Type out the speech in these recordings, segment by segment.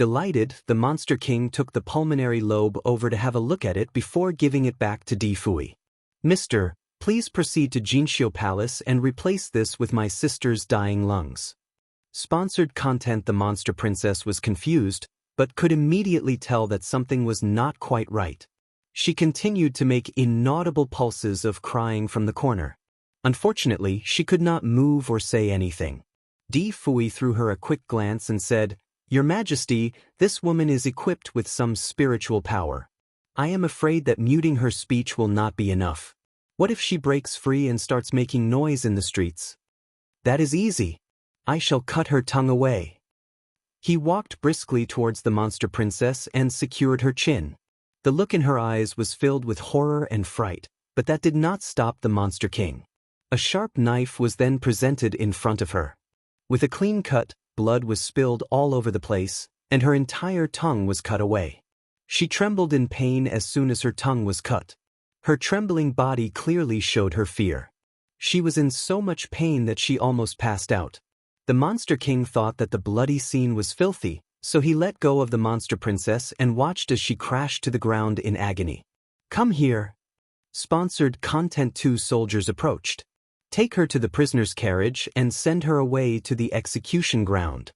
Delighted, the Monster King took the pulmonary lobe over to have a look at it before giving it back to Di Fui. "Mister, please proceed to Jinxiu Palace and replace this with my sister's dying lungs." Sponsored content. The monster princess was confused, but could immediately tell that something was not quite right. She continued to make inaudible pulses of crying from the corner. Unfortunately, she could not move or say anything. Di Fui threw her a quick glance and said, "Your Majesty, this woman is equipped with some spiritual power. I am afraid that muting her speech will not be enough. What if she breaks free and starts making noise in the streets?" "That is easy. I shall cut her tongue away." He walked briskly towards the monster princess and secured her chin. The look in her eyes was filled with horror and fright, but that did not stop the Monster King. A sharp knife was then presented in front of her. With a clean cut, blood was spilled all over the place, and her entire tongue was cut away. She trembled in pain as soon as her tongue was cut. Her trembling body clearly showed her fear. She was in so much pain that she almost passed out. The Monster King thought that the bloody scene was filthy, so he let go of the monster princess and watched as she crashed to the ground in agony. "Come here." Sponsored content. 2 soldiers approached. "Take her to the prisoner's carriage and send her away to the execution ground,"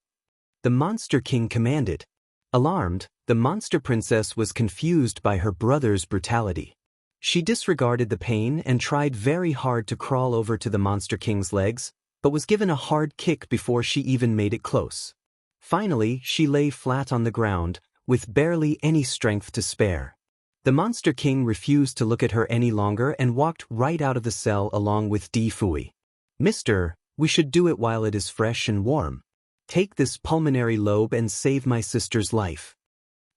the Monster King commanded. Alarmed, the monster princess was confused by her brother's brutality. She disregarded the pain and tried very hard to crawl over to the Monster King's legs, but was given a hard kick before she even made it close. Finally, she lay flat on the ground, with barely any strength to spare. The Monster King refused to look at her any longer and walked right out of the cell along with Di Fui. "Mister, we should do it while it is fresh and warm. Take this pulmonary lobe and save my sister's life."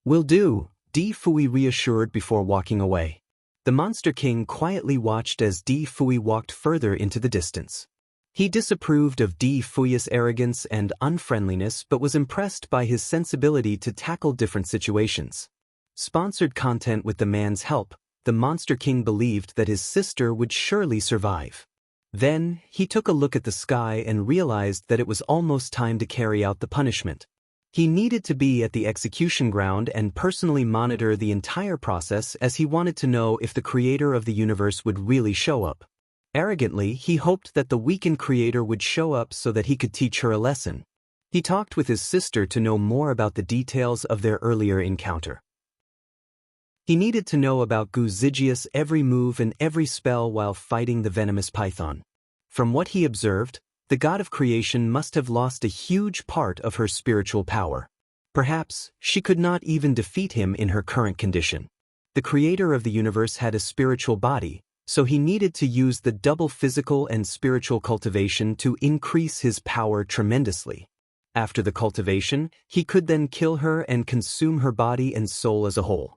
"Will do," Di Fui reassured before walking away. The Monster King quietly watched as Di Fui walked further into the distance. He disapproved of Di Fui's arrogance and unfriendliness but was impressed by his sensibility to tackle different situations. Sponsored content. With the man's help, the Monster King believed that his sister would surely survive. Then, he took a look at the sky and realized that it was almost time to carry out the punishment. He needed to be at the execution ground and personally monitor the entire process as he wanted to know if the creator of the universe would really show up. Arrogantly, he hoped that the weakened creator would show up so that he could teach her a lesson. He talked with his sister to know more about the details of their earlier encounter. He needed to know about Gu Zijia's every move and every spell while fighting the venomous python. From what he observed, the god of creation must have lost a huge part of her spiritual power. Perhaps, she could not even defeat him in her current condition. The creator of the universe had a spiritual body, so he needed to use the double physical and spiritual cultivation to increase his power tremendously. After the cultivation, he could then kill her and consume her body and soul as a whole.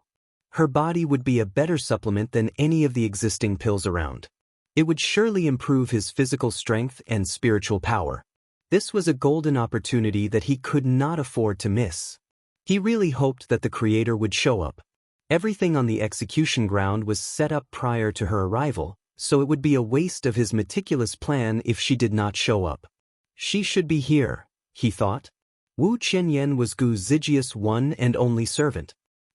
Her body would be a better supplement than any of the existing pills around. It would surely improve his physical strength and spiritual power. This was a golden opportunity that he could not afford to miss. He really hoped that the creator would show up. Everything on the execution ground was set up prior to her arrival, so it would be a waste of his meticulous plan if she did not show up. She should be here, he thought. Wu Qianyan was Gu Zijia's one and only servant.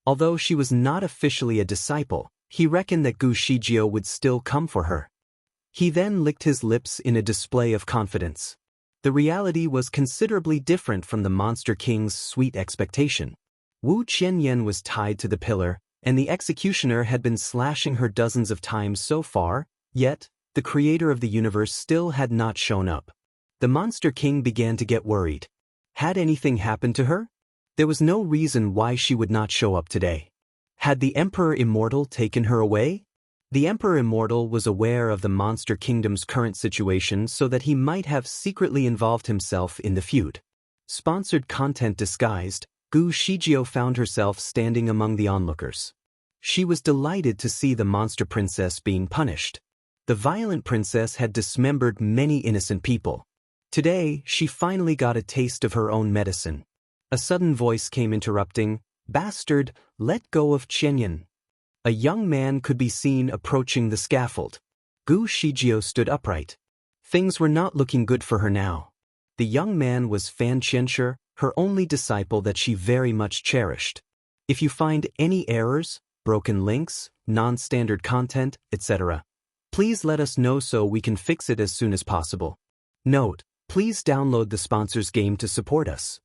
Although she was not officially a disciple, he reckoned that Gu Shijio would still come for her. He then licked his lips in a display of confidence. The reality was considerably different from the Monster King's sweet expectation. Wu Qianyan was tied to the pillar, and the executioner had been slashing her dozens of times so far, yet, the creator of the universe still had not shown up. The Monster King began to get worried. Had anything happened to her? There was no reason why she would not show up today. Had the Emperor Immortal taken her away? The Emperor Immortal was aware of the Monster Kingdom's current situation so that he might have secretly involved himself in the feud. Sponsored content. Disguised, Gu Shijio found herself standing among the onlookers. She was delighted to see the monster princess being punished. The violent princess had dismembered many innocent people. Today, she finally got a taste of her own medicine. A sudden voice came interrupting, "Bastard, let go of Qianyan." A young man could be seen approaching the scaffold. Gu Shijio stood upright. Things were not looking good for her now. The young man was Fan Qianshi, her only disciple that she very much cherished. If you find any errors, broken links, non-standard content, etc., please let us know so we can fix it as soon as possible. Note: please download the sponsor's game to support us.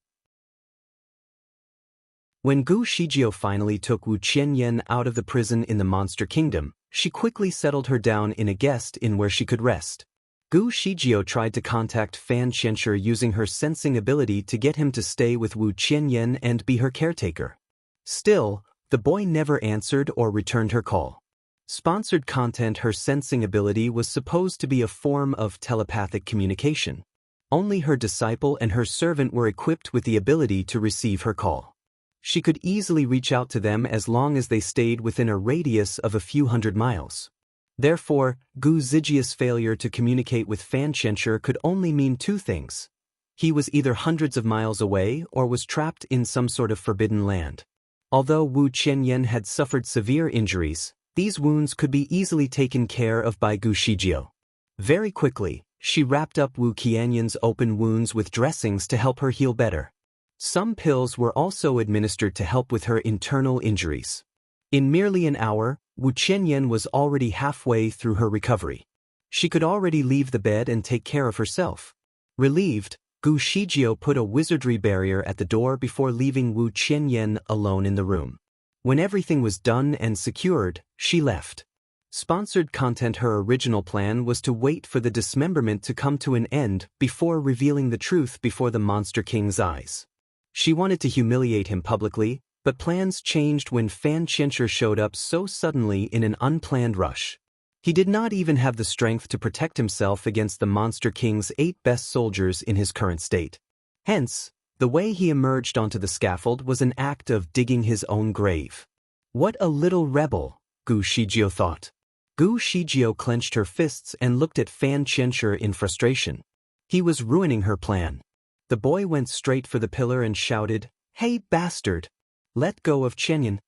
When Gu Shijio finally took Wu Qianyan out of the prison in the Monster Kingdom, she quickly settled her down in a guest inn where she could rest. Gu Shijio tried to contact Fan Qianshi using her sensing ability to get him to stay with Wu Qianyan and be her caretaker. Still, the boy never answered or returned her call. Sponsored content: her sensing ability was supposed to be a form of telepathic communication. Only her disciple and her servant were equipped with the ability to receive her call. She could easily reach out to them as long as they stayed within a radius of a few hundred miles. Therefore, Gu Zijia's failure to communicate with Fan Qianshi could only mean two things. He was either hundreds of miles away or was trapped in some sort of forbidden land. Although Wu Qianyan had suffered severe injuries, these wounds could be easily taken care of by Gu Shijio. Very quickly, she wrapped up Wu Qianyan's open wounds with dressings to help her heal better. Some pills were also administered to help with her internal injuries. In merely an hour, Wu Qianyan was already halfway through her recovery. She could already leave the bed and take care of herself. Relieved, Gu Shijio put a wizardry barrier at the door before leaving Wu Qianyan alone in the room. When everything was done and secured, she left. Sponsored content: her original plan was to wait for the dismemberment to come to an end before revealing the truth before the Monster King's eyes. She wanted to humiliate him publicly, but plans changed when Fan Qianshi showed up so suddenly in an unplanned rush. He did not even have the strength to protect himself against the Monster King's 8 best soldiers in his current state. Hence, the way he emerged onto the scaffold was an act of digging his own grave. What a little rebel, Gu Shijio thought. Gu Shijio clenched her fists and looked at Fan Qianshi in frustration. He was ruining her plan. The boy went straight for the pillar and shouted, "Hey, bastard! Let go of Qianyan."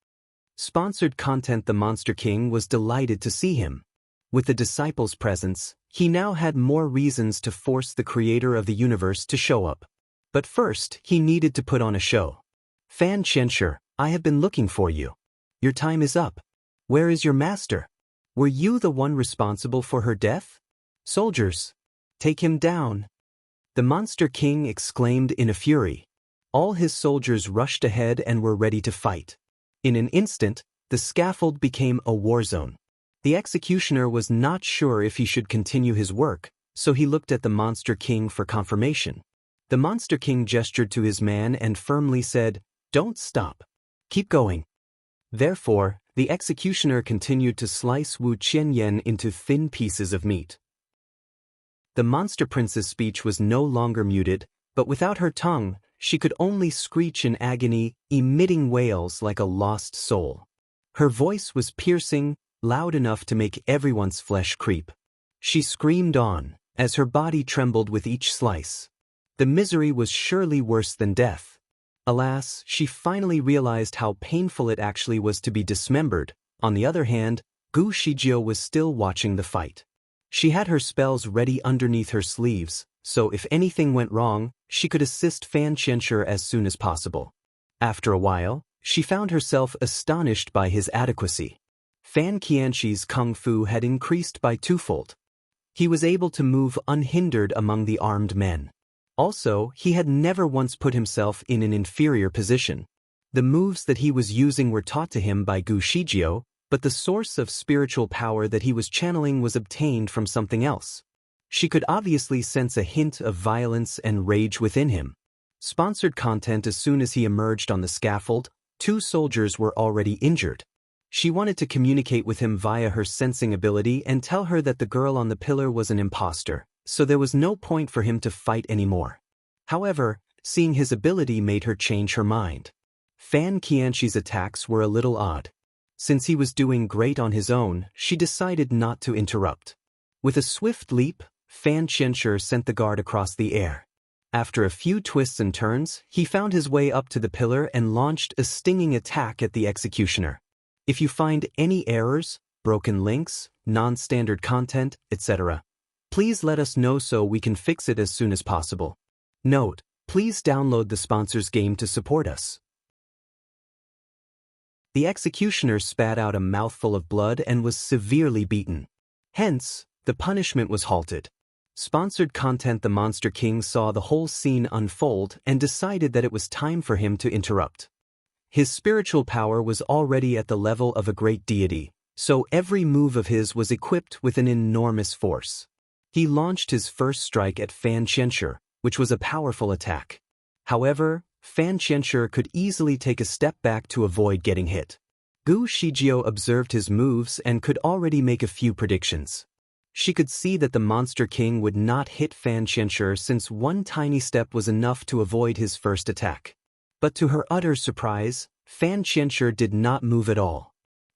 Sponsored content: the Monster King was delighted to see him. With the disciple's presence, he now had more reasons to force the creator of the universe to show up. But first, he needed to put on a show. "Fan Qianshi, I have been looking for you. Your time is up. Where is your master? Were you the one responsible for her death? Soldiers, take him down." The Monster King exclaimed in a fury. All his soldiers rushed ahead and were ready to fight. In an instant, the scaffold became a war zone. The executioner was not sure if he should continue his work, so he looked at the Monster King for confirmation. The Monster King gestured to his man and firmly said, "Don't stop. Keep going." Therefore, the executioner continued to slice Wu Qianyan into thin pieces of meat. The Monster Prince's speech was no longer muted, but without her tongue, she could only screech in agony, emitting wails like a lost soul. Her voice was piercing, loud enough to make everyone's flesh creep. She screamed on, as her body trembled with each slice. The misery was surely worse than death. Alas, she finally realized how painful it actually was to be dismembered. On the other hand, Gu Shijio was still watching the fight. She had her spells ready underneath her sleeves, so if anything went wrong, she could assist Fan Qianshi as soon as possible. After a while, she found herself astonished by his adequacy. Fan Qianshi's kung fu had increased by twofold. He was able to move unhindered among the armed men. Also, he had never once put himself in an inferior position. The moves that he was using were taught to him by Gu Shijio, but the source of spiritual power that he was channeling was obtained from something else. She could obviously sense a hint of violence and rage within him. Sponsored content: as soon as he emerged on the scaffold, 2 soldiers were already injured. She wanted to communicate with him via her sensing ability and tell her that the girl on the pillar was an imposter, so there was no point for him to fight anymore. However, seeing his ability made her change her mind. Fan Qianshi's attacks were a little odd. Since he was doing great on his own, she decided not to interrupt. With a swift leap, Fan Qianshi sent the guard across the air. After a few twists and turns, he found his way up to the pillar and launched a stinging attack at the executioner. If you find any errors, broken links, non-standard content, etc., please let us know so we can fix it as soon as possible. Note: Please download the sponsor's game to support us. The executioner spat out a mouthful of blood and was severely beaten. Hence, the punishment was halted. Sponsored content. The Monster King saw the whole scene unfold and decided that it was time for him to interrupt. His spiritual power was already at the level of a great deity, so every move of his was equipped with an enormous force. He launched his first strike at Fan Qianshi, which was a powerful attack. However, Fan Qianshi could easily take a step back to avoid getting hit. Gu Shijiao observed his moves and could already make a few predictions. She could see that the Monster King would not hit Fan Qianshi since one tiny step was enough to avoid his first attack. But to her utter surprise, Fan Qianshi did not move at all.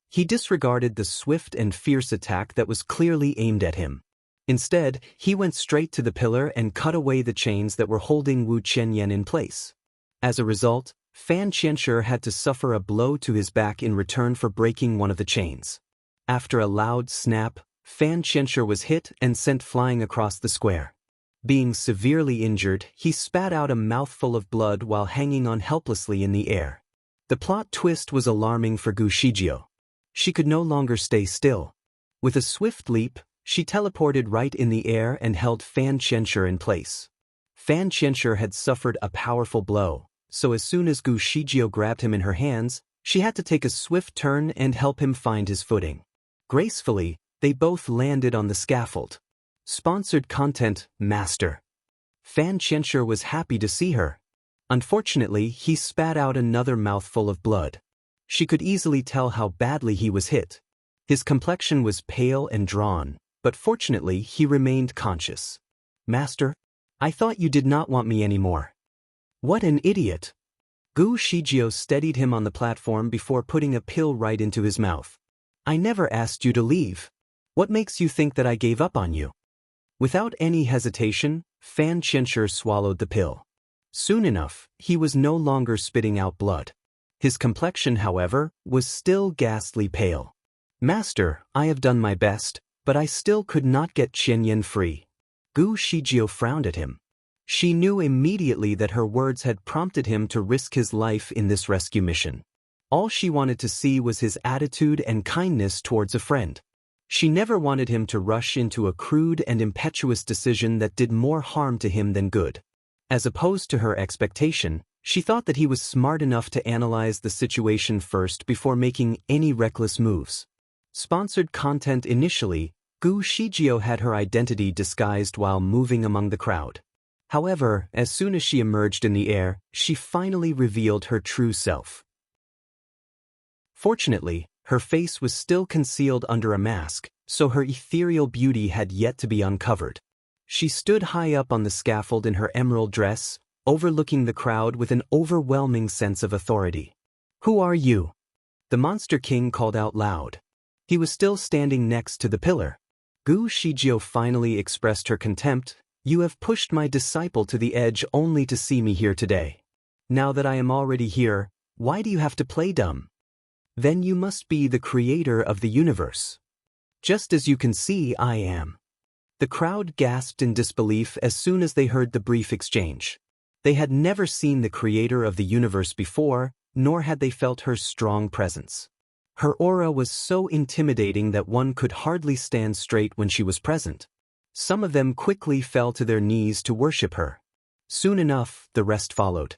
He disregarded the swift and fierce attack that was clearly aimed at him. Instead, he went straight to the pillar and cut away the chains that were holding Wu Qianyan in place. As a result, Fan Qianshi had to suffer a blow to his back in return for breaking one of the chains. After a loud snap, Fan Qianshi was hit and sent flying across the square. Being severely injured, he spat out a mouthful of blood while hanging on helplessly in the air. The plot twist was alarming for Gu Shijiao. She could no longer stay still. With a swift leap, she teleported right in the air and held Fan Qianshi in place. Fan Qianshi had suffered a powerful blow, so as soon as Gu Shijiao grabbed him in her hands, she had to take a swift turn and help him find his footing. Gracefully, they both landed on the scaffold. Sponsored content, Master. Fan Qianshi was happy to see her. Unfortunately, he spat out another mouthful of blood. She could easily tell how badly he was hit. His complexion was pale and drawn, but fortunately he remained conscious. Master, I thought you did not want me anymore. What an idiot. Gu Shijiao steadied him on the platform before putting a pill right into his mouth. I never asked you to leave. What makes you think that I gave up on you? Without any hesitation, Fan Qianshi swallowed the pill. Soon enough, he was no longer spitting out blood. His complexion, however, was still ghastly pale. Master, I have done my best, but I still could not get Qianyan free. Gu Shijiao frowned at him. She knew immediately that her words had prompted him to risk his life in this rescue mission. All she wanted to see was his attitude and kindness towards a friend. She never wanted him to rush into a crude and impetuous decision that did more harm to him than good. As opposed to her expectation, she thought that he was smart enough to analyze the situation first before making any reckless moves. Sponsored content. Initially, Gu Shijiao had her identity disguised while moving among the crowd. However, as soon as she emerged in the air, she finally revealed her true self. Fortunately, her face was still concealed under a mask, so her ethereal beauty had yet to be uncovered. She stood high up on the scaffold in her emerald dress, overlooking the crowd with an overwhelming sense of authority. Who are you? The Monster King called out loud. He was still standing next to the pillar. Gu Shijiao finally expressed her contempt. You have pushed my disciple to the edge only to see me here today. Now that I am already here, why do you have to play dumb? Then you must be the creator of the universe. Just as you can see, I am. The crowd gasped in disbelief as soon as they heard the brief exchange. They had never seen the creator of the universe before, nor had they felt her strong presence. Her aura was so intimidating that one could hardly stand straight when she was present. Some of them quickly fell to their knees to worship her. Soon enough, the rest followed.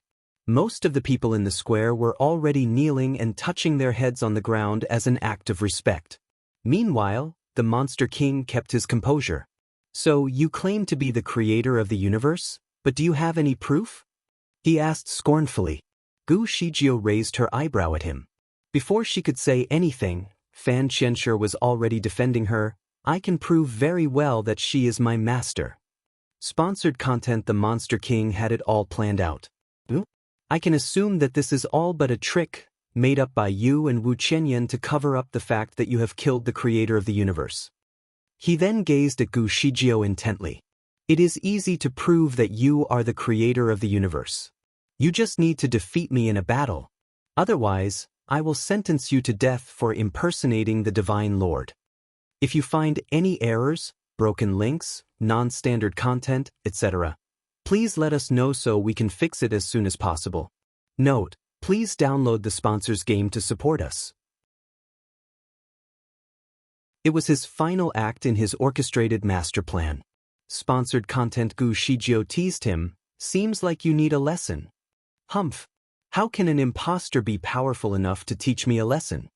Most of the people in the square were already kneeling and touching their heads on the ground as an act of respect. Meanwhile, the Monster King kept his composure. So, you claim to be the creator of the universe, but do you have any proof? He asked scornfully. Gu Shijiao raised her eyebrow at him. Before she could say anything, Fan Qianshi was already defending her. I can prove very well that she is my master. Sponsored content. The Monster King had it all planned out. I can assume that this is all but a trick, made up by you and Wu Qianyan to cover up the fact that you have killed the creator of the universe. He then gazed at Gu Shijiao intently. It is easy to prove that you are the creator of the universe. You just need to defeat me in a battle. Otherwise, I will sentence you to death for impersonating the Divine Lord. If you find any errors, broken links, non-standard content, etc., Please let us know so we can fix it as soon as possible. Note: please download the sponsor's game to support us. It was his final act in his orchestrated master plan. Sponsored content. Gu Shijio teased him, "Seems like you need a lesson." "Humph. How can an imposter be powerful enough to teach me a lesson?"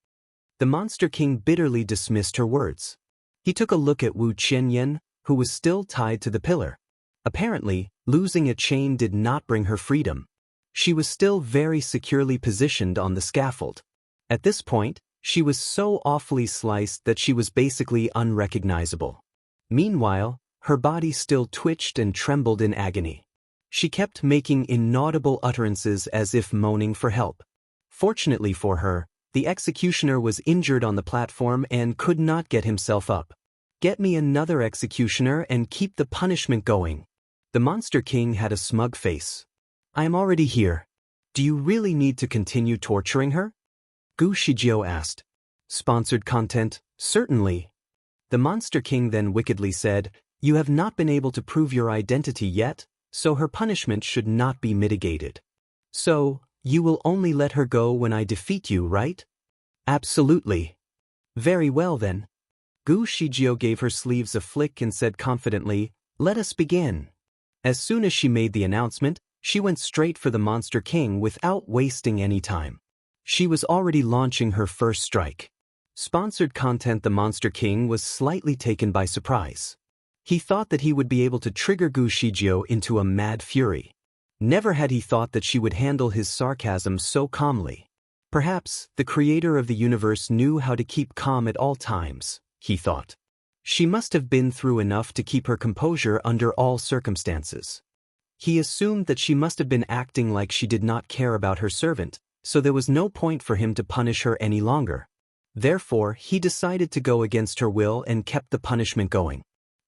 The Monster King bitterly dismissed her words. He took a look at Wu Qianyan, who was still tied to the pillar. Apparently, losing a chain did not bring her freedom. She was still very securely positioned on the scaffold. At this point, she was so awfully sliced that she was basically unrecognizable. Meanwhile, her body still twitched and trembled in agony. She kept making inaudible utterances as if moaning for help. Fortunately for her, the executioner was injured on the platform and could not get himself up. "Get me another executioner and keep the punishment going." The Monster King had a smug face. "I am already here. Do you really need to continue torturing her?" Gu Shijio asked. Sponsored content: "Certainly." The Monster King then wickedly said, "You have not been able to prove your identity yet, so her punishment should not be mitigated. So, you will only let her go when I defeat you, right?" "Absolutely." "Very well then." Gu Shijio gave her sleeves a flick and said confidently, "Let us begin." As soon as she made the announcement, she went straight for the Monster King without wasting any time. She was already launching her first strike. Sponsored content: the Monster King was slightly taken by surprise. He thought that he would be able to trigger Gu Shijio into a mad fury. Never had he thought that she would handle his sarcasm so calmly. Perhaps the creator of the universe knew how to keep calm at all times, he thought. She must have been through enough to keep her composure under all circumstances. He assumed that she must have been acting like she did not care about her servant, so there was no point for him to punish her any longer. Therefore, he decided to go against her will and kept the punishment going.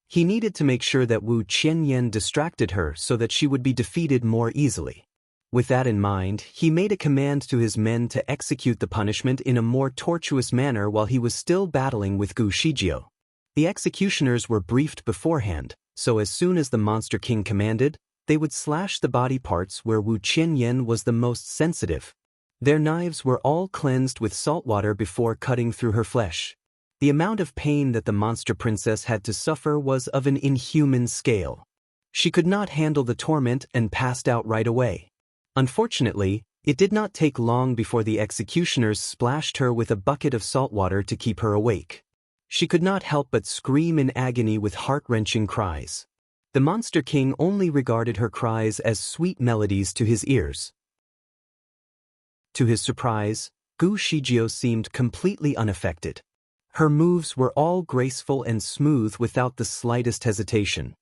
He needed to make sure that Wu Qianyan distracted her so that she would be defeated more easily. With that in mind, he made a command to his men to execute the punishment in a more tortuous manner while he was still battling with Gu Shijio. The executioners were briefed beforehand, so as soon as the Monster King commanded, they would slash the body parts where Wu Qianyan was the most sensitive. Their knives were all cleansed with salt water before cutting through her flesh. The amount of pain that the Monster Princess had to suffer was of an inhuman scale. She could not handle the torment and passed out right away. Unfortunately, it did not take long before the executioners splashed her with a bucket of salt water to keep her awake. She could not help but scream in agony with heart-wrenching cries. The Monster King only regarded her cries as sweet melodies to his ears. To his surprise, Gu Shijio seemed completely unaffected. Her moves were all graceful and smooth without the slightest hesitation.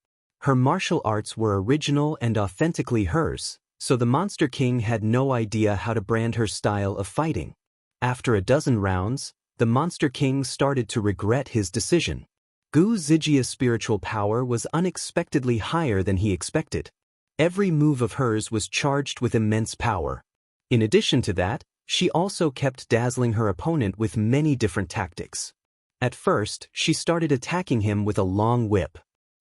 Her martial arts were original and authentically hers, so the Monster King had no idea how to brand her style of fighting. After a dozen rounds, the Monster King started to regret his decision. Gu Zijia's spiritual power was unexpectedly higher than he expected. Every move of hers was charged with immense power. In addition to that, she also kept dazzling her opponent with many different tactics. At first, she started attacking him with a long whip.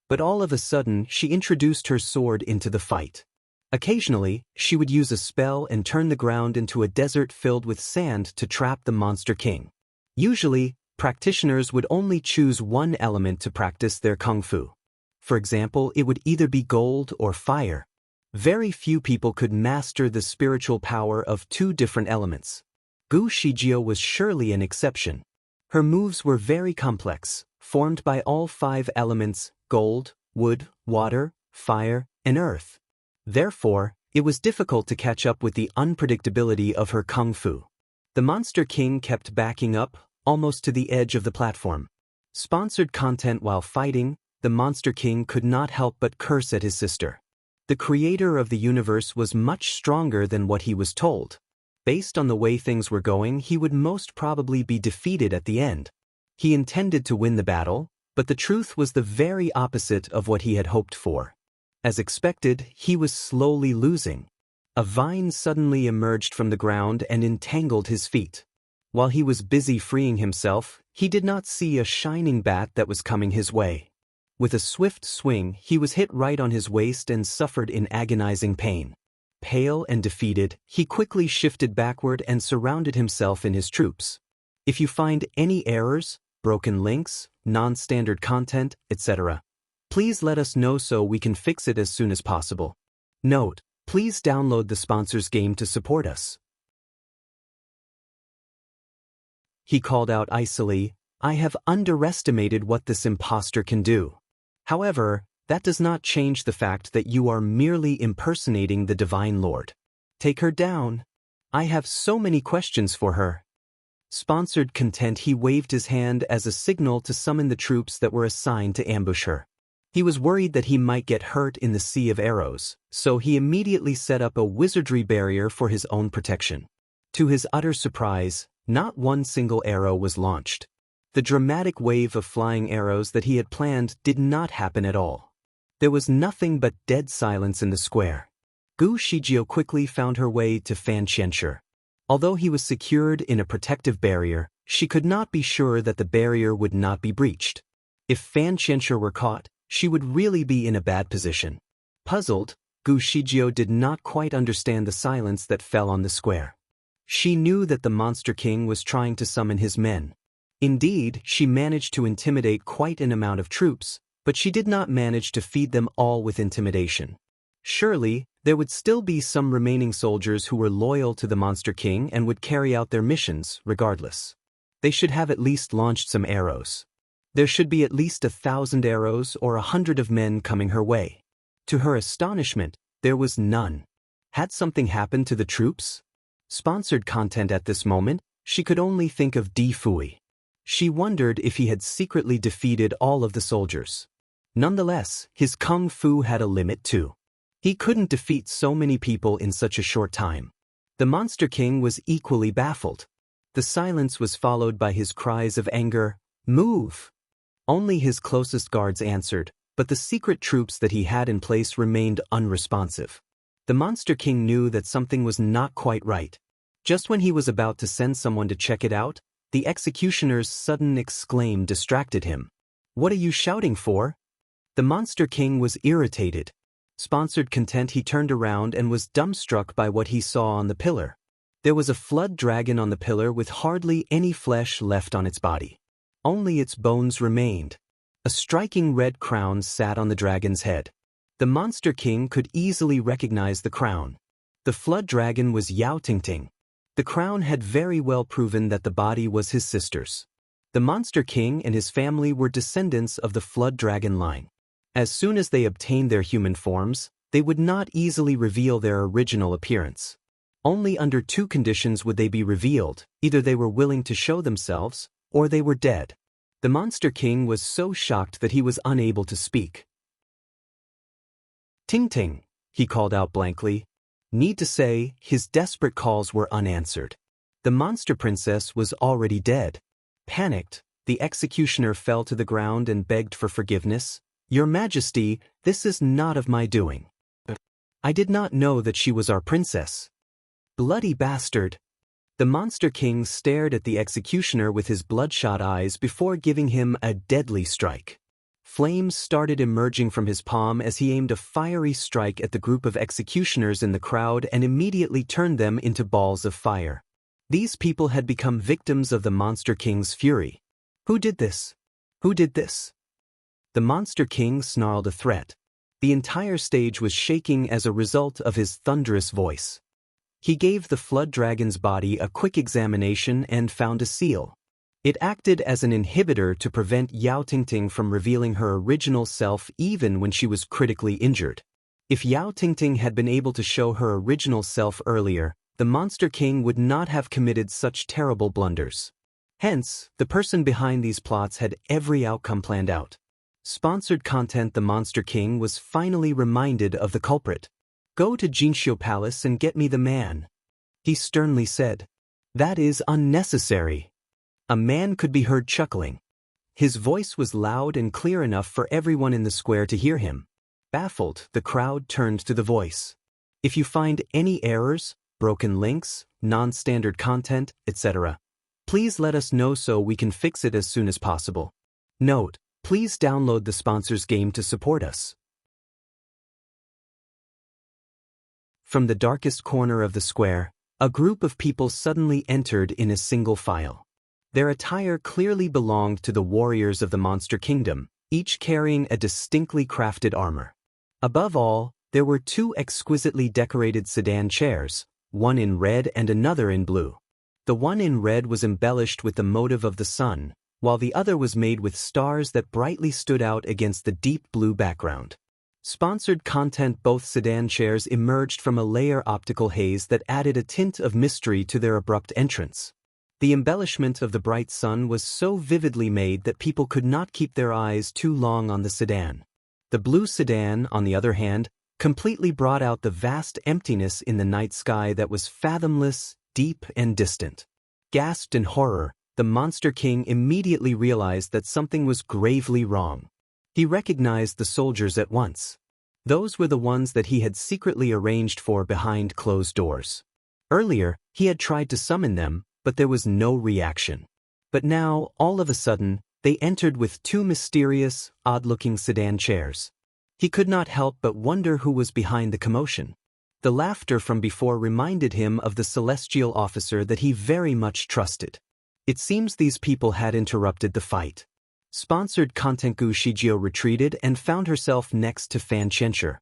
But all of a sudden, she introduced her sword into the fight. Occasionally, she would use a spell and turn the ground into a desert filled with sand to trap the Monster King. Usually, practitioners would only choose one element to practice their kung fu. For example, it would either be gold or fire. Very few people could master the spiritual power of two different elements. Gu Shijio was surely an exception. Her moves were very complex, formed by all 5 elements: gold, wood, water, fire, and earth. Therefore, it was difficult to catch up with the unpredictability of her kung fu. The Monster King kept backing up, almost to the edge of the platform. Sponsored content: while fighting, the Monster King could not help but curse at his sister. The creator of the universe was much stronger than what he was told. Based on the way things were going, he would most probably be defeated at the end. He intended to win the battle, but the truth was the very opposite of what he had hoped for. As expected, he was slowly losing. A vine suddenly emerged from the ground and entangled his feet. While he was busy freeing himself, he did not see a shining bat that was coming his way. With a swift swing, he was hit right on his waist and suffered in agonizing pain. Pale and defeated, he quickly shifted backward and surrounded himself in his troops. If you find any errors, broken links, non-standard content, etc., please let us know so we can fix it as soon as possible. Note: please download the sponsor's game to support us. He called out icily, "I have underestimated what this impostor can do. However, that does not change the fact that you are merely impersonating the Divine Lord. Take her down. I have so many questions for her." Sponsored content, he waved his hand as a signal to summon the troops that were assigned to ambush her. He was worried that he might get hurt in the sea of arrows, so he immediately set up a wizardry barrier for his own protection. To his utter surprise, not one single arrow was launched. The dramatic wave of flying arrows that he had planned did not happen at all. There was nothing but dead silence in the square. Gu Shijio quickly found her way to Fan Qianshi. Although he was secured in a protective barrier, she could not be sure that the barrier would not be breached. If Fan Qianshi were caught, she would really be in a bad position. Puzzled, Gu Shijio did not quite understand the silence that fell on the square. She knew that the Monster King was trying to summon his men. Indeed, she managed to intimidate quite an amount of troops, but she did not manage to feed them all with intimidation. Surely, there would still be some remaining soldiers who were loyal to the Monster King and would carry out their missions regardless. They should have at least launched some arrows. There should be at least 1,000 arrows or 100 of men coming her way. To her astonishment, there was none. Had something happened to the troops? Sponsored content at this moment, she could only think of Di Fui. She wondered if he had secretly defeated all of the soldiers. Nonetheless, his kung fu had a limit too. He couldn't defeat so many people in such a short time. The Monster King was equally baffled. The silence was followed by his cries of anger, "Move!" Only his closest guards answered, but the secret troops that he had in place remained unresponsive. The Monster King knew that something was not quite right. Just when he was about to send someone to check it out, the executioner's sudden exclaim distracted him. "What are you shouting for?" The Monster King was irritated. Sponsored content, he turned around and was dumbstruck by what he saw on the pillar. There was a flood dragon on the pillar with hardly any flesh left on its body. Only its bones remained. A striking red crown sat on the dragon's head. The Monster King could easily recognize the crown. The flood dragon was Yao Tingting. The crown had very well proven that the body was his sister's. The Monster King and his family were descendants of the flood dragon line. As soon as they obtained their human forms, they would not easily reveal their original appearance. Only under two conditions would they be revealed: either they were willing to show themselves, or they were dead. The Monster King was so shocked that he was unable to speak. "Ting Ting," he called out blankly. Need to say, his desperate calls were unanswered. The Monster Princess was already dead. Panicked, the executioner fell to the ground and begged for forgiveness. "Your Majesty, this is not of my doing. I did not know that she was our princess." "Bloody bastard." The Monster King stared at the executioner with his bloodshot eyes before giving him a deadly strike. Flames started emerging from his palm as he aimed a fiery strike at the group of executioners in the crowd and immediately turned them into balls of fire. These people had become victims of the Monster King's fury. "Who did this? Who did this?" The Monster King snarled a threat. The entire stage was shaking as a result of his thunderous voice. He gave the flood dragon's body a quick examination and found a seal. It acted as an inhibitor to prevent Yao Tingting from revealing her original self even when she was critically injured. If Yao Tingting had been able to show her original self earlier, the Monster King would not have committed such terrible blunders. Hence, the person behind these plots had every outcome planned out. Sponsored content: the Monster King was finally reminded of the culprit. "Go to Jinxiu Palace and get me the man," he sternly said. "That is unnecessary." A man could be heard chuckling. His voice was loud and clear enough for everyone in the square to hear him. Baffled, the crowd turned to the voice. "If you find any errors, broken links, non-standard content, etc., please let us know so we can fix it as soon as possible. Note: Please download the sponsor's game to support us. From the darkest corner of the square, a group of people suddenly entered in a single file. Their attire clearly belonged to the warriors of the Monster Kingdom, each carrying a distinctly crafted armor. Above all, there were two exquisitely decorated sedan chairs, one in red and another in blue. The one in red was embellished with the motif of the sun, while the other was made with stars that brightly stood out against the deep blue background. Sponsored content. Both sedan chairs emerged from a layer optical haze that added a tint of mystery to their abrupt entrance. The embellishment of the bright sun was so vividly made that people could not keep their eyes too long on the sedan. The blue sedan, on the other hand, completely brought out the vast emptiness in the night sky that was fathomless, deep and distant. Gasped in horror, the Monster King immediately realized that something was gravely wrong. He recognized the soldiers at once. Those were the ones that he had secretly arranged for behind closed doors. Earlier, he had tried to summon them, but there was no reaction. But now, all of a sudden, they entered with two mysterious, odd-looking sedan chairs. He could not help but wonder who was behind the commotion. The laughter from before reminded him of the celestial officer that he very much trusted. It seems these people had interrupted the fight. Sponsored content. Gu Shijio retreated and found herself next to Fan Qianshi.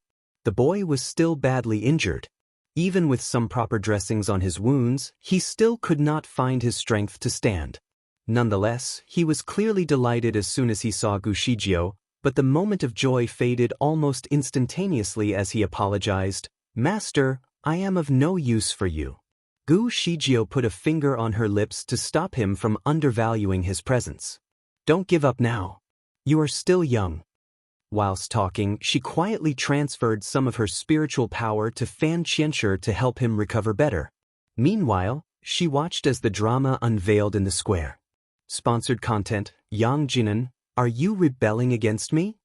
The boy was still badly injured. Even with some proper dressings on his wounds, he still could not find his strength to stand. Nonetheless, he was clearly delighted as soon as he saw Gu Shijio, but the moment of joy faded almost instantaneously as he apologized. "Master, I am of no use for you." Gu Shijio put a finger on her lips to stop him from undervaluing his presence. "Don't give up now. You are still young." Whilst talking, she quietly transferred some of her spiritual power to Fan Qianshi to help him recover better. Meanwhile, she watched as the drama unveiled in the square. Sponsored content. Yang Jinan, are you rebelling against me?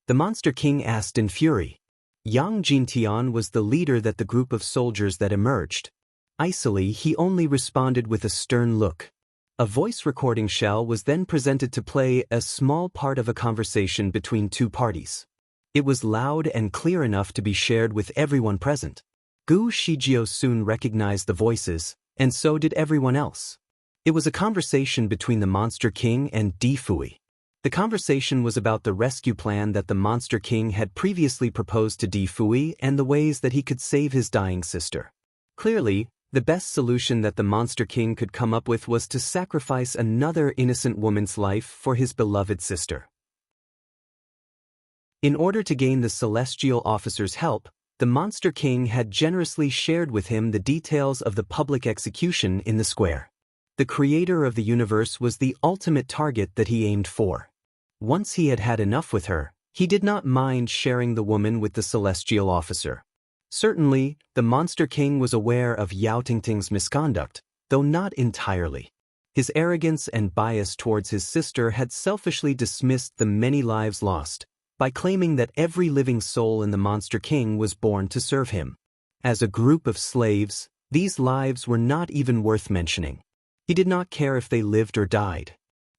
The Monster King asked in fury. Yang Jintian was the leader that the group of soldiers that emerged. Icily, he only responded with a stern look. A voice recording shell was then presented to play a small part of a conversation between two parties. It was loud and clear enough to be shared with everyone present. Gu Shijio soon recognized the voices, and so did everyone else. It was a conversation between the Monster King and Di Fui. The conversation was about the rescue plan that the Monster King had previously proposed to Di Fui and the ways that he could save his dying sister. Clearly, the best solution that the Monster King could come up with was to sacrifice another innocent woman's life for his beloved sister. In order to gain the celestial officer's help, the Monster King had generously shared with him the details of the public execution in the square. The creator of the universe was the ultimate target that he aimed for. Once he had had enough with her, he did not mind sharing the woman with the celestial officer. Certainly, the Monster King was aware of Yao Tingting's misconduct, though not entirely. His arrogance and bias towards his sister had selfishly dismissed the many lives lost, by claiming that every living soul in the Monster King was born to serve him. As a group of slaves, these lives were not even worth mentioning. He did not care if they lived or died.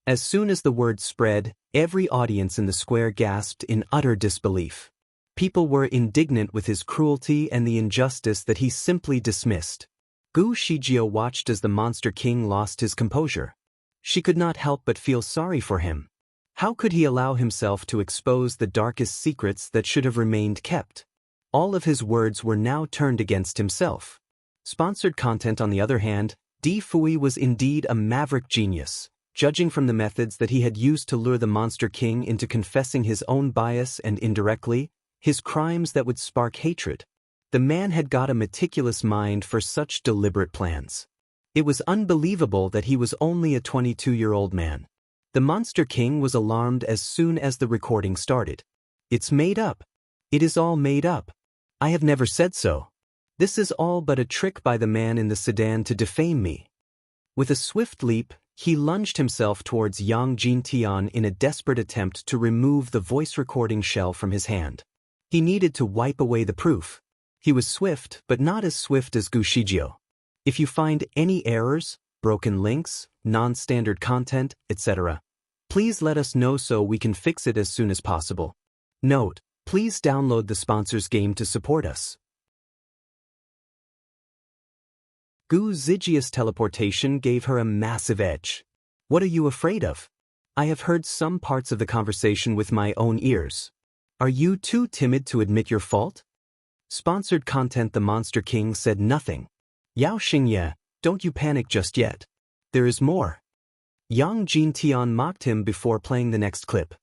As soon as the word spread, every audience in the square gasped in utter disbelief. People were indignant with his cruelty and the injustice that he simply dismissed. Gu Shijio watched as the Monster King lost his composure. She could not help but feel sorry for him. How could he allow himself to expose the darkest secrets that should have remained kept? All of his words were now turned against himself. Sponsored content, on the other hand, Di Fui was indeed a maverick genius, judging from the methods that he had used to lure the Monster King into confessing his own bias and indirectly, his crimes that would spark hatred. The man had got a meticulous mind for such deliberate plans. It was unbelievable that he was only a 22-year-old man. The Monster King was alarmed as soon as the recording started. "It's made up. It is all made up. I have never said so. This is all but a trick by the man in the sedan to defame me." With a swift leap, he lunged himself towards Yang Jintian in a desperate attempt to remove the voice recording shell from his hand. He needed to wipe away the proof. He was swift, but not as swift as Gu Shijio. If you find any errors, broken links, non-standard content, etc., Please let us know so we can fix it as soon as possible. Note: please download the sponsor's game to support us. Gu Zijia's teleportation gave her a massive edge. What are you afraid of? I have heard some parts of the conversation with my own ears. Are you too timid to admit your fault? Sponsored content. The Monster King said nothing. Yao Xingye, don't you panic just yet. There is more. Yang Jintian mocked him before playing the next clip.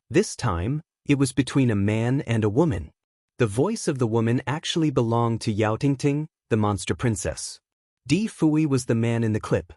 This time, it was between a man and a woman. The voice of the woman actually belonged to Yao Tingting, the monster princess. Di Fui was the man in the clip.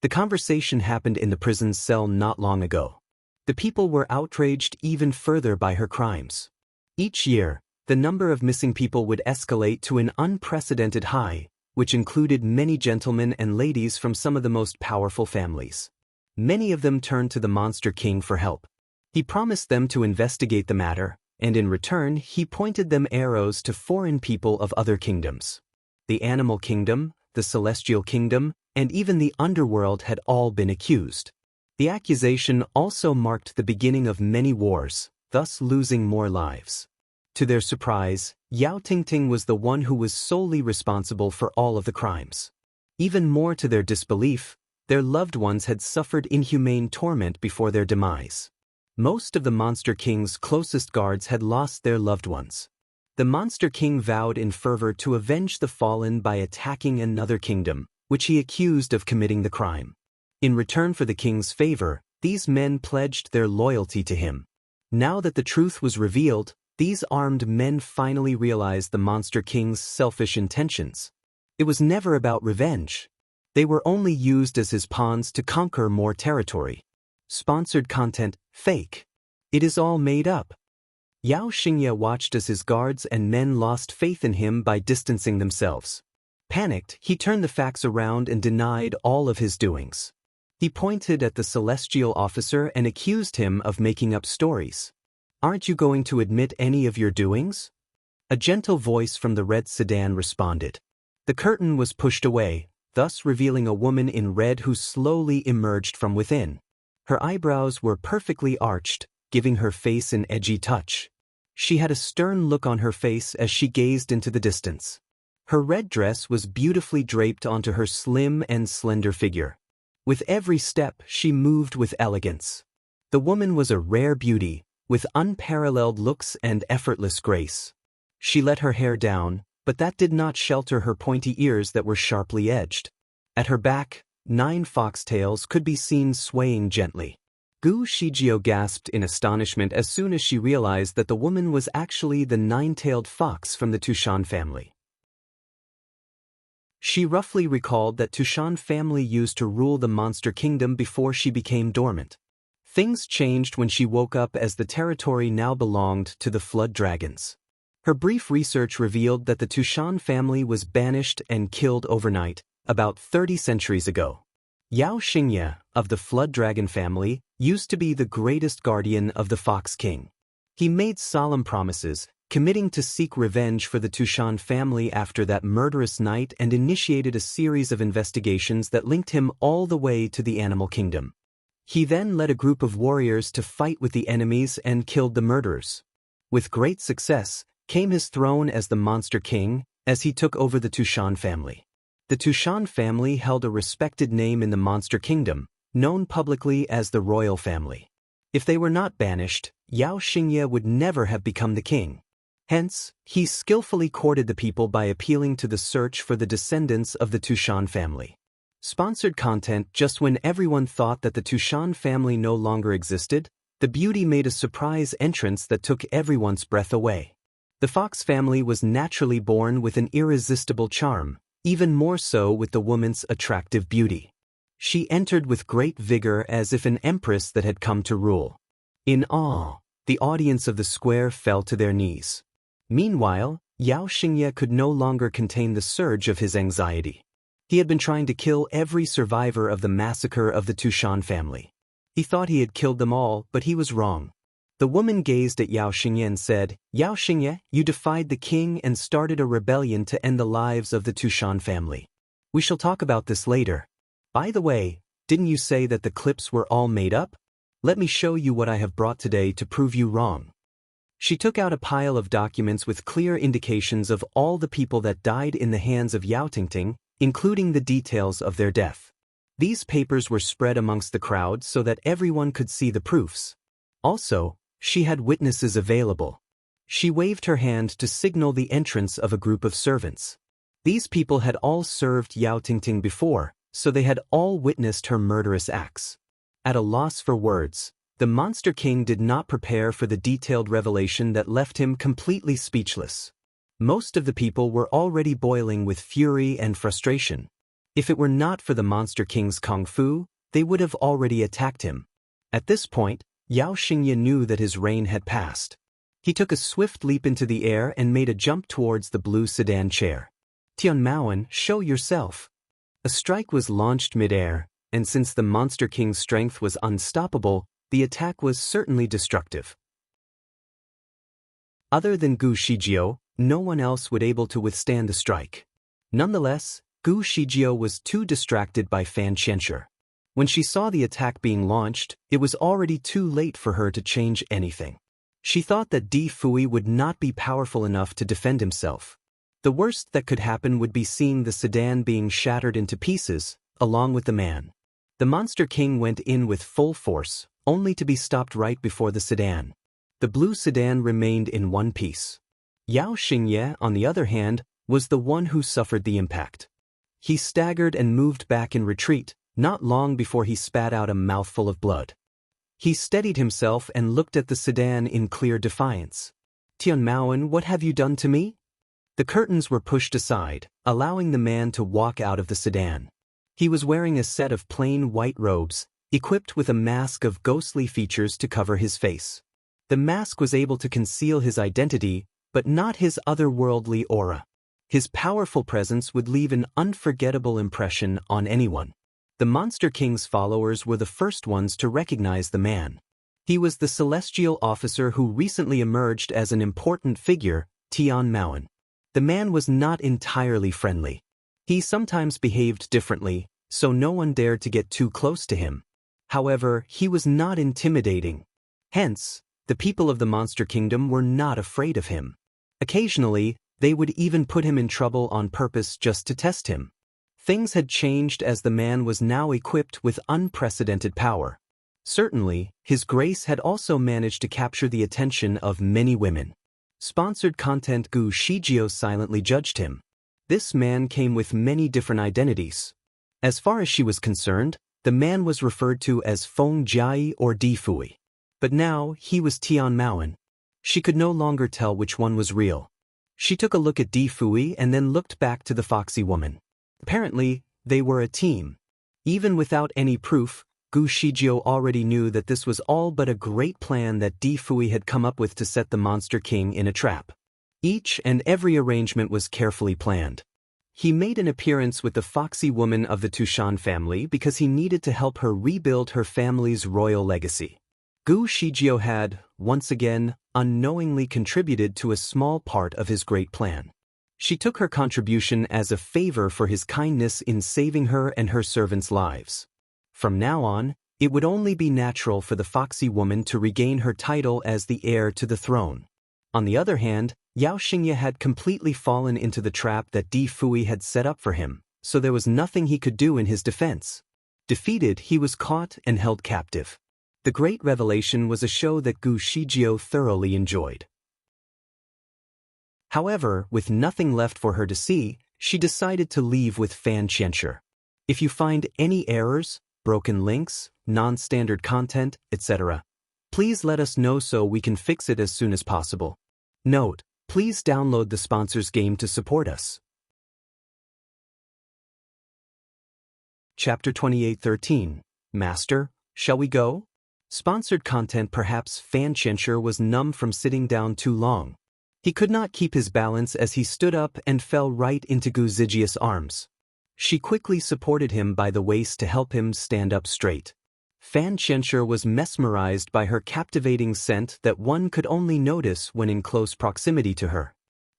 The conversation happened in the prison cell not long ago. The people were outraged even further by her crimes. Each year, the number of missing people would escalate to an unprecedented high, which included many gentlemen and ladies from some of the most powerful families. Many of them turned to the Monster King for help. He promised them to investigate the matter, and in return he pointed them arrows to foreign people of other kingdoms. The Animal Kingdom, the Celestial Kingdom, and even the Underworld had all been accused. The accusation also marked the beginning of many wars, thus losing more lives. To their surprise, Yao Tingting was the one who was solely responsible for all of the crimes. Even more to their disbelief, their loved ones had suffered inhumane torment before their demise. Most of the Monster King's closest guards had lost their loved ones. The Monster King vowed in fervor to avenge the fallen by attacking another kingdom, which he accused of committing the crime. In return for the king's favor, these men pledged their loyalty to him. Now that the truth was revealed, these armed men finally realized the Monster King's selfish intentions. It was never about revenge. They were only used as his pawns to conquer more territory. Sponsored content: fake. It is all made up. Yao Xingye watched as his guards and men lost faith in him by distancing themselves. Panicked, he turned the facts around and denied all of his doings. He pointed at the celestial officer and accused him of making up stories. Aren't you going to admit any of your doings? A gentle voice from the red sedan responded. The curtain was pushed away, thus revealing a woman in red who slowly emerged from within. Her eyebrows were perfectly arched, giving her face an edgy touch. She had a stern look on her face as she gazed into the distance. Her red dress was beautifully draped onto her slim and slender figure. With every step, she moved with elegance. The woman was a rare beauty, with unparalleled looks and effortless grace. She let her hair down, but that did not shelter her pointy ears that were sharply edged. At her back, 9 foxtails could be seen swaying gently. Gu Shijio gasped in astonishment as soon as she realized that the woman was actually the 9-tailed fox from the Tushan family. She roughly recalled that Tushan family used to rule the Monster Kingdom before she became dormant. Things changed when she woke up, as the territory now belonged to the Flood Dragons. Her brief research revealed that the Tushan family was banished and killed overnight, about 30 centuries ago. Yao Xingye, of the Flood Dragon family, used to be the greatest guardian of the Fox King. He made solemn promises, committing to seek revenge for the Tushan family after that murderous night, and initiated a series of investigations that linked him all the way to the Animal Kingdom. He then led a group of warriors to fight with the enemies and killed the murderers. With great success came his throne as the Monster King, as he took over the Tushan family. The Tushan family held a respected name in the Monster Kingdom, known publicly as the Royal Family. If they were not banished, Yao Xingye would never have become the king. Hence, he skillfully courted the people by appealing to the search for the descendants of the Tushan family. Sponsored content: just when everyone thought that the Tushan family no longer existed, the beauty made a surprise entrance that took everyone's breath away. The Fox family was naturally born with an irresistible charm, even more so with the woman's attractive beauty. She entered with great vigor, as if an empress that had come to rule. In awe, the audience of the square fell to their knees. Meanwhile, Yao Xingye could no longer contain the surge of his anxiety. He had been trying to kill every survivor of the massacre of the Tushan family. He thought he had killed them all, but he was wrong. The woman gazed at Yao Xingye and said, "Yao Xingye, you defied the king and started a rebellion to end the lives of the Tushan family. We shall talk about this later. By the way, didn't you say that the clips were all made up?" Let me show you what I have brought today to prove you wrong. She took out a pile of documents with clear indications of all the people that died in the hands of Yao Tingting, including the details of their death. These papers were spread amongst the crowd so that everyone could see the proofs. Also, she had witnesses available. She waved her hand to signal the entrance of a group of servants. These people had all served Yao Tingting before, so they had all witnessed her murderous acts. At a loss for words, the Monster King did not prepare for the detailed revelation that left him completely speechless. Most of the people were already boiling with fury and frustration. If it were not for the Monster King's kung fu, they would have already attacked him. At this point, Yao Xingye knew that his reign had passed. He took a swift leap into the air and made a jump towards the blue sedan chair. Tian Maoan, show yourself. A strike was launched mid-air, and since the Monster King's strength was unstoppable, the attack was certainly destructive. Other than Gu Shijiao, no one else would able to withstand the strike. Nonetheless, Gu Shijiao was too distracted by Fan Qianshi. When she saw the attack being launched, it was already too late for her to change anything. She thought that Di Fui would not be powerful enough to defend himself. The worst that could happen would be seeing the sedan being shattered into pieces, along with the man. The Monster King went in with full force, only to be stopped right before the sedan. The blue sedan remained in one piece. Yao Xingye, on the other hand, was the one who suffered the impact. He staggered and moved back in retreat, not long before he spat out a mouthful of blood. He steadied himself and looked at the sedan in clear defiance. Tian Maoan, what have you done to me? The curtains were pushed aside, allowing the man to walk out of the sedan. He was wearing a set of plain white robes, equipped with a mask of ghostly features to cover his face. The mask was able to conceal his identity, but not his otherworldly aura. His powerful presence would leave an unforgettable impression on anyone. The Monster King's followers were the first ones to recognize the man. He was the celestial officer who recently emerged as an important figure, Tian Maoan. The man was not entirely friendly. He sometimes behaved differently, so no one dared to get too close to him. However, he was not intimidating. Hence, the people of the Monster Kingdom were not afraid of him. Occasionally, they would even put him in trouble on purpose just to test him. Things had changed as the man was now equipped with unprecedented power. Certainly, his grace had also managed to capture the attention of many women. Sponsored content. Gu Shijiao silently judged him. This man came with many different identities. As far as she was concerned, the man was referred to as Feng Jiai or Di Fui. But now, he was Tian Maoan. She could no longer tell which one was real. She took a look at Di Fui and then looked back to the foxy woman. Apparently, they were a team. Even without any proof, Gu Shijiao already knew that this was all but a great plan that Di Fui had come up with to set the Monster King in a trap. Each and every arrangement was carefully planned. He made an appearance with the foxy woman of the Tushan family because he needed to help her rebuild her family's royal legacy. Gu Shijiao had, once again, unknowingly contributed to a small part of his great plan. She took her contribution as a favor for his kindness in saving her and her servants' lives. From now on, it would only be natural for the foxy woman to regain her title as the heir to the throne. On the other hand, Yao Xingye had completely fallen into the trap that Di Fui had set up for him, so there was nothing he could do in his defense. Defeated, he was caught and held captive. The great revelation was a show that Gu Shijiao thoroughly enjoyed. However, with nothing left for her to see, she decided to leave with Fan Qianshi. If you find any errors, broken links, non-standard content, etc., please let us know so we can fix it as soon as possible. Note: please download the sponsor's game to support us. Chapter 28:13. Master, shall we go? Sponsored content. Perhaps Fan Qianshi was numb from sitting down too long. He could not keep his balance as he stood up and fell right into Gu Zijia's arms. She quickly supported him by the waist to help him stand up straight. Fan Qianshi was mesmerized by her captivating scent that one could only notice when in close proximity to her.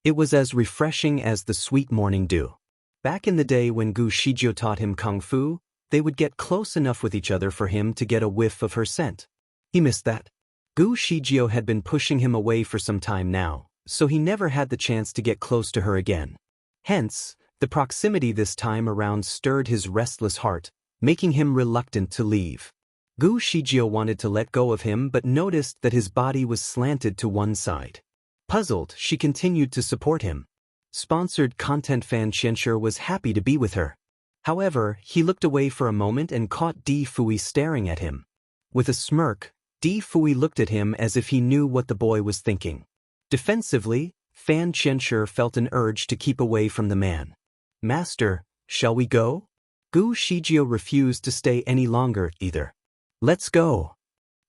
It was as refreshing as the sweet morning dew. Back in the day when Gu Shijiao taught him kung fu, they would get close enough with each other for him to get a whiff of her scent. He missed that. Gu Shijio had been pushing him away for some time now, so he never had the chance to get close to her again. Hence, the proximity this time around stirred his restless heart, making him reluctant to leave. Gu Shijio wanted to let go of him but noticed that his body was slanted to one side. Puzzled, she continued to support him. Sponsored content fan Qianshi was happy to be with her. However, he looked away for a moment and caught Di Fui staring at him. With a smirk, Di Fui looked at him as if he knew what the boy was thinking. Defensively, Fan Qianshi felt an urge to keep away from the man. "Master, shall we go?" Gu Shijio refused to stay any longer either. "Let's go.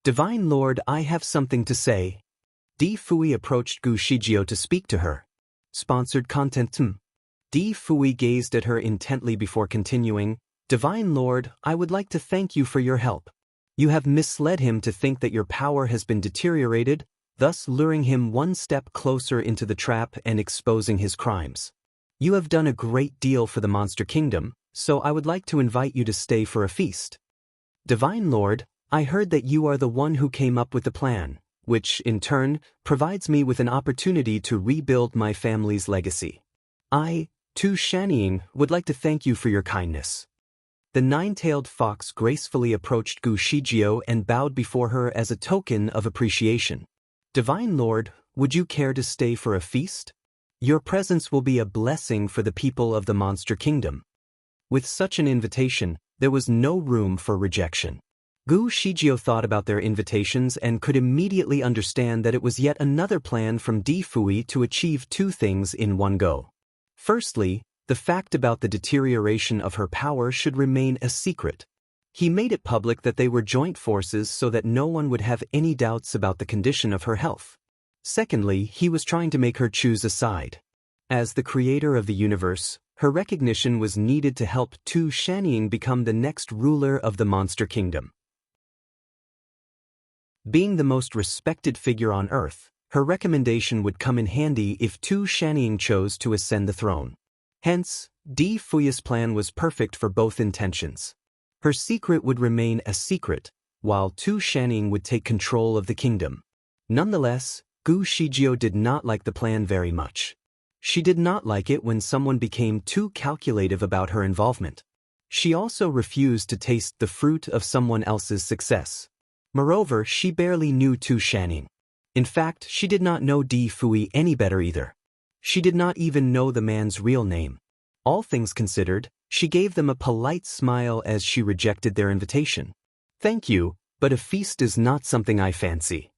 Divine Lord, I have something to say." Di Fui approached Gu Shijio to speak to her. Sponsored content. Di Fui gazed at her intently before continuing, "Divine Lord, I would like to thank you for your help. You have misled him to think that your power has been deteriorated, thus luring him one step closer into the trap and exposing his crimes. You have done a great deal for the Monster Kingdom, so I would like to invite you to stay for a feast. Divine Lord, I heard that you are the one who came up with the plan, which, in turn, provides me with an opportunity to rebuild my family's legacy. I, Tu Shanying, would like to thank you for your kindness." The nine-tailed fox gracefully approached Gu Shijio and bowed before her as a token of appreciation. "Divine Lord, would you care to stay for a feast? Your presence will be a blessing for the people of the Monster Kingdom." With such an invitation, there was no room for rejection. Gu Shijio thought about their invitations and could immediately understand that it was yet another plan from Di Fui to achieve two things in one go. Firstly, the fact about the deterioration of her power should remain a secret. He made it public that they were joint forces so that no one would have any doubts about the condition of her health. Secondly, he was trying to make her choose a side. As the creator of the universe, her recognition was needed to help Tu Shanying become the next ruler of the Monster Kingdom. Being the most respected figure on Earth, her recommendation would come in handy if Tu Shanying chose to ascend the throne. Hence, Di Fui's plan was perfect for both intentions. Her secret would remain a secret, while Tu Shanying would take control of the kingdom. Nonetheless, Gu Shijio did not like the plan very much. She did not like it when someone became too calculative about her involvement. She also refused to taste the fruit of someone else's success. Moreover, she barely knew Tu Shanying. In fact, she did not know Di Fui any better either. She did not even know the man's real name. All things considered, she gave them a polite smile as she rejected their invitation. "Thank you, but a feast is not something I fancy."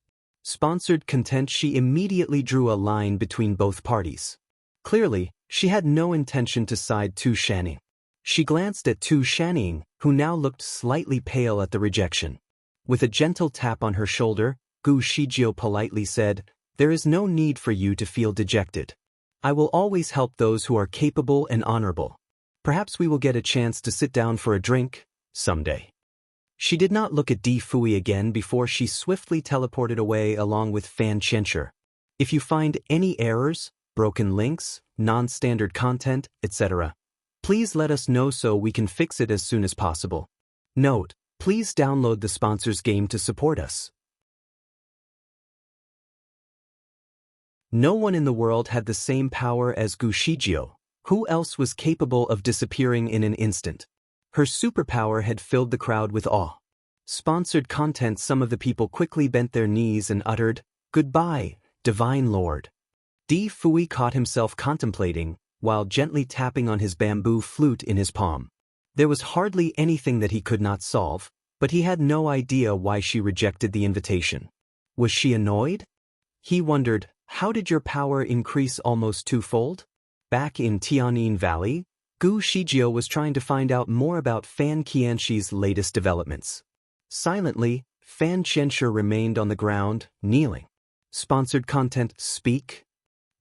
Sponsored content, she immediately drew a line between both parties. Clearly, she had no intention to side Tu Shanying. She glanced at Tu Shanying, who now looked slightly pale at the rejection. With a gentle tap on her shoulder, Gu Shijio politely said, "There is no need for you to feel dejected. I will always help those who are capable and honorable. Perhaps we will get a chance to sit down for a drink someday." She did not look at Di Fui again before she swiftly teleported away along with Fan Qianshi. If you find any errors, broken links, non-standard content, etc., please let us know so we can fix it as soon as possible. Note, please download the sponsor's game to support us. No one in the world had the same power as Gu Shijio. Who else was capable of disappearing in an instant? Her superpower had filled the crowd with awe. Sponsored content. Some of the people quickly bent their knees and uttered, "Goodbye, Divine Lord." Di Fui caught himself contemplating, while gently tapping on his bamboo flute in his palm. There was hardly anything that he could not solve, but he had no idea why she rejected the invitation. Was she annoyed? He wondered, how did your power increase almost twofold? Back in Tianyin Valley, Gu Shijio was trying to find out more about Fan Qianshi's latest developments. Silently, Fan Qianshi remained on the ground, kneeling. Sponsored content. Speak.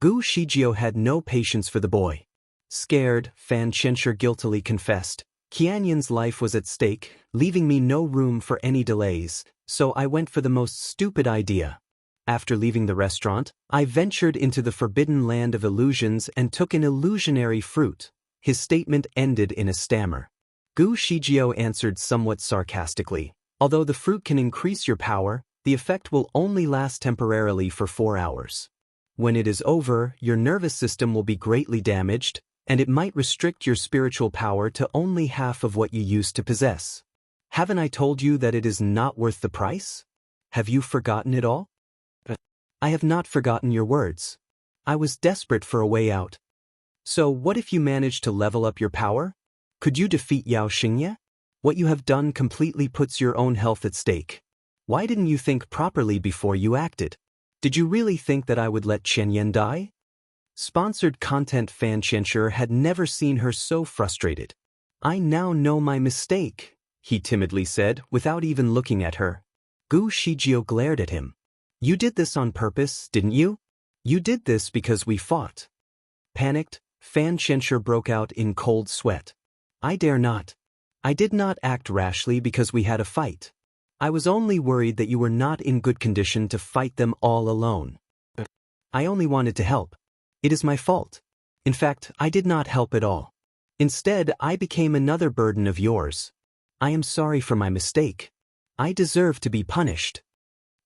Gu Shijio had no patience for the boy. Scared, Fan Qianshi guiltily confessed, "Qianyin's life was at stake, leaving me no room for any delays, so I went for the most stupid idea. After leaving the restaurant, I ventured into the forbidden land of illusions and took an illusionary fruit." His statement ended in a stammer. Gu Shijio answered somewhat sarcastically, "Although the fruit can increase your power, The effect will only last temporarily for 4 hours. When it is over, your nervous system will be greatly damaged, and it might restrict your spiritual power to only half of what you used to possess. Haven't I told you that it is not worth the price? Have you forgotten it all? I have not forgotten your words. I was desperate for a way out. So what if you manage to level up your power? Could you defeat Yao Xingye? What you have done completely puts your own health at stake. Why didn't you think properly before you acted? Did you really think that I would let Chen Yan die? Sponsored content fan Qianshi had never seen her so frustrated. I now know my mistake, he timidly said without even looking at her. Gu Shijio glared at him. You did this on purpose, didn't you? You did this because we fought. Panicked, Fan Qianshi broke out in cold sweat. I dare not. I did not act rashly because we had a fight. I was only worried that you were not in good condition to fight them all alone. I only wanted to help. It is my fault. In fact, I did not help at all. Instead, I became another burden of yours. I am sorry for my mistake. I deserve to be punished.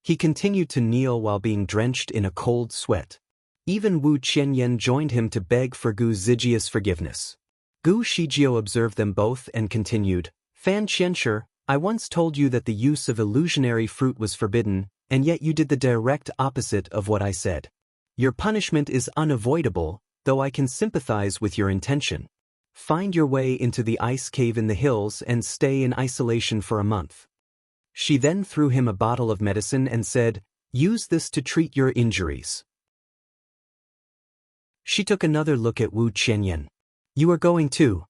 He continued to kneel while being drenched in a cold sweat. Even Wu Qianyan joined him to beg for Gu Zijia's forgiveness. Gu Shijio observed them both and continued, Fan Qianshi, I once told you that the use of illusionary fruit was forbidden, and yet you did the direct opposite of what I said. Your punishment is unavoidable, though I can sympathize with your intention. Find your way into the ice cave in the hills and stay in isolation for a month. She then threw him a bottle of medicine and said, Use this to treat your injuries. She took another look at Wu Qianyan. You are going too.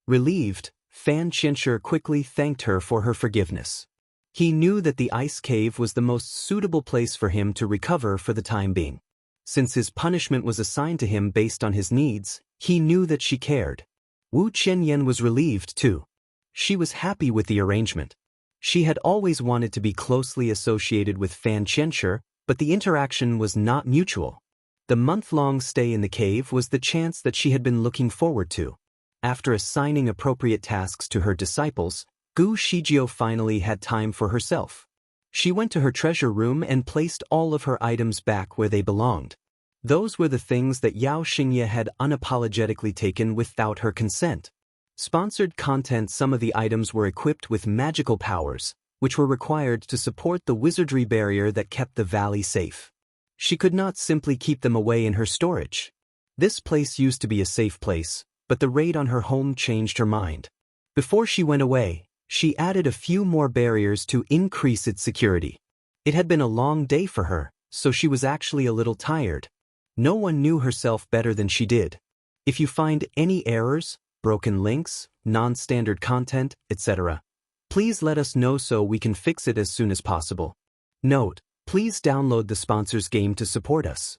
Relieved, Fan Qianshi quickly thanked her for her forgiveness. He knew that the ice cave was the most suitable place for him to recover for the time being. Since his punishment was assigned to him based on his needs, he knew that she cared. Wu Qianyan was relieved too. She was happy with the arrangement. She had always wanted to be closely associated with Fan Qianshi, but the interaction was not mutual. The month-long stay in the cave was the chance that she had been looking forward to. After assigning appropriate tasks to her disciples, Gu Shijio finally had time for herself. She went to her treasure room and placed all of her items back where they belonged. Those were the things that Yao Xingye had unapologetically taken without her consent. Sponsored content. Some of the items were equipped with magical powers, which were required to support the wizardry barrier that kept the valley safe. She could not simply keep them away in her storage. This place used to be a safe place, but the raid on her home changed her mind. Before she went away, she added a few more barriers to increase its security. It had been a long day for her, so she was actually a little tired. No one knew herself better than she did. If you find any errors, broken links, non-standard content, etc., please let us know so we can fix it as soon as possible. Note: please download the sponsor's game to support us.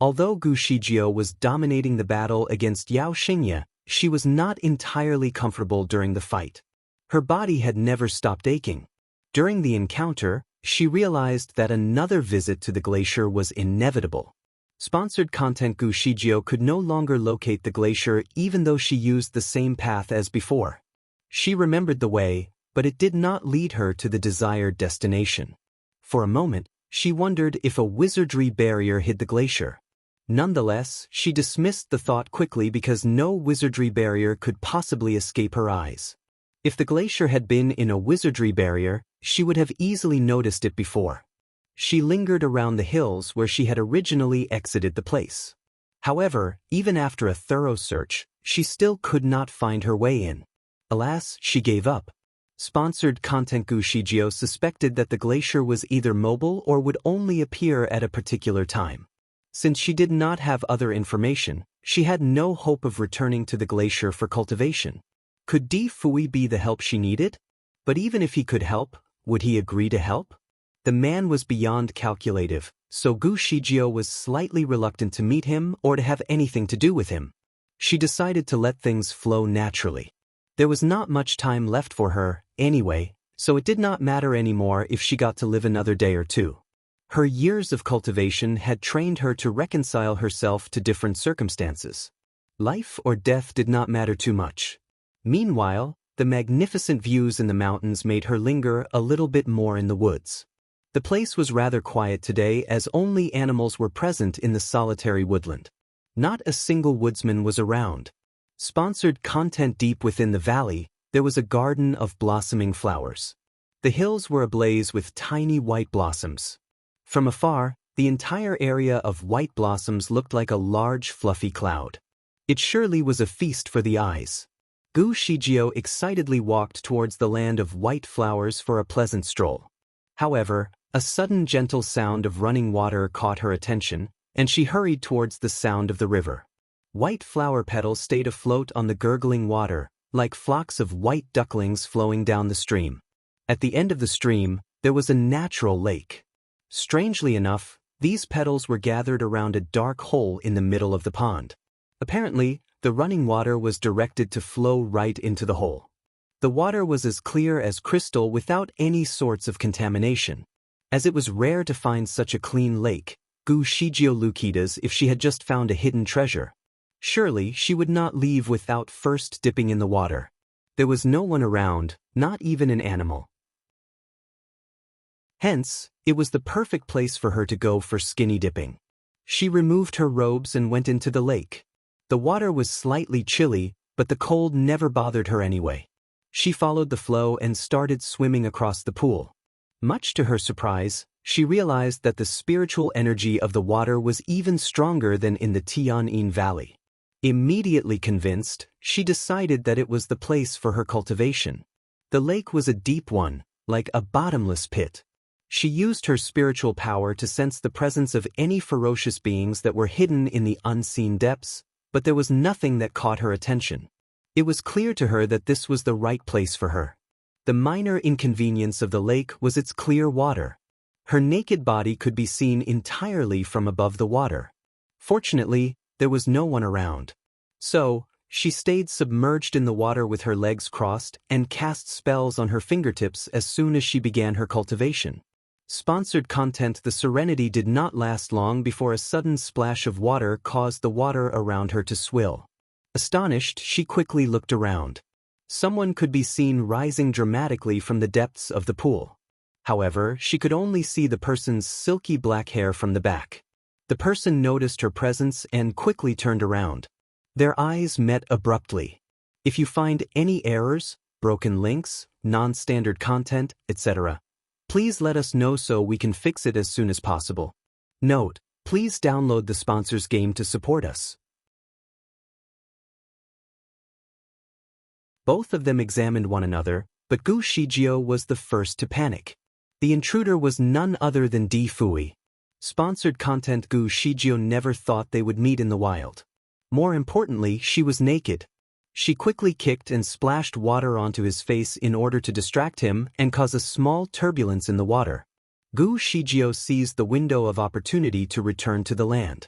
Although Gu Shijio was dominating the battle against Yao Xingye, she was not entirely comfortable during the fight. Her body had never stopped aching. During the encounter, she realized that another visit to the glacier was inevitable. Sponsored content. Gu Shijio could no longer locate the glacier even though she used the same path as before. She remembered the way, but it did not lead her to the desired destination. For a moment, she wondered if a wizardry barrier hid the glacier. Nonetheless, she dismissed the thought quickly because no wizardry barrier could possibly escape her eyes. If the glacier had been in a wizardry barrier, she would have easily noticed it before. She lingered around the hills where she had originally exited the place. However, even after a thorough search, she still could not find her way in. Alas, she gave up. Sponsored content. Gu Shijio suspected that the glacier was either mobile or would only appear at a particular time. Since she did not have other information, she had no hope of returning to the glacier for cultivation. Could Di Fui be the help she needed? But even if he could help, would he agree to help? The man was beyond calculative, so Gu Shijio was slightly reluctant to meet him or to have anything to do with him. She decided to let things flow naturally. There was not much time left for her, anyway, so it did not matter anymore if she got to live another day or two. Her years of cultivation had trained her to reconcile herself to different circumstances. Life or death did not matter too much. Meanwhile, the magnificent views in the mountains made her linger a little bit more in the woods. The place was rather quiet today as only animals were present in the solitary woodland. Not a single woodsman was around. Sponsored content. Deep within the valley, there was a garden of blossoming flowers. The hills were ablaze with tiny white blossoms. From afar, the entire area of white blossoms looked like a large fluffy cloud. It surely was a feast for the eyes. Gu Shijio excitedly walked towards the land of white flowers for a pleasant stroll. However, a sudden gentle sound of running water caught her attention, and she hurried towards the sound of the river. White flower petals stayed afloat on the gurgling water, like flocks of white ducklings flowing down the stream. At the end of the stream, there was a natural lake. Strangely enough, these petals were gathered around a dark hole in the middle of the pond. Apparently, the running water was directed to flow right into the hole. The water was as clear as crystal without any sorts of contamination. As it was rare to find such a clean lake, Gu Shijio looked as if she had just found a hidden treasure. Surely she would not leave without first dipping in the water. There was no one around, not even an animal. Hence, it was the perfect place for her to go for skinny dipping. She removed her robes and went into the lake. The water was slightly chilly, but the cold never bothered her anyway. She followed the flow and started swimming across the pool. Much to her surprise, she realized that the spiritual energy of the water was even stronger than in the Tian'in Valley. Immediately convinced, she decided that it was the place for her cultivation. The lake was a deep one, like a bottomless pit. She used her spiritual power to sense the presence of any ferocious beings that were hidden in the unseen depths, but there was nothing that caught her attention. It was clear to her that this was the right place for her. The minor inconvenience of the lake was its clear water. Her naked body could be seen entirely from above the water. Fortunately, there was no one around. So, she stayed submerged in the water with her legs crossed and cast spells on her fingertips as soon as she began her cultivation. Sponsored content. The serenity did not last long before a sudden splash of water caused the water around her to swill. Astonished, she quickly looked around. Someone could be seen rising dramatically from the depths of the pool. However, she could only see the person's silky black hair from the back. The person noticed her presence and quickly turned around. Their eyes met abruptly. If you find any errors, broken links, non-standard content, etc., please let us know so we can fix it as soon as possible. Note: please download the sponsor's game to support us. Both of them examined one another, but Gu Shijio was the first to panic. The intruder was none other than Di Fui. Sponsored content. Gu Shijio never thought they would meet in the wild. More importantly, she was naked. She quickly kicked and splashed water onto his face in order to distract him and cause a small turbulence in the water. Gu Shijio seized the window of opportunity to return to the land.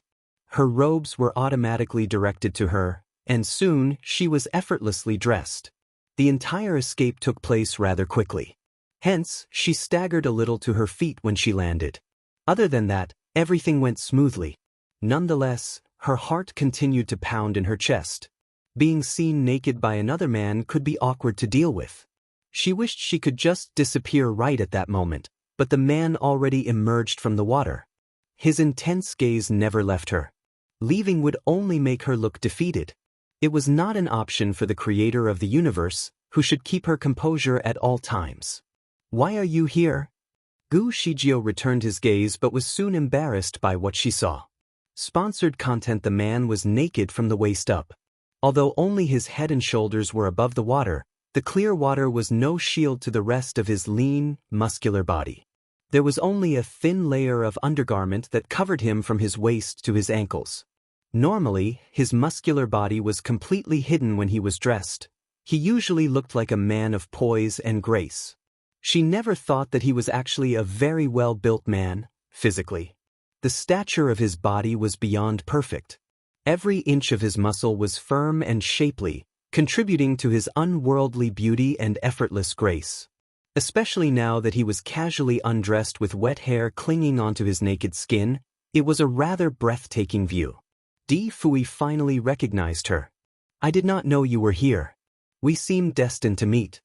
Her robes were automatically directed to her, and soon she was effortlessly dressed. The entire escape took place rather quickly. Hence, she staggered a little to her feet when she landed. Other than that, everything went smoothly. Nonetheless, her heart continued to pound in her chest. Being seen naked by another man could be awkward to deal with. She wished she could just disappear right at that moment, but the man already emerged from the water. His intense gaze never left her. Leaving would only make her look defeated. It was not an option for the creator of the universe, who should keep her composure at all times. "Why are you here?" Gu Shijio returned his gaze but was soon embarrassed by what she saw. Sponsored content. The man was naked from the waist up. Although only his head and shoulders were above the water, the clear water was no shield to the rest of his lean, muscular body. There was only a thin layer of undergarment that covered him from his waist to his ankles. Normally, his muscular body was completely hidden when he was dressed. He usually looked like a man of poise and grace. She never thought that he was actually a very well-built man, physically. The stature of his body was beyond perfect. Every inch of his muscle was firm and shapely, contributing to his unworldly beauty and effortless grace. Especially now that he was casually undressed with wet hair clinging onto his naked skin, it was a rather breathtaking view. Di Fui finally recognized her. "I did not know you were here." We seemed destined to meet.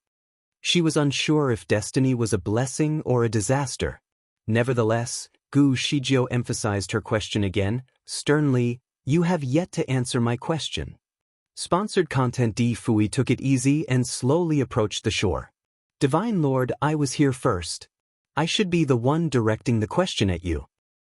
She was unsure if destiny was a blessing or a disaster. Nevertheless, Gu Shijio emphasized her question again, sternly, "You have yet to answer my question." Sponsored content. Di Fui took it easy and slowly approached the shore. "Divine Lord, I was here first. I should be the one directing the question at you."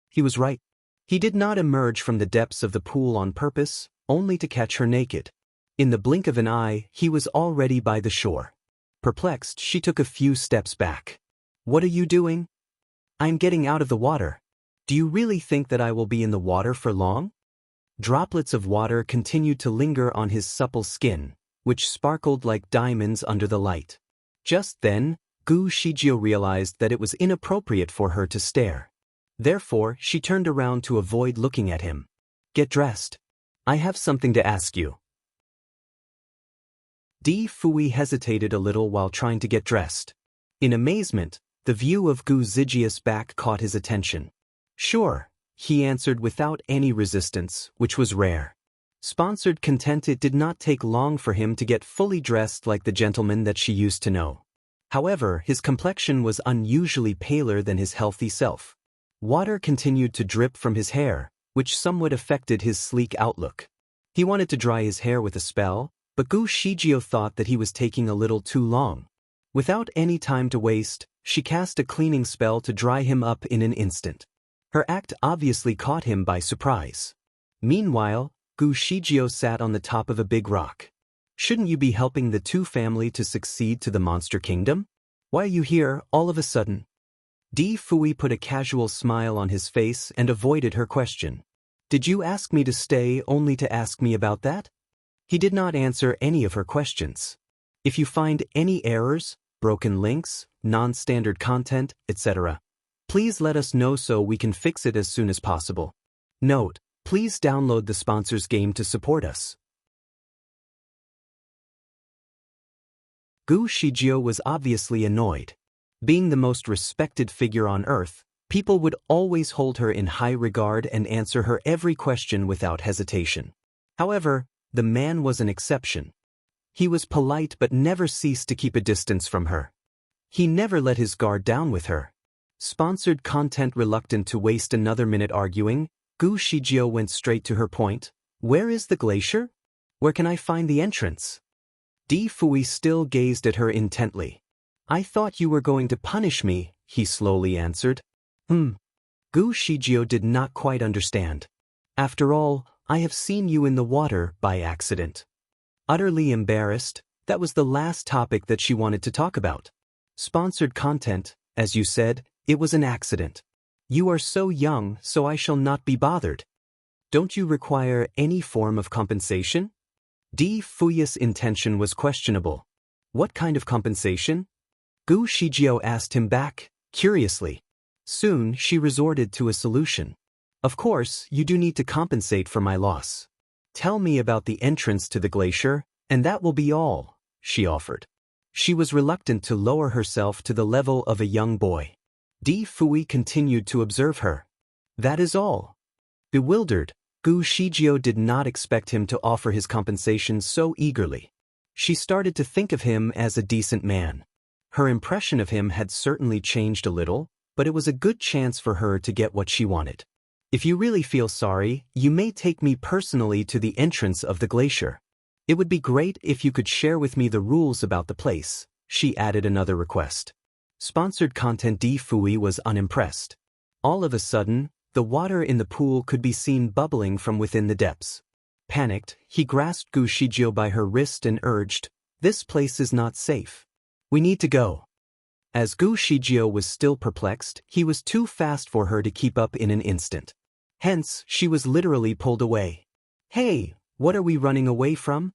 He was right. He did not emerge from the depths of the pool on purpose, only to catch her naked. In the blink of an eye, he was already by the shore. Perplexed, she took a few steps back. "What are you doing?" "I'm getting out of the water." "Do you really think that I will be in the water for long?" Droplets of water continued to linger on his supple skin, which sparkled like diamonds under the light. Just then, Gu Shijio realized that it was inappropriate for her to stare. Therefore, she turned around to avoid looking at him. "Get dressed. I have something to ask you." Di Fui hesitated a little while trying to get dressed. In amazement, the view of Gu Zijia's back caught his attention. "Sure," he answered without any resistance, which was rare. Sponsored content. It did not take long for him to get fully dressed like the gentleman that she used to know. However, his complexion was unusually paler than his healthy self. Water continued to drip from his hair, which somewhat affected his sleek outlook. He wanted to dry his hair with a spell, but Gu Shijio thought that he was taking a little too long. Without any time to waste, she cast a cleaning spell to dry him up in an instant. Her act obviously caught him by surprise. Meanwhile, Gu Shijio sat on the top of a big rock. "Shouldn't you be helping the two family to succeed to the monster kingdom? Why are you here all of a sudden?" Di Fui put a casual smile on his face and avoided her question. "Did you ask me to stay only to ask me about that?" He did not answer any of her questions. "If you find any errors, broken links, non-standard content, etc., please let us know so we can fix it as soon as possible. Note, please download the sponsor's game to support us." Gu Shijio was obviously annoyed. Being the most respected figure on Earth, people would always hold her in high regard and answer her every question without hesitation. However, the man was an exception. He was polite but never ceased to keep a distance from her. He never let his guard down with her. Sponsored content. Reluctant to waste another minute arguing, Gu Shijio went straight to her point. "Where is the glacier? Where can I find the entrance?" Di Fui still gazed at her intently. "I thought you were going to punish me," he slowly answered. Gu Shijio did not quite understand. "After all, I have seen you in the water by accident." Utterly embarrassed, that was the last topic that she wanted to talk about. Sponsored content. "As you said, it was an accident. You are so young, so I shall not be bothered. Don't you require any form of compensation?" Di Fui's intention was questionable. "What kind of compensation?" Gu Shijio asked him back, curiously. Soon she resorted to a solution. "Of course, you do need to compensate for my loss. Tell me about the entrance to the glacier, and that will be all," she offered. She was reluctant to lower herself to the level of a young boy. Di Fui continued to observe her. "That is all." Bewildered, Gu Shijio did not expect him to offer his compensation so eagerly. She started to think of him as a decent man. Her impression of him had certainly changed a little, but it was a good chance for her to get what she wanted. "If you really feel sorry, you may take me personally to the entrance of the glacier. It would be great if you could share with me the rules about the place," she added another request. Sponsored content. Di Fui was unimpressed. All of a sudden, the water in the pool could be seen bubbling from within the depths. Panicked, he grasped Gu Shijio by her wrist and urged, "This place is not safe. We need to go." As Gu Shijio was still perplexed, he was too fast for her to keep up in an instant. Hence, she was literally pulled away. "Hey, what are we running away from?"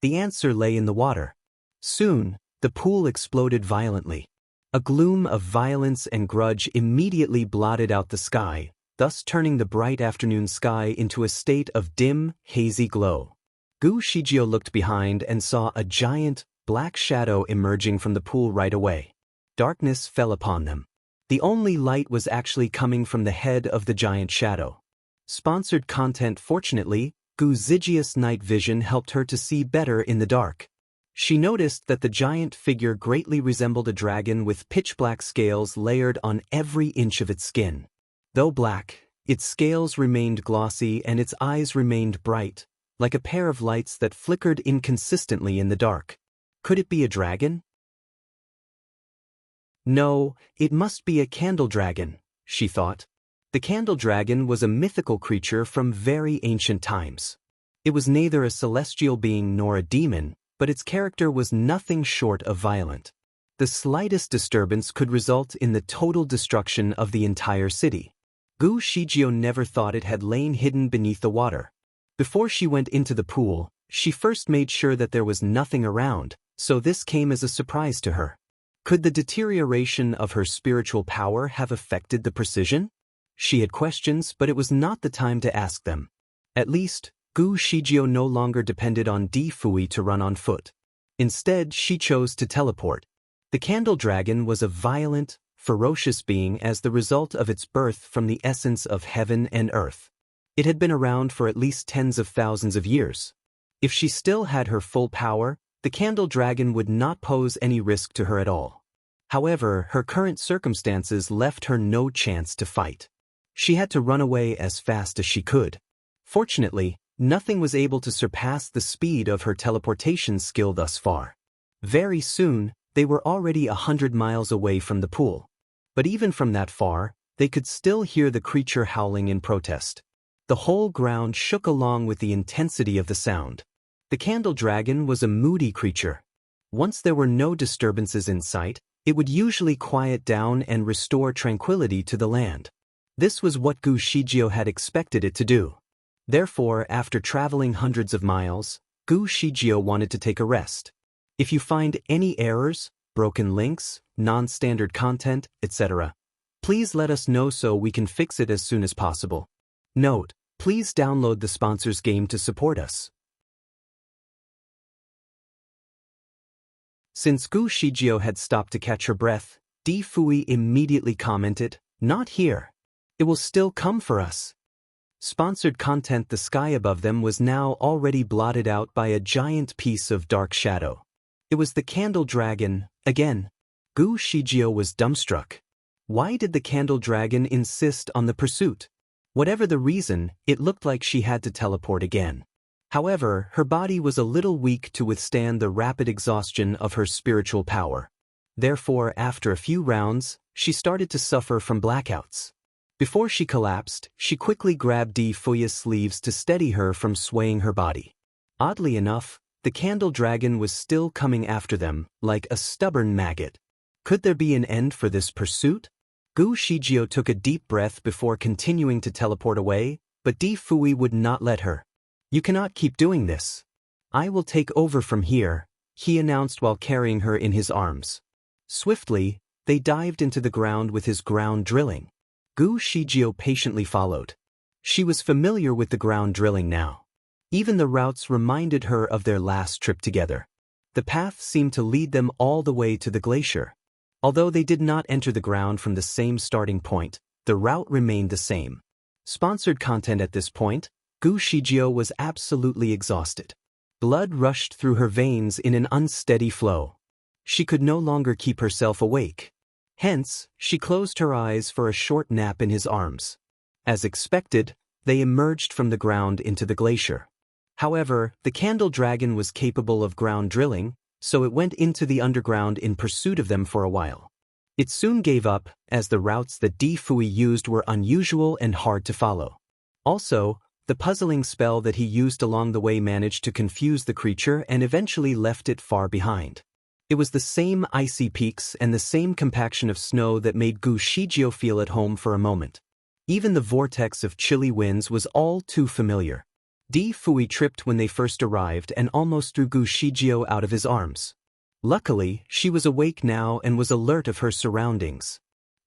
The answer lay in the water. Soon, the pool exploded violently. A gloom of violence and grudge immediately blotted out the sky, thus turning the bright afternoon sky into a state of dim, hazy glow. Gu Shijio looked behind and saw a giant, black shadow emerging from the pool right away. Darkness fell upon them. The only light was actually coming from the head of the giant shadow. Sponsored content. Fortunately, Gu Zijia's night vision helped her to see better in the dark. She noticed that the giant figure greatly resembled a dragon with pitch-black scales layered on every inch of its skin. Though black, its scales remained glossy and its eyes remained bright, like a pair of lights that flickered inconsistently in the dark. Could it be a dragon? No, it must be a candle dragon, she thought. The candle dragon was a mythical creature from very ancient times. It was neither a celestial being nor a demon, but its character was nothing short of violent. The slightest disturbance could result in the total destruction of the entire city. Gu Shijio never thought it had lain hidden beneath the water. Before she went into the pool, she first made sure that there was nothing around, so this came as a surprise to her. Could the deterioration of her spiritual power have affected the precision? She had questions, but it was not the time to ask them. At least, Gu Shijio no longer depended on Di Fui to run on foot. Instead, she chose to teleport. The candle dragon was a violent, ferocious being as the result of its birth from the essence of heaven and earth. It had been around for at least tens of thousands of years. If she still had her full power, the candle dragon would not pose any risk to her at all. However, her current circumstances left her no chance to fight. She had to run away as fast as she could. Fortunately, nothing was able to surpass the speed of her teleportation skill thus far. Very soon, they were already 100 miles away from the pool. But even from that far, they could still hear the creature howling in protest. The whole ground shook along with the intensity of the sound. The candle dragon was a moody creature. Once there were no disturbances in sight, it would usually quiet down and restore tranquility to the land. This was what Gu Shijio had expected it to do. Therefore, after traveling hundreds of miles, Gu Shijio wanted to take a rest. If you find any errors, broken links, non-standard content, etc., please let us know so we can fix it as soon as possible. Note: please download the sponsor's game to support us. Since Gu Shijio had stopped to catch her breath, Di Fui immediately commented, "Not here. It will still come for us." Sponsored content. The sky above them was now already blotted out by a giant piece of dark shadow. It was the candle dragon, again. Gu Shijio was dumbstruck. Why did the candle dragon insist on the pursuit? Whatever the reason, it looked like she had to teleport again. However, her body was a little weak to withstand the rapid exhaustion of her spiritual power. Therefore, after a few rounds, she started to suffer from blackouts. Before she collapsed, she quickly grabbed Di Fui's sleeves to steady her from swaying her body. Oddly enough, the candle dragon was still coming after them, like a stubborn maggot. Could there be an end for this pursuit? Gu Shijio took a deep breath before continuing to teleport away, but Di Fui would not let her. "You cannot keep doing this. I will take over from here," he announced while carrying her in his arms. Swiftly, they dived into the ground with his ground drilling. Gu Shijio patiently followed. She was familiar with the ground drilling now. Even the routes reminded her of their last trip together. The path seemed to lead them all the way to the glacier. Although they did not enter the ground from the same starting point, the route remained the same. Sponsored content. At this point, Gu Shijio was absolutely exhausted. Blood rushed through her veins in an unsteady flow. She could no longer keep herself awake. Hence, she closed her eyes for a short nap in his arms. As expected, they emerged from the ground into the glacier. However, the candle dragon was capable of ground drilling, so it went into the underground in pursuit of them for a while. It soon gave up, as the routes that Di Fui used were unusual and hard to follow. Also, the puzzling spell that he used along the way managed to confuse the creature and eventually left it far behind. It was the same icy peaks and the same compaction of snow that made Gu Shijio feel at home for a moment. Even the vortex of chilly winds was all too familiar. Di Fui tripped when they first arrived and almost threw Gu Shijio out of his arms. Luckily, she was awake now and was alert of her surroundings.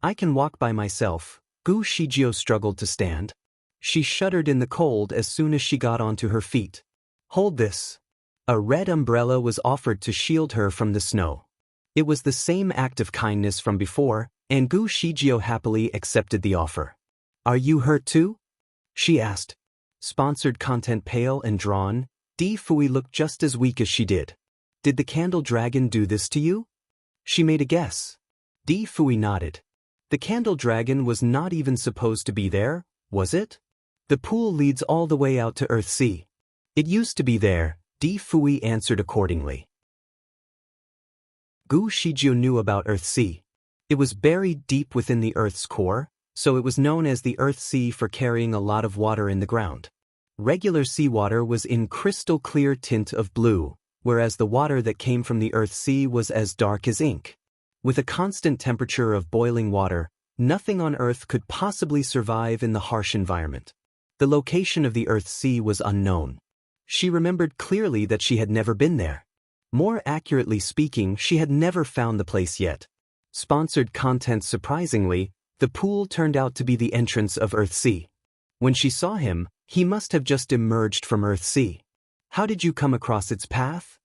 "I can walk by myself." Gu Shijio struggled to stand. She shuddered in the cold as soon as she got onto her feet. "Hold this." A red umbrella was offered to shield her from the snow. It was the same act of kindness from before, and Gu Shijio happily accepted the offer. "Are you hurt too?" she asked. Sponsored content. Pale and drawn, Di Fui looked just as weak as she did. Did the candle dragon do this to you? She made a guess. Di Fui nodded. The candle dragon was not even supposed to be there, was it? The pool leads all the way out to Earthsea. It used to be there, Di Fui answered accordingly. Gu Shijio knew about Earthsea. It was buried deep within the Earth's core, so it was known as the Earthsea for carrying a lot of water in the ground. Regular seawater was in crystal clear tint of blue, whereas the water that came from the Earthsea was as dark as ink. With a constant temperature of boiling water, nothing on Earth could possibly survive in the harsh environment. The location of the Earthsea was unknown. She remembered clearly that she had never been there. More accurately speaking, she had never found the place yet. Sponsored content. Surprisingly, the pool turned out to be the entrance of Earthsea. When she saw him, he must have just emerged from Earthsea. How did you come across its path?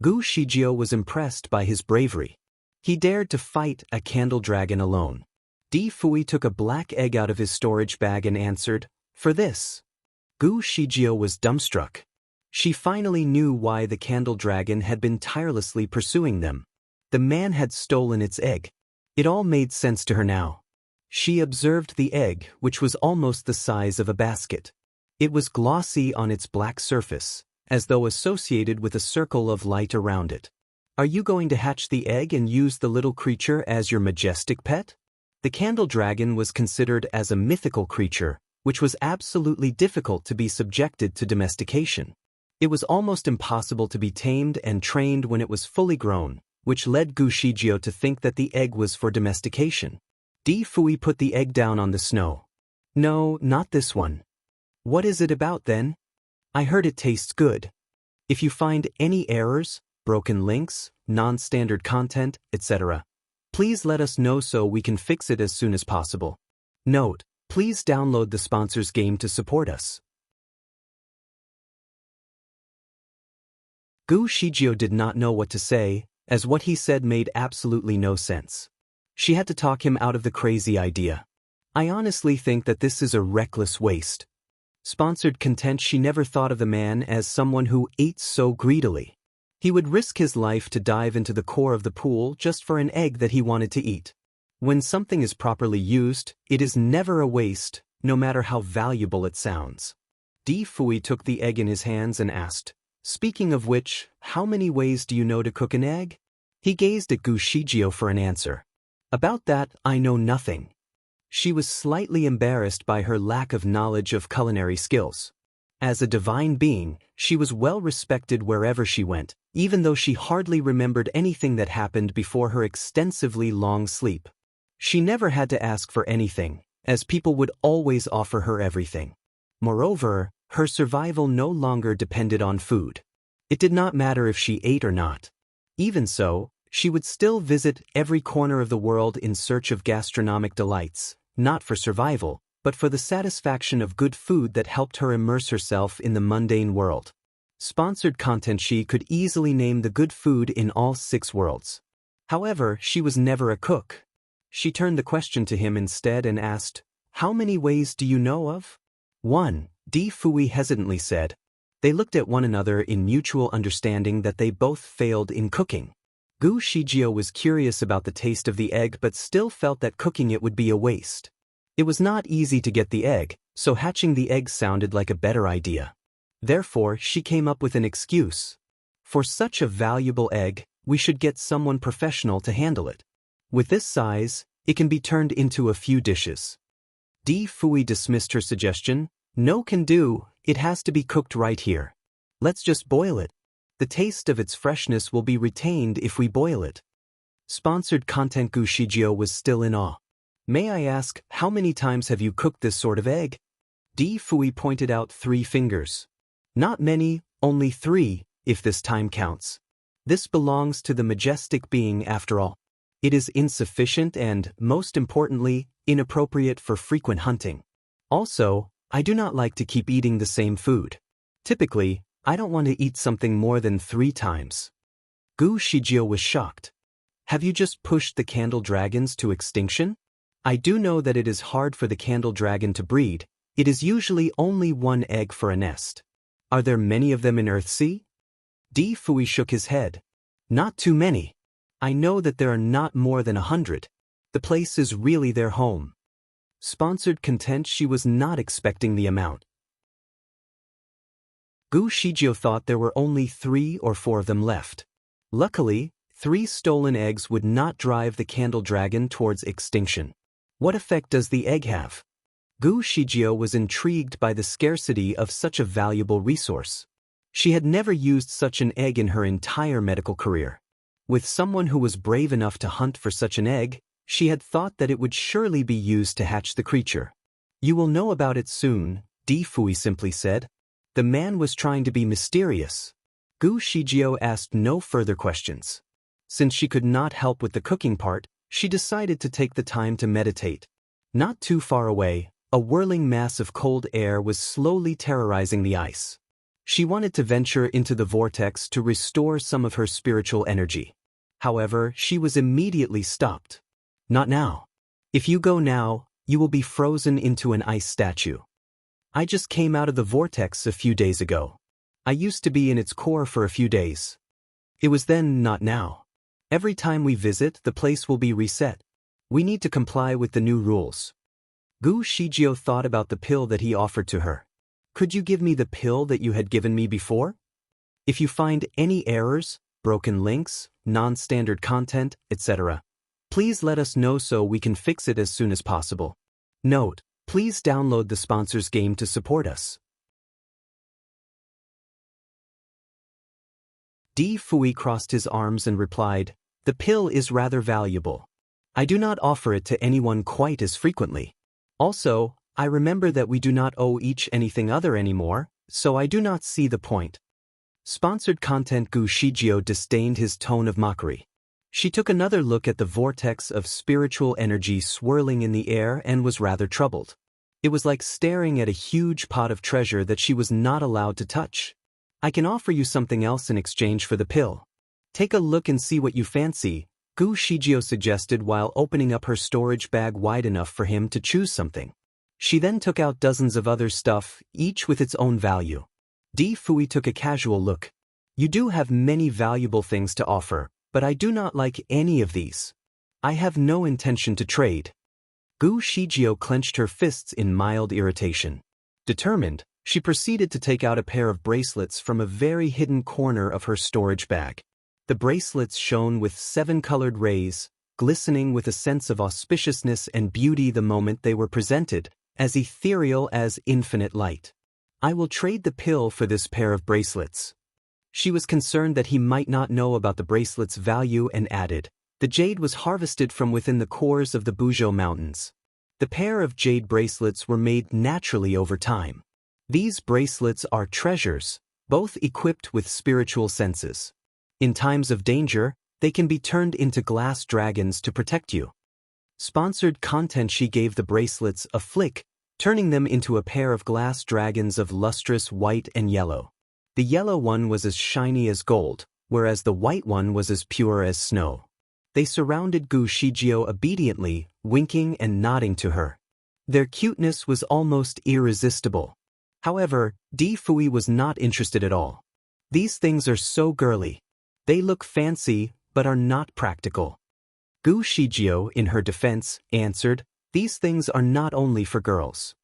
Gu Shijio was impressed by his bravery. He dared to fight a candle dragon alone. Di Fui took a black egg out of his storage bag and answered, "For this." Gu Shijio was dumbstruck. She finally knew why the candle dragon had been tirelessly pursuing them. The man had stolen its egg. It all made sense to her now. She observed the egg, which was almost the size of a basket. It was glossy on its black surface, as though associated with a circle of light around it. Are you going to hatch the egg and use the little creature as your majestic pet? The candle dragon was considered as a mythical creature, which was absolutely difficult to be subjected to domestication. It was almost impossible to be tamed and trained when it was fully grown, which led Gu Shijio to think that the egg was for domestication. Di Fui put the egg down on the snow. No, not this one. What is it about then? I heard it tastes good. If you find any errors, broken links, non-standard content, etc., please let us know so we can fix it as soon as possible. Note, please download the sponsor's game to support us. Gu Shijio did not know what to say, as what he said made absolutely no sense. She had to talk him out of the crazy idea. I honestly think that this is a reckless waste. Sponsored content. She never thought of the man as someone who ate so greedily. He would risk his life to dive into the core of the pool just for an egg that he wanted to eat. When something is properly used, it is never a waste, no matter how valuable it sounds. Di Fui took the egg in his hands and asked, "Speaking of which, how many ways do you know to cook an egg?" He gazed at Gu Shijio for an answer. About that, I know nothing. She was slightly embarrassed by her lack of knowledge of culinary skills. As a divine being, she was well respected wherever she went, even though she hardly remembered anything that happened before her extensively long sleep. She never had to ask for anything, as people would always offer her everything. Moreover, her survival no longer depended on food. It did not matter if she ate or not. Even so, she would still visit every corner of the world in search of gastronomic delights, not for survival, but for the satisfaction of good food that helped her immerse herself in the mundane world. Sponsored content. She could easily name the good food in all 6 worlds. However, she was never a cook. She turned the question to him instead and asked, "How many ways do you know of?" 1. Di Fui hesitantly said. They looked at one another in mutual understanding that they both failed in cooking. Gu Shijio was curious about the taste of the egg but still felt that cooking it would be a waste. It was not easy to get the egg, so hatching the egg sounded like a better idea. Therefore, she came up with an excuse. For such a valuable egg, we should get someone professional to handle it. With this size, it can be turned into a few dishes. Di Fui dismissed her suggestion. No can do, it has to be cooked right here. Let's just boil it. The taste of its freshness will be retained if we boil it. Sponsored content. Gu Shijio was still in awe. May I ask, how many times have you cooked this sort of egg? Di Fui pointed out 3 fingers. Not many, only 3, if this time counts. This belongs to the majestic being after all. It is insufficient and, most importantly, inappropriate for frequent hunting. Also, I do not like to keep eating the same food. Typically, I don't want to eat something more than 3 times. Gu Shijio was shocked. Have you just pushed the candle dragons to extinction? I do know that it is hard for the candle dragon to breed. It is usually only 1 egg for a nest. Are there many of them in Earthsea? Di Fui shook his head. Not too many. I know that there are not more than 100. The place is really their home. Sponsored content. She was not expecting the amount. Gu Shijio thought there were only 3 or 4 of them left. Luckily, 3 stolen eggs would not drive the candle dragon towards extinction. What effect does the egg have? Gu Shijio was intrigued by the scarcity of such a valuable resource. She had never used such an egg in her entire medical career. With someone who was brave enough to hunt for such an egg, she had thought that it would surely be used to hatch the creature. You will know about it soon, Di Fui simply said. The man was trying to be mysterious. Gu Shijio asked no further questions. Since she could not help with the cooking part, she decided to take the time to meditate. Not too far away, a whirling mass of cold air was slowly terrorizing the ice. She wanted to venture into the vortex to restore some of her spiritual energy. However, she was immediately stopped. Not now. If you go now, you will be frozen into an ice statue. I just came out of the vortex a few days ago. I used to be in its core for a few days. It was then, not now. Every time we visit, the place will be reset. We need to comply with the new rules. Gu Shijio thought about the pill that he offered to her. Could you give me the pill that you had given me before? If you find any errors, broken links, non-standard content, etc., please let us know so we can fix it as soon as possible. Note: please download the sponsor's game to support us. Di Fui crossed his arms and replied, "The pill is rather valuable. I do not offer it to anyone quite as frequently. Also, I remember that we do not owe each anything other anymore, so I do not see the point." Sponsored content. Gu Shijio disdained his tone of mockery. She took another look at the vortex of spiritual energy swirling in the air and was rather troubled. It was like staring at a huge pot of treasure that she was not allowed to touch. "I can offer you something else in exchange for the pill. Take a look and see what you fancy," Gu Shijio suggested while opening up her storage bag wide enough for him to choose something. She then took out dozens of other stuff, each with its own value. Di Fui took a casual look. "You do have many valuable things to offer, but I do not like any of these. I have no intention to trade." Gu Shijio clenched her fists in mild irritation. Determined, she proceeded to take out a pair of bracelets from a very hidden corner of her storage bag. The bracelets shone with 7 colored rays, glistening with a sense of auspiciousness and beauty the moment they were presented, as ethereal as infinite light. "I will trade the pill for this pair of bracelets." She was concerned that he might not know about the bracelet's value and added, "The jade was harvested from within the cores of the Buzhou Mountains. The pair of jade bracelets were made naturally over time. These bracelets are treasures, both equipped with spiritual senses. In times of danger, they can be turned into glass dragons to protect you." Sponsored content. She gave the bracelets a flick, turning them into a pair of glass dragons of lustrous white and yellow. The yellow one was as shiny as gold, whereas the white one was as pure as snow. They surrounded Gu Shijio obediently, winking and nodding to her. Their cuteness was almost irresistible. However, Di Fui was not interested at all. "These things are so girly. They look fancy, but are not practical." Gu Shijio, in her defense, answered, "These things are not only for girls.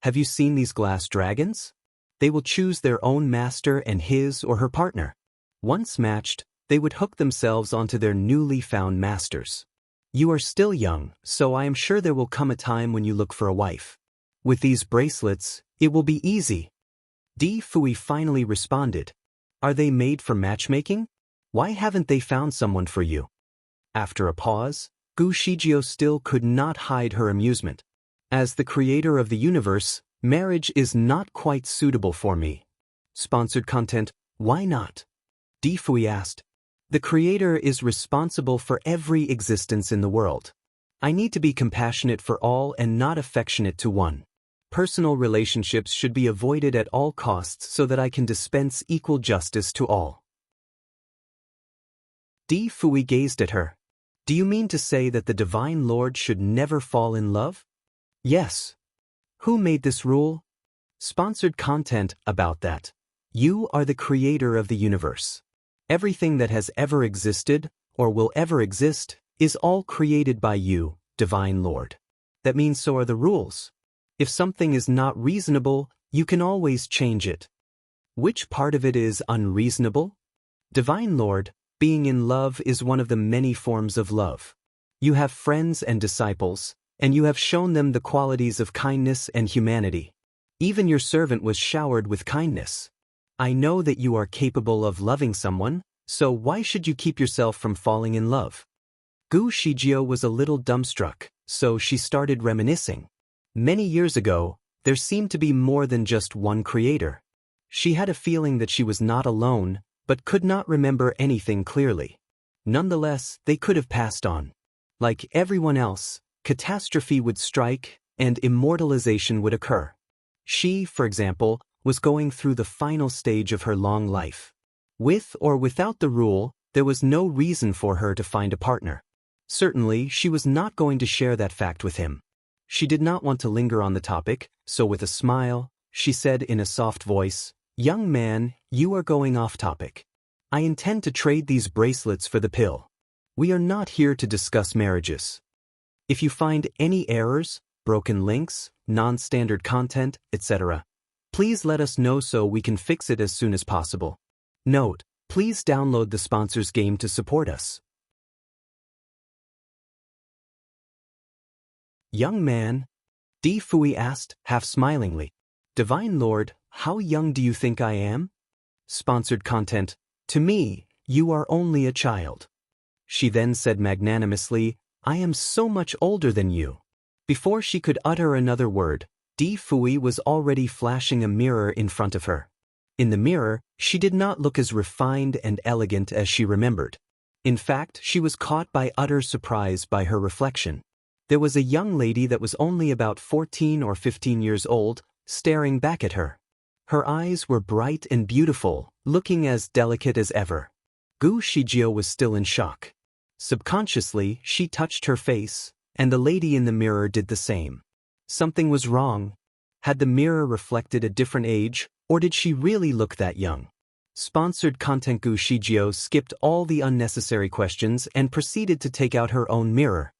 Have you seen these glass dragons? They will choose their own master and his or her partner. Once matched, they would hook themselves onto their newly found masters. You are still young, so I am sure there will come a time when you look for a wife. With these bracelets, it will be easy." Di Fui finally responded, "Are they made for matchmaking? Why haven't they found someone for you?" After a pause, Gu Shijio still could not hide her amusement. "As the creator of the universe, marriage is not quite suitable for me." Sponsored content. Why not? Di Fui asked. "The creator is responsible for every existence in the world. I need to be compassionate for all and not affectionate to one. Personal relationships should be avoided at all costs so that I can dispense equal justice to all." Di Fui gazed at her. "Do you mean to say that the Divine Lord should never fall in love?" "Yes." "Who made this rule?" Sponsored content. About that. "You are the creator of the universe. Everything that has ever existed, or will ever exist, is all created by you, Divine Lord. That means so are the rules. If something is not reasonable, you can always change it. Which part of it is unreasonable? Divine Lord, being in love is one of the many forms of love. You have friends and disciples, and you have shown them the qualities of kindness and humanity. Even your servant was showered with kindness. I know that you are capable of loving someone, so why should you keep yourself from falling in love? Gu Shijio was a little dumbstruck, so she started reminiscing. Many years ago, there seemed to be more than just one creator. She had a feeling that she was not alone, but could not remember anything clearly. Nonetheless, they could have passed on. Like everyone else, catastrophe would strike, and immortalization would occur. She, for example, was going through the final stage of her long life. With or without the rule, there was no reason for her to find a partner. Certainly, she was not going to share that fact with him. She did not want to linger on the topic, so with a smile, she said in a soft voice, "Young man, you are going off topic. I intend to trade these bracelets for the pill. We are not here to discuss marriages. If you find any errors, broken links, non-standard content, etc., please let us know so we can fix it as soon as possible. Note, please download the sponsor's game to support us." Young man, Di Fui asked, half smilingly. Divine Lord, how young do you think I am? Sponsored content, to me, you are only a child. She then said magnanimously, I am so much older than you. Before she could utter another word, Di Fui was already flashing a mirror in front of her. In the mirror, she did not look as refined and elegant as she remembered. In fact, she was caught by utter surprise by her reflection. There was a young lady that was only about 14 or 15 years old, staring back at her. Her eyes were bright and beautiful, looking as delicate as ever. Gu Shijio was still in shock. Subconsciously, she touched her face, and the lady in the mirror did the same. Something was wrong. Had the mirror reflected a different age, or did she really look that young? Sponsored content. Gu Shijio skipped all the unnecessary questions and proceeded to take out her own mirror.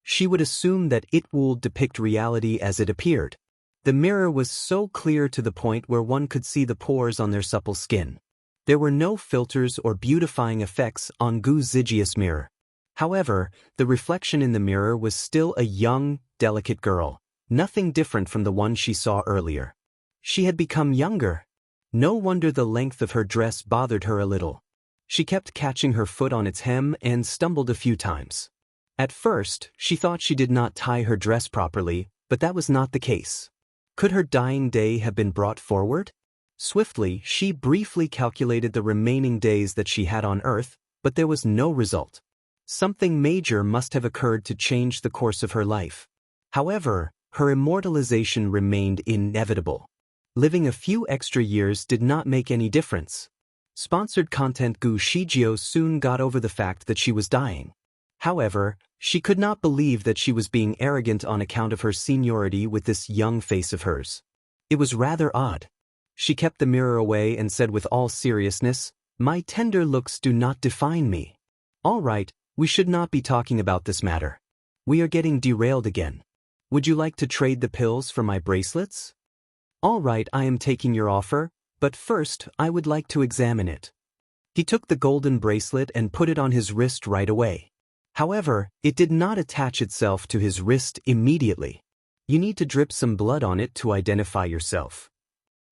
She would assume that it would depict reality as it appeared. The mirror was so clear to the point where one could see the pores on their supple skin. There were no filters or beautifying effects on Gu Xijia's mirror. However, the reflection in the mirror was still a young, delicate girl, nothing different from the one she saw earlier. She had become younger. No wonder the length of her dress bothered her a little. She kept catching her foot on its hem and stumbled a few times. At first, she thought she did not tie her dress properly, but that was not the case. Could her dying day have been brought forward? Swiftly, she briefly calculated the remaining days that she had on Earth, but there was no result. Something major must have occurred to change the course of her life. However, her immortalization remained inevitable. Living a few extra years did not make any difference. Sponsored content. Gu Shijio soon got over the fact that she was dying. However, she could not believe that she was being arrogant on account of her seniority with this young face of hers. It was rather odd. She kept the mirror away and said with all seriousness, My tender looks do not define me. All right, we should not be talking about this matter. We are getting derailed again. Would you like to trade the pills for my bracelets? All right, I am taking your offer, but first I would like to examine it. He took the golden bracelet and put it on his wrist right away. However, it did not attach itself to his wrist immediately. You need to drip some blood on it to identify yourself.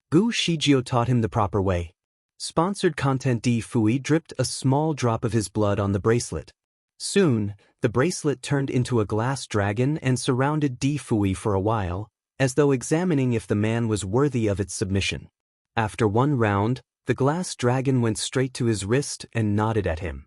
Gu Shijio taught him the proper way. Sponsored content. Di Fui dripped a small drop of his blood on the bracelet. Soon, the bracelet turned into a glass dragon and surrounded Di Fui for a while, as though examining if the man was worthy of its submission. After one round, the glass dragon went straight to his wrist and nodded at him.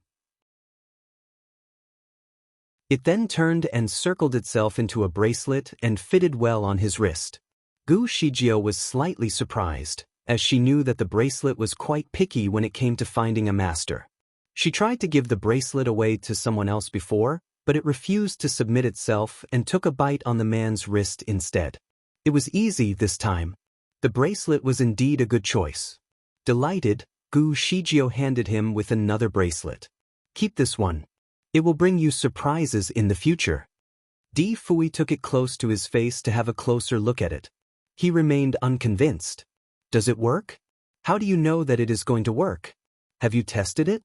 It then turned and circled itself into a bracelet and fitted well on his wrist. Gu Shijio was slightly surprised, as she knew that the bracelet was quite picky when it came to finding a master. She tried to give the bracelet away to someone else before, but it refused to submit itself and took a bite on the man's wrist instead. It was easy this time. The bracelet was indeed a good choice. Delighted, Gu Shijio handed him with another bracelet. Keep this one. It will bring you surprises in the future. Di Fui took it close to his face to have a closer look at it. He remained unconvinced. Does it work? How do you know that it is going to work? Have you tested it?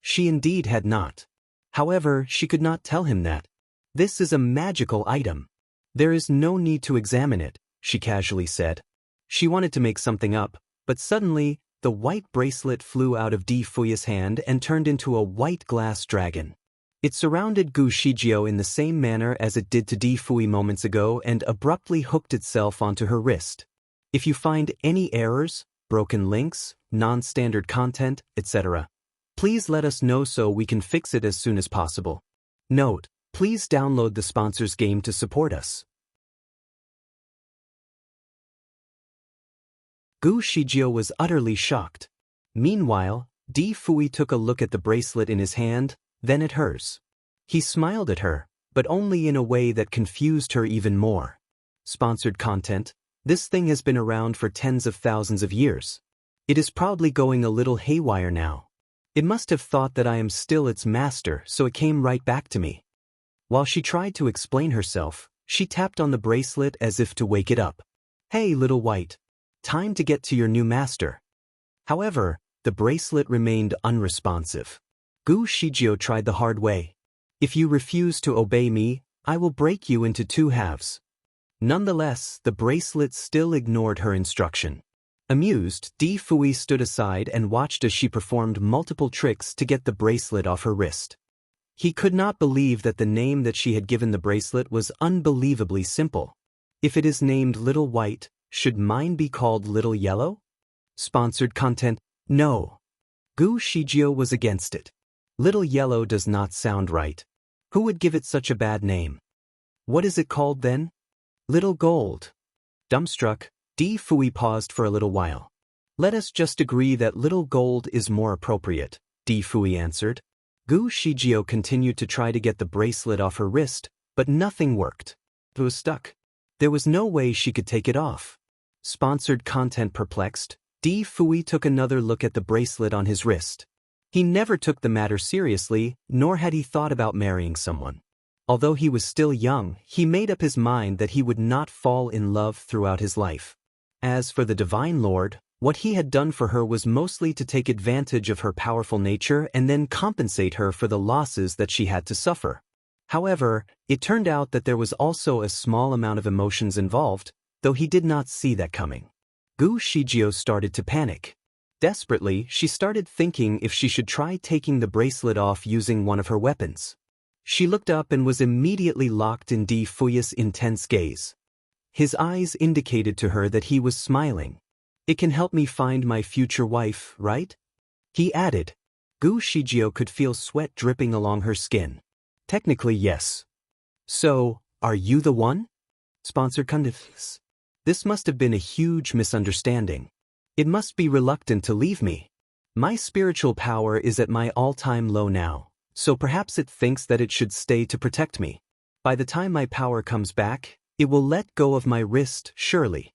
She indeed had not. However, she could not tell him that. This is a magical item. There is no need to examine it, she casually said. She wanted to make something up, but suddenly, the white bracelet flew out of Di Fui's hand and turned into a white glass dragon. It surrounded Gu Shijio in the same manner as it did to Di Fui moments ago and abruptly hooked itself onto her wrist. If you find any errors, broken links, non-standard content, etc., please let us know so we can fix it as soon as possible. Note: please download the sponsor's game to support us. Gu Shijio was utterly shocked. Meanwhile, Di Fui took a look at the bracelet in his hand, then at hers. He smiled at her, but only in a way that confused her even more. Sponsored content: this thing has been around for tens of thousands of years. It is probably going a little haywire now. It must have thought that I am still its master, so it came right back to me. While she tried to explain herself, she tapped on the bracelet as if to wake it up. Hey, little white. Time to get to your new master. However, the bracelet remained unresponsive. Gu Shijio tried the hard way. If you refuse to obey me, I will break you into two halves. Nonetheless, the bracelet still ignored her instruction. Amused, Di Fui stood aside and watched as she performed multiple tricks to get the bracelet off her wrist. He could not believe that the name that she had given the bracelet was unbelievably simple. If it is named Little White, should mine be called Little Yellow? Sponsored content: no. Gu Shijio was against it. Little Yellow does not sound right. Who would give it such a bad name? What is it called then? Little Gold. Dumbstruck, Di Fui paused for a little while. Let us just agree that Little Gold is more appropriate, Di Fui answered. Gu Shijio continued to try to get the bracelet off her wrist, but nothing worked. It was stuck. There was no way she could take it off. Sponsored content perplexed, Di Fui took another look at the bracelet on his wrist. He never took the matter seriously, nor had he thought about marrying someone. Although he was still young, he made up his mind that he would not fall in love throughout his life. As for the Divine Lord, what he had done for her was mostly to take advantage of her powerful nature and then compensate her for the losses that she had to suffer. However, it turned out that there was also a small amount of emotions involved, though he did not see that coming. Gu Shijio started to panic. Desperately, she started thinking if she should try taking the bracelet off using one of her weapons. She looked up and was immediately locked in Di Fui's intense gaze. His eyes indicated to her that he was smiling. It can help me find my future wife, right? He added. Gu Shijio could feel sweat dripping along her skin. Technically, yes. So, are you the one? Sponsored content. This must have been a huge misunderstanding. It must be reluctant to leave me. My spiritual power is at my all-time low now, so perhaps it thinks that it should stay to protect me. By the time my power comes back, it will let go of my wrist, surely.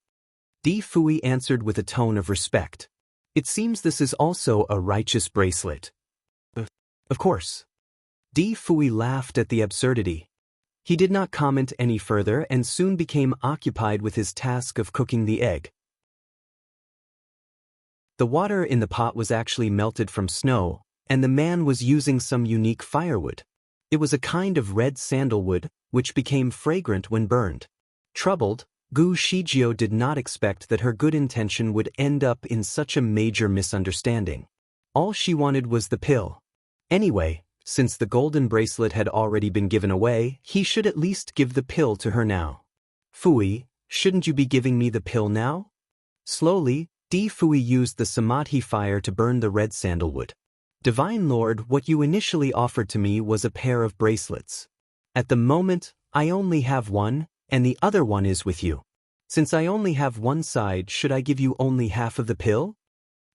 Di Fui answered with a tone of respect. It seems this is also a righteous bracelet. Of course. Di Fui laughed at the absurdity. He did not comment any further and soon became occupied with his task of cooking the egg. The water in the pot was actually melted from snow, and the man was using some unique firewood. It was a kind of red sandalwood, which became fragrant when burned. Troubled, Gu Shijio did not expect that her good intention would end up in such a major misunderstanding. All she wanted was the pill. Anyway, since the golden bracelet had already been given away, he should at least give the pill to her now. Fui, shouldn't you be giving me the pill now? Slowly, Di Fui used the samadhi fire to burn the red sandalwood. Divine Lord, what you initially offered to me was a pair of bracelets. At the moment, I only have one, and the other one is with you. Since I only have one side, should I give you only half of the pill?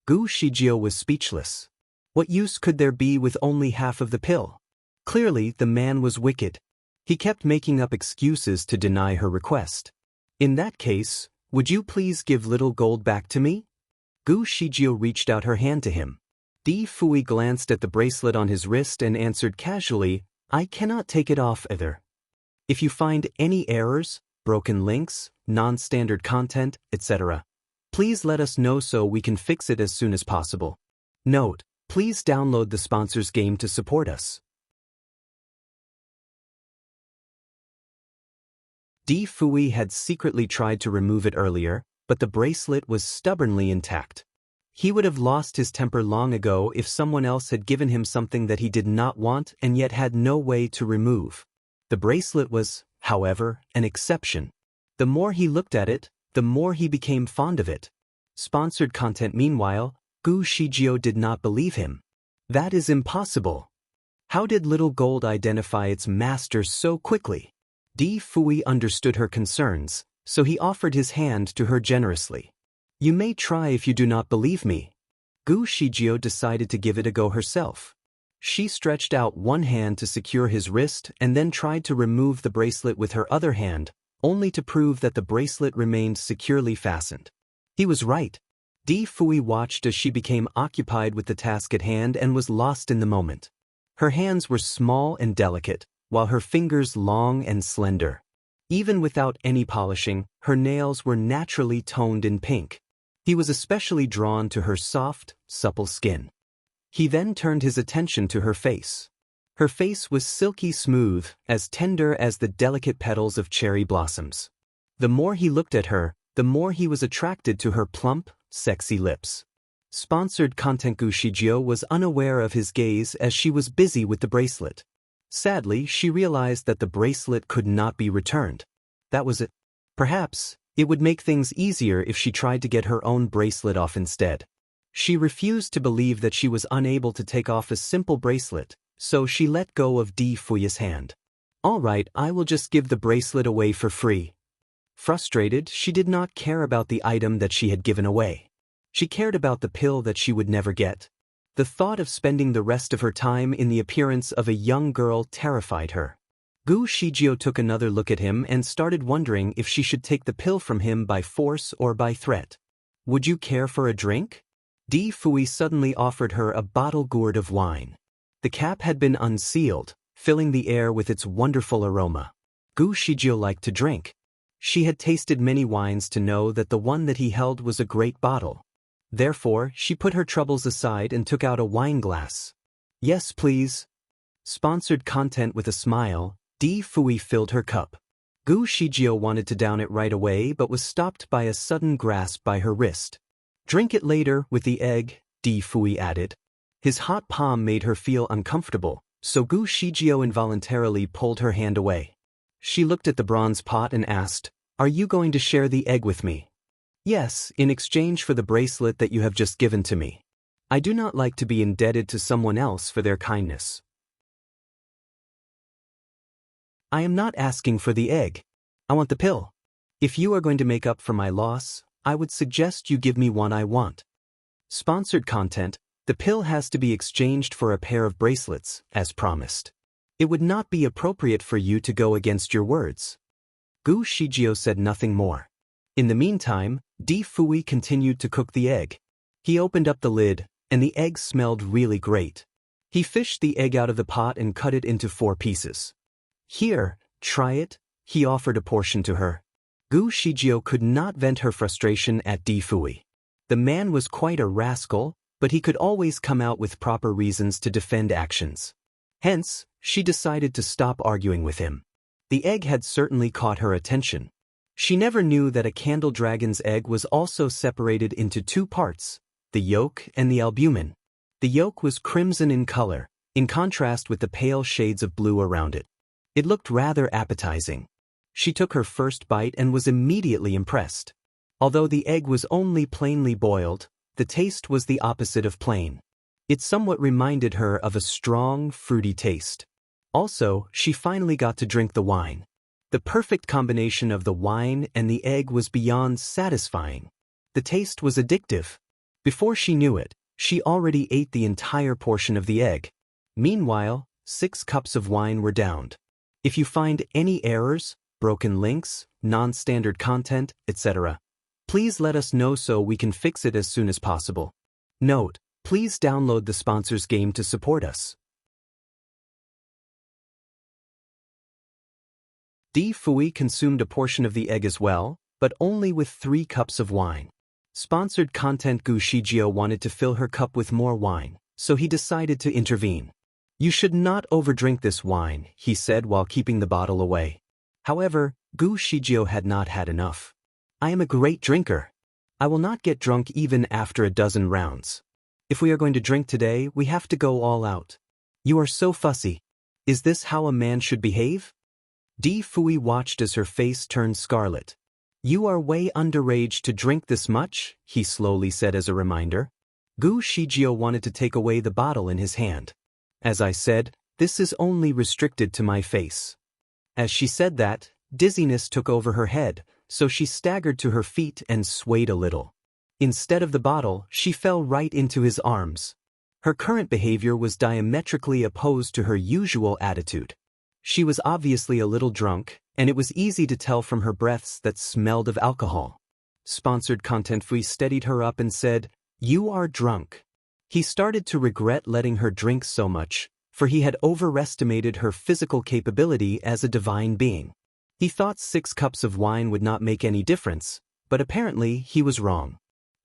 Gu Shijio was speechless. What use could there be with only half of the pill? Clearly, the man was wicked. He kept making up excuses to deny her request. In that case, would you please give Little Gold back to me? Gu Shijio reached out her hand to him. Di Fui glanced at the bracelet on his wrist and answered casually, I cannot take it off either. If you find any errors, broken links, non-standard content, etc., please let us know so we can fix it as soon as possible. Note, please download the sponsor's game to support us. Di Fui had secretly tried to remove it earlier, but the bracelet was stubbornly intact. He would have lost his temper long ago if someone else had given him something that he did not want and yet had no way to remove. The bracelet was, however, an exception. The more he looked at it, the more he became fond of it. Sponsored content. Meanwhile, Gu Shijio did not believe him. That is impossible. How did Little Gold identify its master so quickly? Di Fui understood her concerns, so he offered his hand to her generously. You may try if you do not believe me. Gu Shijio decided to give it a go herself. She stretched out one hand to secure his wrist and then tried to remove the bracelet with her other hand, only to prove that the bracelet remained securely fastened. He was right. Di Fui watched as she became occupied with the task at hand and was lost in the moment. Her hands were small and delicate, while her fingers long and slender. Even without any polishing, her nails were naturally toned in pink. He was especially drawn to her soft, supple skin. He then turned his attention to her face. Her face was silky smooth, as tender as the delicate petals of cherry blossoms. The more he looked at her, the more he was attracted to her plump, sexy lips. Sponsored content. Gu Shijio was unaware of his gaze as she was busy with the bracelet. Sadly, she realized that the bracelet could not be returned. That was it. Perhaps it would make things easier if she tried to get her own bracelet off instead. She refused to believe that she was unable to take off a simple bracelet, so she let go of Di Fui's hand. All right, I will just give the bracelet away for free. Frustrated, she did not care about the item that she had given away. She cared about the pill that she would never get. The thought of spending the rest of her time in the appearance of a young girl terrified her. Gu Shijio took another look at him and started wondering if she should take the pill from him by force or by threat. Would you care for a drink? Di Fui suddenly offered her a bottle gourd of wine. The cap had been unsealed, filling the air with its wonderful aroma. Gu Shijio liked to drink. She had tasted many wines to know that the one that he held was a great bottle. Therefore, she put her troubles aside and took out a wine glass. Yes, please. Sponsored content. With a smile, Di Fui filled her cup. Gu Shijio wanted to down it right away but was stopped by a sudden grasp by her wrist. Drink it later with the egg, Di Fui added. His hot palm made her feel uncomfortable, so Gu Shijio involuntarily pulled her hand away. She looked at the bronze pot and asked, Are you going to share the egg with me? Yes, in exchange for the bracelet that you have just given to me. I do not like to be indebted to someone else for their kindness. I am not asking for the egg. I want the pill. If you are going to make up for my loss, I would suggest you give me one I want. Sponsored content. The pill has to be exchanged for a pair of bracelets, as promised. It would not be appropriate for you to go against your words. Gu Shijio said nothing more. In the meantime, Di Fui continued to cook the egg. He opened up the lid, and the egg smelled really great. He fished the egg out of the pot and cut it into 4 pieces. Here, try it, he offered a portion to her. Gu Shijio could not vent her frustration at Di Fui. The man was quite a rascal, but he could always come out with proper reasons to defend actions. Hence, she decided to stop arguing with him. The egg had certainly caught her attention. She never knew that a candle dragon's egg was also separated into 2 parts, the yolk and the albumen. The yolk was crimson in color, in contrast with the pale shades of blue around it. It looked rather appetizing. She took her first bite and was immediately impressed. Although the egg was only plainly boiled, the taste was the opposite of plain. It somewhat reminded her of a strong, fruity taste. Also, she finally got to drink the wine. The perfect combination of the wine and the egg was beyond satisfying. The taste was addictive. Before she knew it, she already ate the entire portion of the egg. Meanwhile, 6 cups of wine were downed. If you find any errors, broken links, non-standard content, etc., Please let us know so we can fix it as soon as possible. Note: please download the sponsor's game to support us. D. Fui consumed a portion of the egg as well, but only with 3 cups of wine. Sponsored content. Gu Shijio wanted to fill her cup with more wine, so he decided to intervene. You should not overdrink this wine, he said while keeping the bottle away. However, Gu Shijio had not had enough. I am a great drinker. I will not get drunk even after a dozen rounds. If we are going to drink today, we have to go all out. You are so fussy. Is this how a man should behave? D. Fui watched as her face turned scarlet. You are way underage to drink this much, he slowly said as a reminder. Gu Shijio wanted to take away the bottle in his hand. As I said, this is only restricted to my face. As she said that, dizziness took over her head, so she staggered to her feet and swayed a little. Instead of the bottle, she fell right into his arms. Her current behavior was diametrically opposed to her usual attitude. She was obviously a little drunk, and it was easy to tell from her breaths that smelled of alcohol. Sponsored content. Fui steadied her up and said, "You are drunk." He started to regret letting her drink so much, for he had overestimated her physical capability as a divine being. He thought 6 cups of wine would not make any difference, but apparently he was wrong.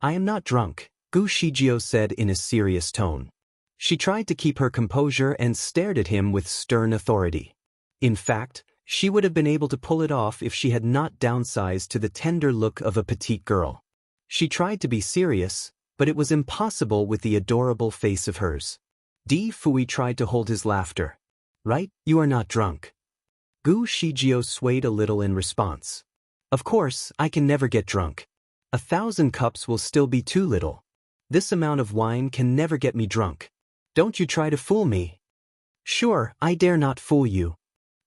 I am not drunk, Gu Shijio said in a serious tone. She tried to keep her composure and stared at him with stern authority. In fact, she would have been able to pull it off if she had not downsized to the tender look of a petite girl. She tried to be serious, but it was impossible with the adorable face of hers. D. Fui tried to hold his laughter. Right, you are not drunk. Gu Shijio swayed a little in response. Of course, I can never get drunk. 1,000 cups will still be too little. This amount of wine can never get me drunk. Don't you try to fool me. Sure, I dare not fool you.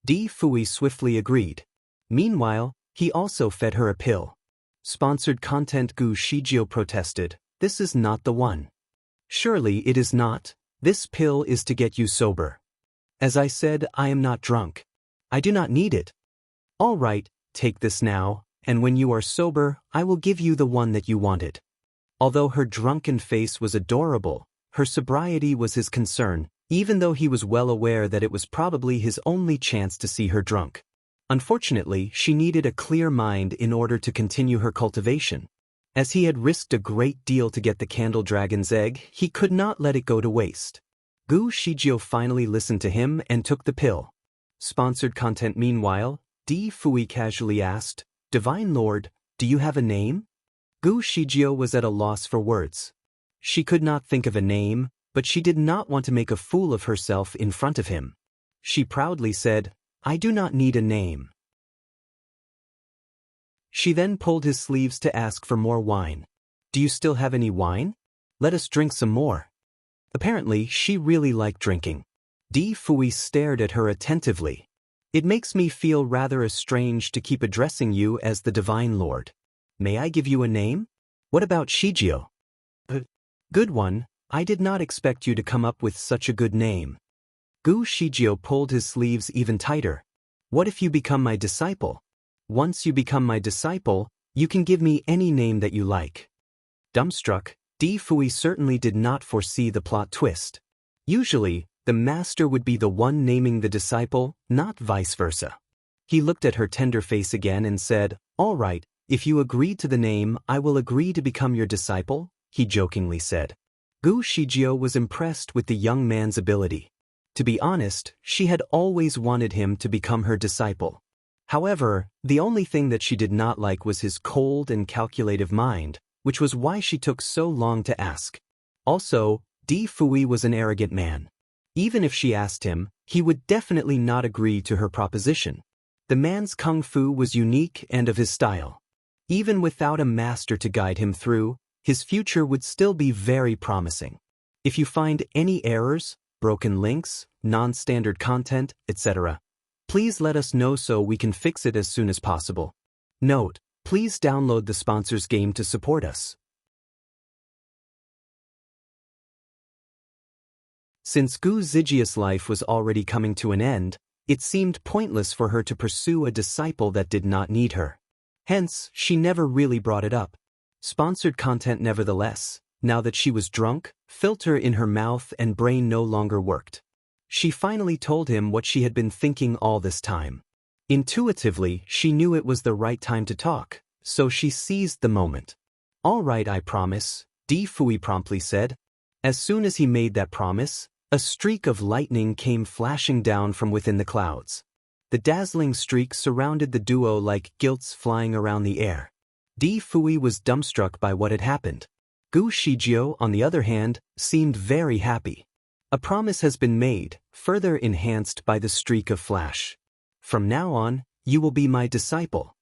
D. Fui swiftly agreed. Meanwhile, he also fed her a pill. Sponsored content. Gu Shijio protested. This is not the one. Surely it is not. This pill is to get you sober. As I said, I am not drunk. I do not need it. All right, take this now, and when you are sober, I will give you the one that you wanted. Although her drunken face was adorable, her sobriety was his concern, even though he was well aware that it was probably his only chance to see her drunk. Unfortunately, she needed a clear mind in order to continue her cultivation. As he had risked a great deal to get the candle dragon's egg, he could not let it go to waste. Gu Shijio finally listened to him and took the pill. Sponsored content. Meanwhile, D. Fui casually asked, Divine Lord, do you have a name? Gu Shijio was at a loss for words. She could not think of a name, but she did not want to make a fool of herself in front of him. She proudly said, I do not need a name. She then pulled his sleeves to ask for more wine. Do you still have any wine? Let us drink some more. Apparently, she really liked drinking. D. Fui stared at her attentively. It makes me feel rather estranged to keep addressing you as the Divine Lord. May I give you a name? What about Shijio? Good one. I did not expect you to come up with such a good name. Gu Shijio pulled his sleeves even tighter. What if you become my disciple? Once you become my disciple, you can give me any name that you like. Dumbstruck, D. Fui certainly did not foresee the plot twist. Usually, the master would be the one naming the disciple, not vice versa. He looked at her tender face again and said, All right, if you agree to the name, I will agree to become your disciple, he jokingly said. Gu Shijio was impressed with the young man's ability. To be honest, she had always wanted him to become her disciple. However, the only thing that she did not like was his cold and calculative mind, which was why she took so long to ask. Also, D. Fui was an arrogant man. Even if she asked him, he would definitely not agree to her proposition. The man's kung fu was unique and of his style. Even without a master to guide him through, his future would still be very promising. If you find any errors, broken links, non-standard content, etc., please let us know so we can fix it as soon as possible. Note: please download the sponsor's game to support us. Since Gu Zijia's life was already coming to an end, it seemed pointless for her to pursue a disciple that did not need her. Hence, she never really brought it up. Sponsored content nevertheless. Now that she was drunk, filter in her mouth and brain no longer worked. She finally told him what she had been thinking all this time. Intuitively, she knew it was the right time to talk, so she seized the moment. "All right, I promise," Di Fui promptly said. As soon as he made that promise, a streak of lightning came flashing down from within the clouds. The dazzling streak surrounded the duo like gilts flying around the air. Di Fui was dumbstruck by what had happened. Gu Shijio, on the other hand, seemed very happy. A promise has been made, further enhanced by the streak of flash. "From now on, you will be my disciple."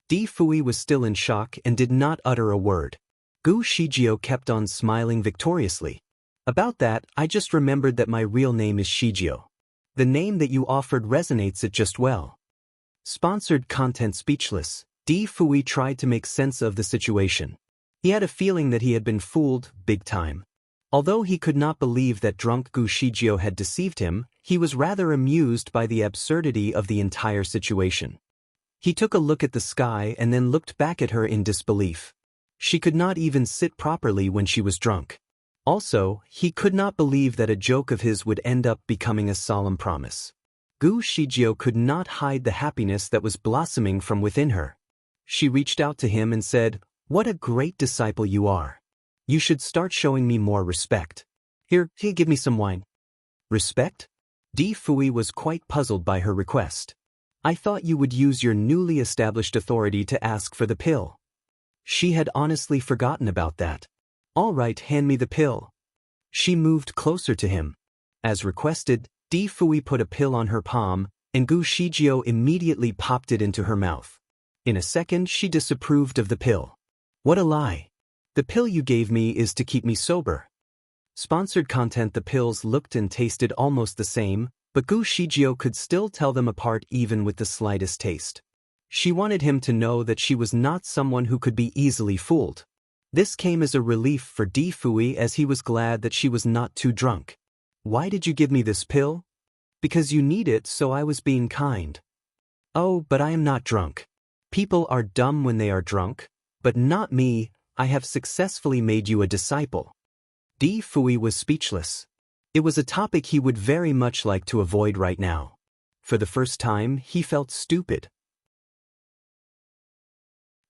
Di Fui was still in shock and did not utter a word. Gu Shijio kept on smiling victoriously. "About that, I just remembered that my real name is Shijio. The name that you offered resonates it just well." Sponsored content speechless, Di Fui tried to make sense of the situation. He had a feeling that he had been fooled, big time. Although he could not believe that drunk Gu Shijio had deceived him, he was rather amused by the absurdity of the entire situation. He took a look at the sky and then looked back at her in disbelief. She could not even sit properly when she was drunk. Also, he could not believe that a joke of his would end up becoming a solemn promise. Gu Shijio could not hide the happiness that was blossoming from within her. She reached out to him and said, "What a great disciple you are. You should start showing me more respect. Here, give me some wine." Respect? Di Fui was quite puzzled by her request. "I thought you would use your newly established authority to ask for the pill." She had honestly forgotten about that. "All right, hand me the pill." She moved closer to him. As requested, Di Fui put a pill on her palm, and Gu Shijio immediately popped it into her mouth. In a second, she disapproved of the pill. "What a lie. The pill you gave me is to keep me sober." Sponsored content. The pills looked and tasted almost the same, but Gu Shijio could still tell them apart even with the slightest taste. She wanted him to know that she was not someone who could be easily fooled. This came as a relief for Di Fui, as he was glad that she was not too drunk. "Why did you give me this pill?" "Because you need it, so I was being kind." "Oh, but I am not drunk. People are dumb when they are drunk, but not me. I have successfully made you a disciple." Di Fui was speechless. It was a topic he would very much like to avoid right now. For the first time, he felt stupid.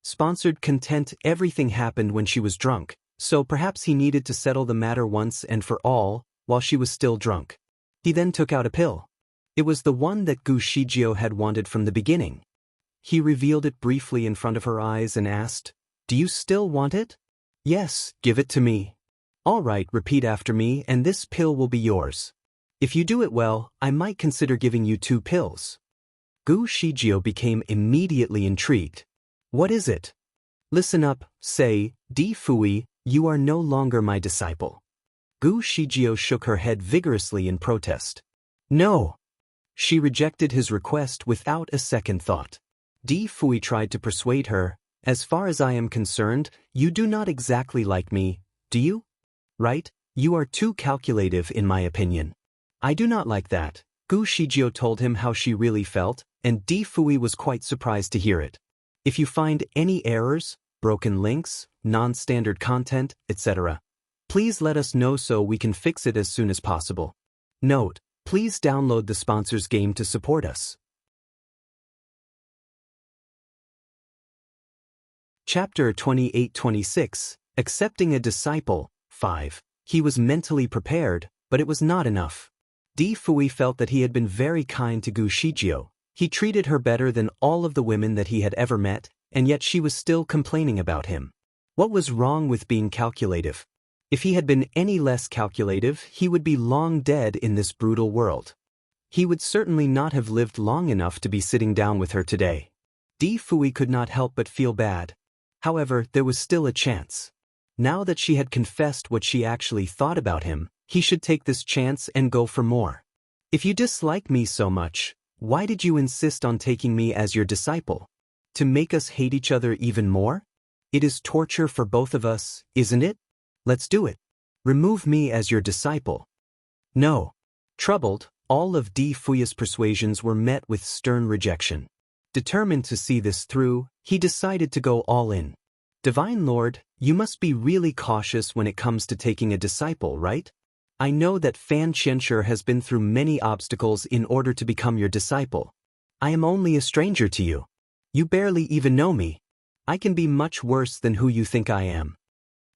Sponsored content. Everything happened when she was drunk, so perhaps he needed to settle the matter once and for all, while she was still drunk. He then took out a pill. It was the one that Gu Shijio had wanted from the beginning. He revealed it briefly in front of her eyes and asked, "Do you still want it?" "Yes, give it to me." "All right, repeat after me and this pill will be yours. If you do it well, I might consider giving you 2 pills." Gu Shijio became immediately intrigued. "What is it?" "Listen up, say, Di Fui, you are no longer my disciple." Gu Shijio shook her head vigorously in protest. "No." She rejected his request without a second thought. Di Fui tried to persuade her, "As far as I am concerned, you do not exactly like me, do you? Right? You are too calculative in my opinion." "I do not like that." Gu Shijio told him how she really felt, and Di Fui was quite surprised to hear it. "If you find any errors, broken links, non-standard content, etc., please let us know so we can fix it as soon as possible. Note, please download the sponsors game to support us." Chapter 28-26, Accepting a Disciple, 5. He was mentally prepared, but it was not enough. Di Fui felt that he had been very kind to Gu Shijio. He treated her better than all of the women that he had ever met, and yet she was still complaining about him. What was wrong with being calculative? If he had been any less calculative, he would be long dead in this brutal world. He would certainly not have lived long enough to be sitting down with her today. Di Fui could not help but feel bad. However, there was still a chance. Now that she had confessed what she actually thought about him, he should take this chance and go for more. "If you dislike me so much, why did you insist on taking me as your disciple? To make us hate each other even more? It is torture for both of us, isn't it? Let's do it. Remove me as your disciple." "No." Troubled, all of Di Fui's persuasions were met with stern rejection. Determined to see this through, he decided to go all in. Divine Lord, you must be really cautious when it comes to taking a disciple, right? I know that Fan Qianshi has been through many obstacles in order to become your disciple. I am only a stranger to you. You barely even know me. I can be much worse than who you think I am.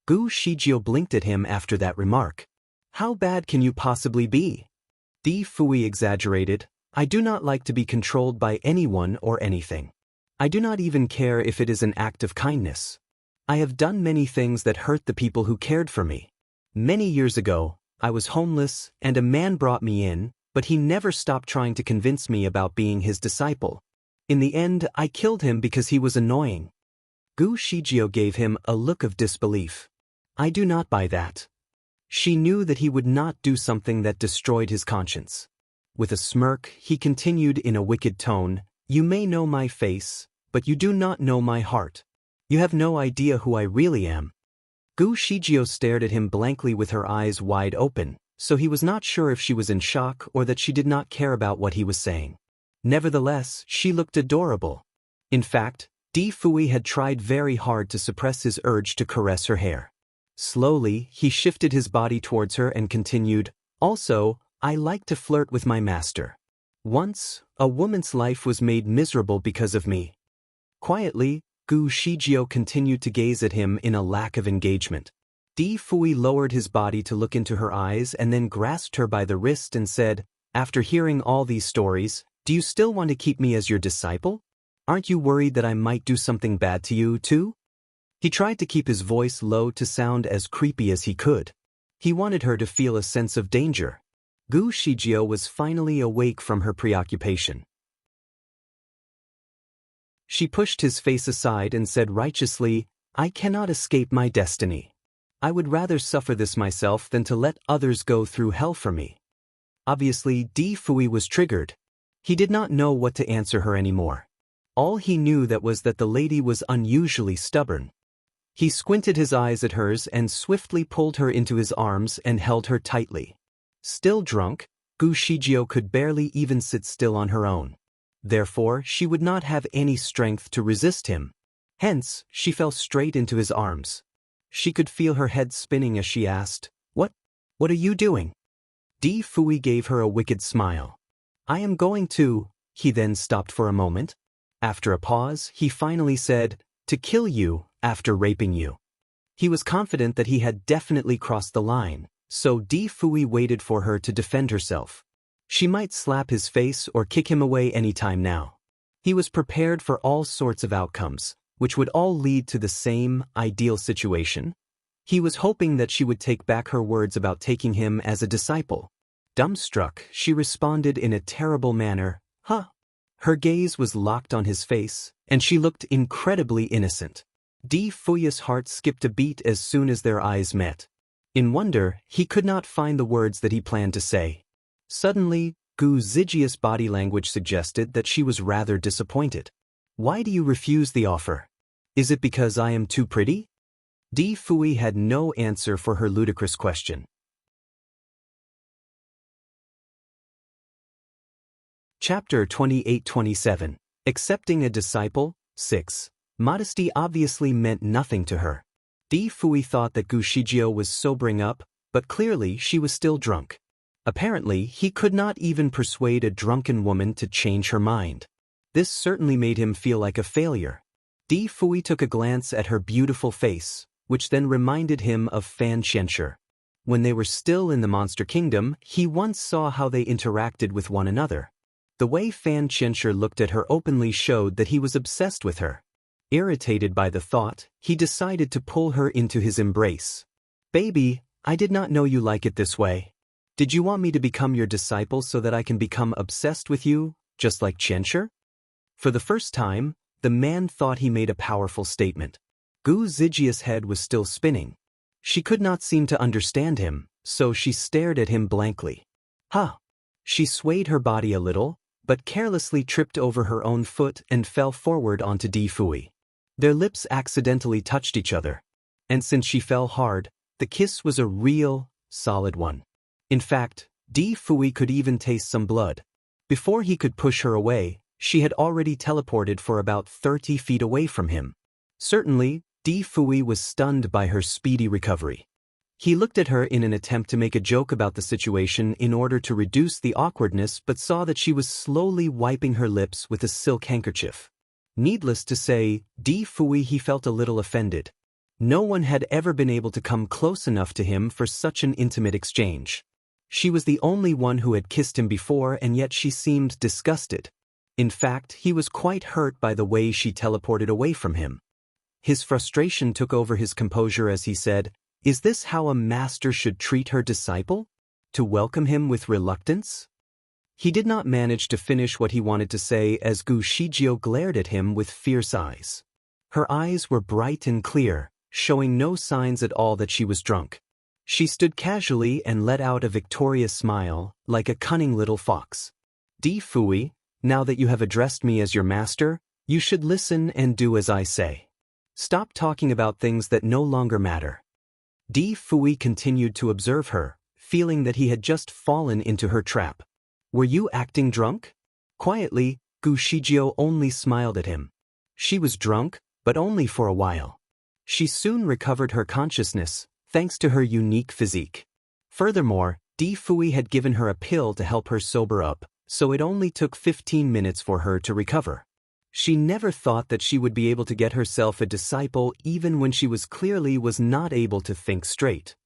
Gu Shijio blinked at him after that remark. How bad can you possibly be? Di Fui exaggerated. I do not like to be controlled by anyone or anything. I do not even care if it is an act of kindness. I have done many things that hurt the people who cared for me. Many years ago, I was homeless and a man brought me in, but he never stopped trying to convince me about being his disciple. In the end, I killed him because he was annoying. Gu Shijio gave him a look of disbelief. I do not buy that. She knew that he would not do something that destroyed his conscience. With a smirk, he continued in a wicked tone, You may know my face, but you do not know my heart. You have no idea who I really am. Gu Shijio stared at him blankly with her eyes wide open, so he was not sure if she was in shock or that she did not care about what he was saying. Nevertheless, she looked adorable. In fact, Di Fui had tried very hard to suppress his urge to caress her hair. Slowly, he shifted his body towards her and continued, Also, I like to flirt with my master. Once, a woman's life was made miserable because of me. Quietly, Gu Shijio continued to gaze at him in a lack of engagement. Di Fui lowered his body to look into her eyes and then grasped her by the wrist and said, After hearing all these stories, do you still want to keep me as your disciple? Aren't you worried that I might do something bad to you, too? He tried to keep his voice low to sound as creepy as he could. He wanted her to feel a sense of danger. Gu Shijio was finally awake from her preoccupation. She pushed his face aside and said righteously, I cannot escape my destiny. I would rather suffer this myself than to let others go through hell for me. Obviously, Di Fui was triggered. He did not know what to answer her anymore. All he knew was that the lady was unusually stubborn. He squinted his eyes at hers and swiftly pulled her into his arms and held her tightly. Still drunk, Gu Shijio could barely even sit still on her own. Therefore, she would not have any strength to resist him. Hence, she fell straight into his arms. She could feel her head spinning as she asked, What are you doing? Di Fui gave her a wicked smile. I am going to, he then stopped for a moment. After a pause, he finally said, To kill you, after raping you. He was confident that he had definitely crossed the line, so Di Fui waited for her to defend herself. She might slap his face or kick him away any time now. He was prepared for all sorts of outcomes, which would all lead to the same ideal situation. He was hoping that she would take back her words about taking him as a disciple. Dumbstruck, she responded in a terrible manner, Huh? Her gaze was locked on his face, and she looked incredibly innocent. Di Fui's heart skipped a beat as soon as their eyes met. In wonder, he could not find the words that he planned to say. Suddenly, Gu Zijia's body language suggested that she was rather disappointed. Why do you refuse the offer? Is it because I am too pretty? Di Fui had no answer for her ludicrous question. Chapter 28-27. Accepting a Disciple, 6. Modesty obviously meant nothing to her. Di Fui thought that Gu Shijio was sobering up, but clearly she was still drunk. Apparently, he could not even persuade a drunken woman to change her mind. This certainly made him feel like a failure. Di Fui took a glance at her beautiful face, which then reminded him of Fan Qianshi. When they were still in the Monster Kingdom, he once saw how they interacted with one another. The way Fan Qianshi looked at her openly showed that he was obsessed with her. Irritated by the thought, he decided to pull her into his embrace. Baby, I did not know you like it this way. Did you want me to become your disciple so that I can become obsessed with you, just like Qianshi? For the first time, the man thought he made a powerful statement. Gu Zijia's head was still spinning. She could not seem to understand him, so she stared at him blankly. Huh. She swayed her body a little, but carelessly tripped over her own foot and fell forward onto Di Fui. Their lips accidentally touched each other. And since she fell hard, the kiss was a real, solid one. In fact, Di Fui could even taste some blood. Before he could push her away, she had already teleported for about 30 feet away from him. Certainly, Di Fui was stunned by her speedy recovery. He looked at her in an attempt to make a joke about the situation in order to reduce the awkwardness, but saw that she was slowly wiping her lips with a silk handkerchief. Needless to say, Di Fui he felt a little offended. No one had ever been able to come close enough to him for such an intimate exchange. She was the only one who had kissed him before, and yet she seemed disgusted. In fact, he was quite hurt by the way she teleported away from him. His frustration took over his composure as he said, "Is this how a master should treat her disciple? To welcome him with reluctance?" He did not manage to finish what he wanted to say as Gu Shijio glared at him with fierce eyes. Her eyes were bright and clear, showing no signs at all that she was drunk. She stood casually and let out a victorious smile, like a cunning little fox. "Di Fui, now that you have addressed me as your master, you should listen and do as I say. Stop talking about things that no longer matter." Di Fui continued to observe her, feeling that he had just fallen into her trap. "Were you acting drunk?" Quietly, Gu Shijio only smiled at him. She was drunk, but only for a while. She soon recovered her consciousness, thanks to her unique physique. Furthermore, Di Fui had given her a pill to help her sober up, so it only took 15 minutes for her to recover. She never thought that she would be able to get herself a disciple even when she clearly was not able to think straight.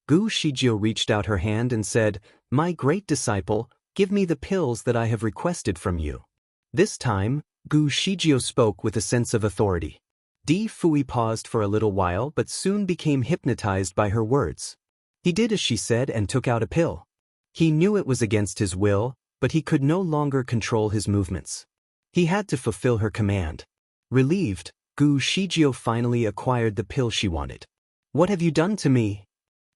Gu Shijio reached out her hand and said, "My great disciple, give me the pills that I have requested from you." This time, Gu Shijio spoke with a sense of authority. Di Fui paused for a little while but soon became hypnotized by her words. He did as she said and took out a pill. He knew it was against his will, but he could no longer control his movements. He had to fulfill her command. Relieved, Gu Shijio finally acquired the pill she wanted. "What have you done to me?"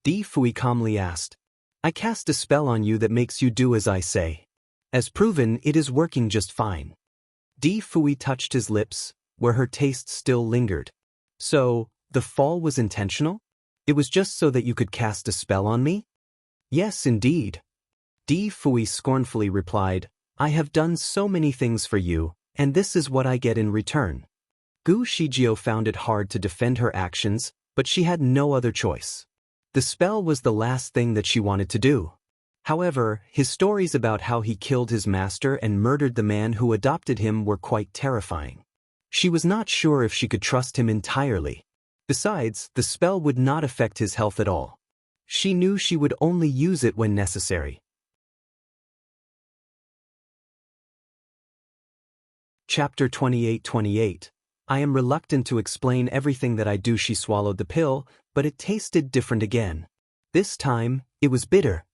Di Fui calmly asked. "I cast a spell on you that makes you do as I say. As proven, it is working just fine." Di Fui touched his lips, where her taste still lingered. "So, the fall was intentional? It was just so that you could cast a spell on me?" "Yes, indeed." Di Fui scornfully replied, "I have done so many things for you, and this is what I get in return." Gu Shijio found it hard to defend her actions, but she had no other choice. The spell was the last thing that she wanted to do. However, his stories about how he killed his master and murdered the man who adopted him were quite terrifying. She was not sure if she could trust him entirely. Besides, the spell would not affect his health at all. She knew she would only use it when necessary. Chapter 28:28. I am reluctant to explain everything that I do. She swallowed the pill, but it tasted different again. This time, it was bitter.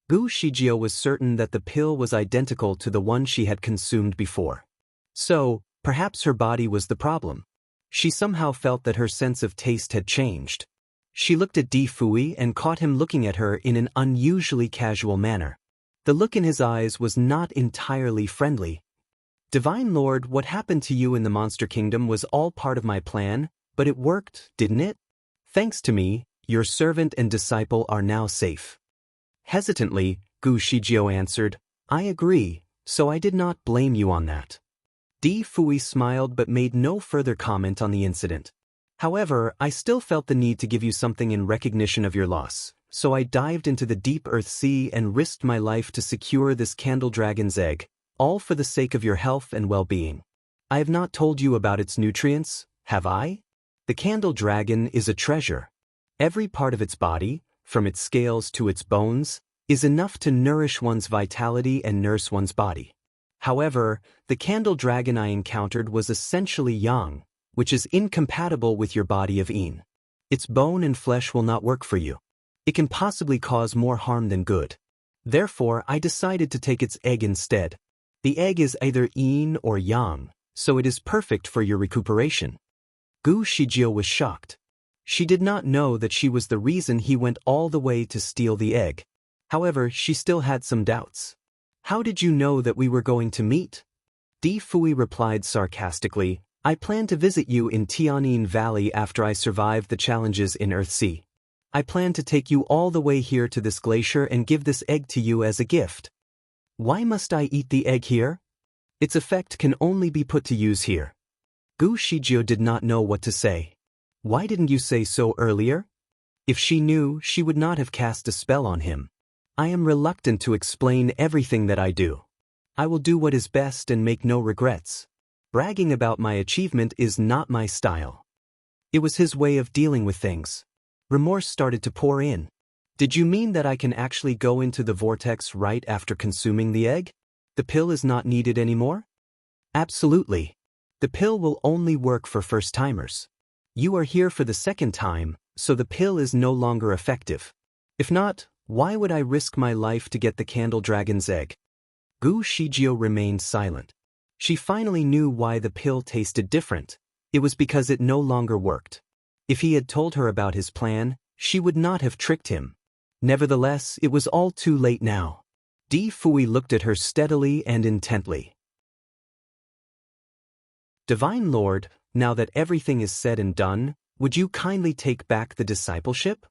Gu Shijio was certain that the pill was identical to the one she had consumed before. So, perhaps her body was the problem. She somehow felt that her sense of taste had changed. She looked at Di Fui and caught him looking at her in an unusually casual manner. The look in his eyes was not entirely friendly. "Divine Lord, what happened to you in the Monster Kingdom was all part of my plan, but it worked, didn't it? Thanks to me, your servant and disciple are now safe." Hesitantly, Gu Shijio answered, "I agree, so I did not blame you on that." Di Fui smiled but made no further comment on the incident. "However, I still felt the need to give you something in recognition of your loss, so I dived into the deep Earth Sea and risked my life to secure this candle dragon's egg, all for the sake of your health and well-being. I have not told you about its nutrients, have I? The candle dragon is a treasure. Every part of its body, from its scales to its bones, is enough to nourish one's vitality and nurse one's body. However, the candle dragon I encountered was essentially yang, which is incompatible with your body of Een. Its bone and flesh will not work for you. It can possibly cause more harm than good. Therefore, I decided to take its egg instead. The egg is either yin or yang, so it is perfect for your recuperation." Gu Shijio was shocked. She did not know that she was the reason he went all the way to steal the egg. However, she still had some doubts. "How did you know that we were going to meet?" Di Fui replied sarcastically, "I plan to visit you in Tianyin Valley after I survive the challenges in Earthsea. I plan to take you all the way here to this glacier and give this egg to you as a gift." "Why must I eat the egg here? Its effect can only be put to use here." Gu Shijio did not know what to say. Why didn't you say so earlier? If she knew, she would not have cast a spell on him. I am reluctant to explain everything that I do. I will do what is best and make no regrets. Bragging about my achievement is not my style. It was his way of dealing with things. Remorse started to pour in. Did you mean that I can actually go into the vortex right after consuming the egg? The pill is not needed anymore? Absolutely. The pill will only work for first-timers. You are here for the second time, so the pill is no longer effective. If not, why would I risk my life to get the candle dragon's egg? Gu Shijio remained silent. She finally knew why the pill tasted different. It was because it no longer worked. If he had told her about his plan, she would not have tricked him. Nevertheless, it was all too late now. Di Fui looked at her steadily and intently. Divine Lord, now that everything is said and done, would you kindly take back the discipleship?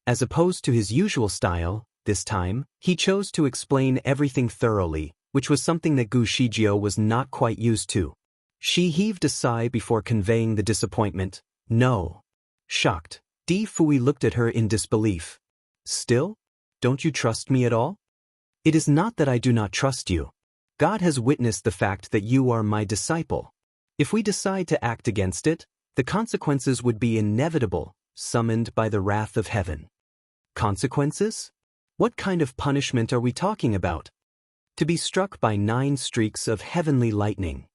As opposed to his usual style, this time, he chose to explain everything thoroughly, which was something that Gu Shijio was not quite used to. She heaved a sigh before conveying the disappointment. No. Shocked, Di Fui looked at her in disbelief. Still? Don't you trust me at all? It is not that I do not trust you. God has witnessed the fact that you are my disciple. If we decide to act against it, the consequences would be inevitable, summoned by the wrath of heaven. Consequences? What kind of punishment are we talking about? To be struck by 9 streaks of heavenly lightning.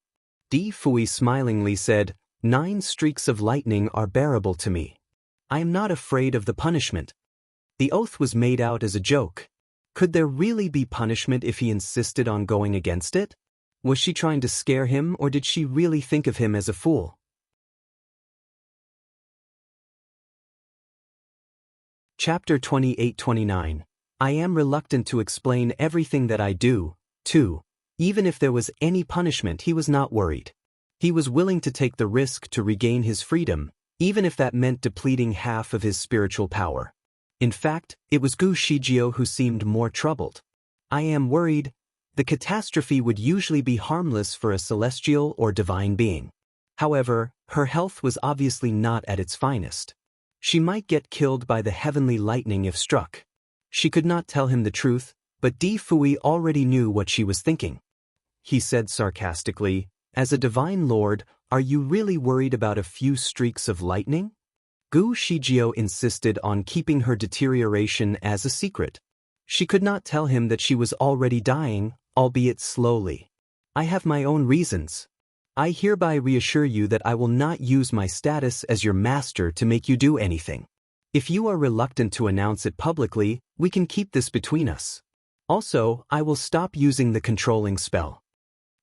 Di Fui smilingly said, 9 streaks of lightning are bearable to me. I am not afraid of the punishment. The oath was made out as a joke. Could there really be punishment if he insisted on going against it? Was she trying to scare him, or did she really think of him as a fool? Chapter 28-29. I am reluctant to explain everything that I do, too. Even if there was any punishment, he was not worried. He was willing to take the risk to regain his freedom, even if that meant depleting half of his spiritual power. In fact, it was Gu Shijio who seemed more troubled. I am worried. The catastrophe would usually be harmless for a celestial or divine being. However, her health was obviously not at its finest. She might get killed by the heavenly lightning if struck. She could not tell him the truth, but Di Fui already knew what she was thinking. He said sarcastically, as a divine lord, are you really worried about a few streaks of lightning? Gu Shijio insisted on keeping her deterioration as a secret. She could not tell him that she was already dying, albeit slowly. I have my own reasons. I hereby reassure you that I will not use my status as your master to make you do anything. If you are reluctant to announce it publicly, we can keep this between us. Also, I will stop using the controlling spell.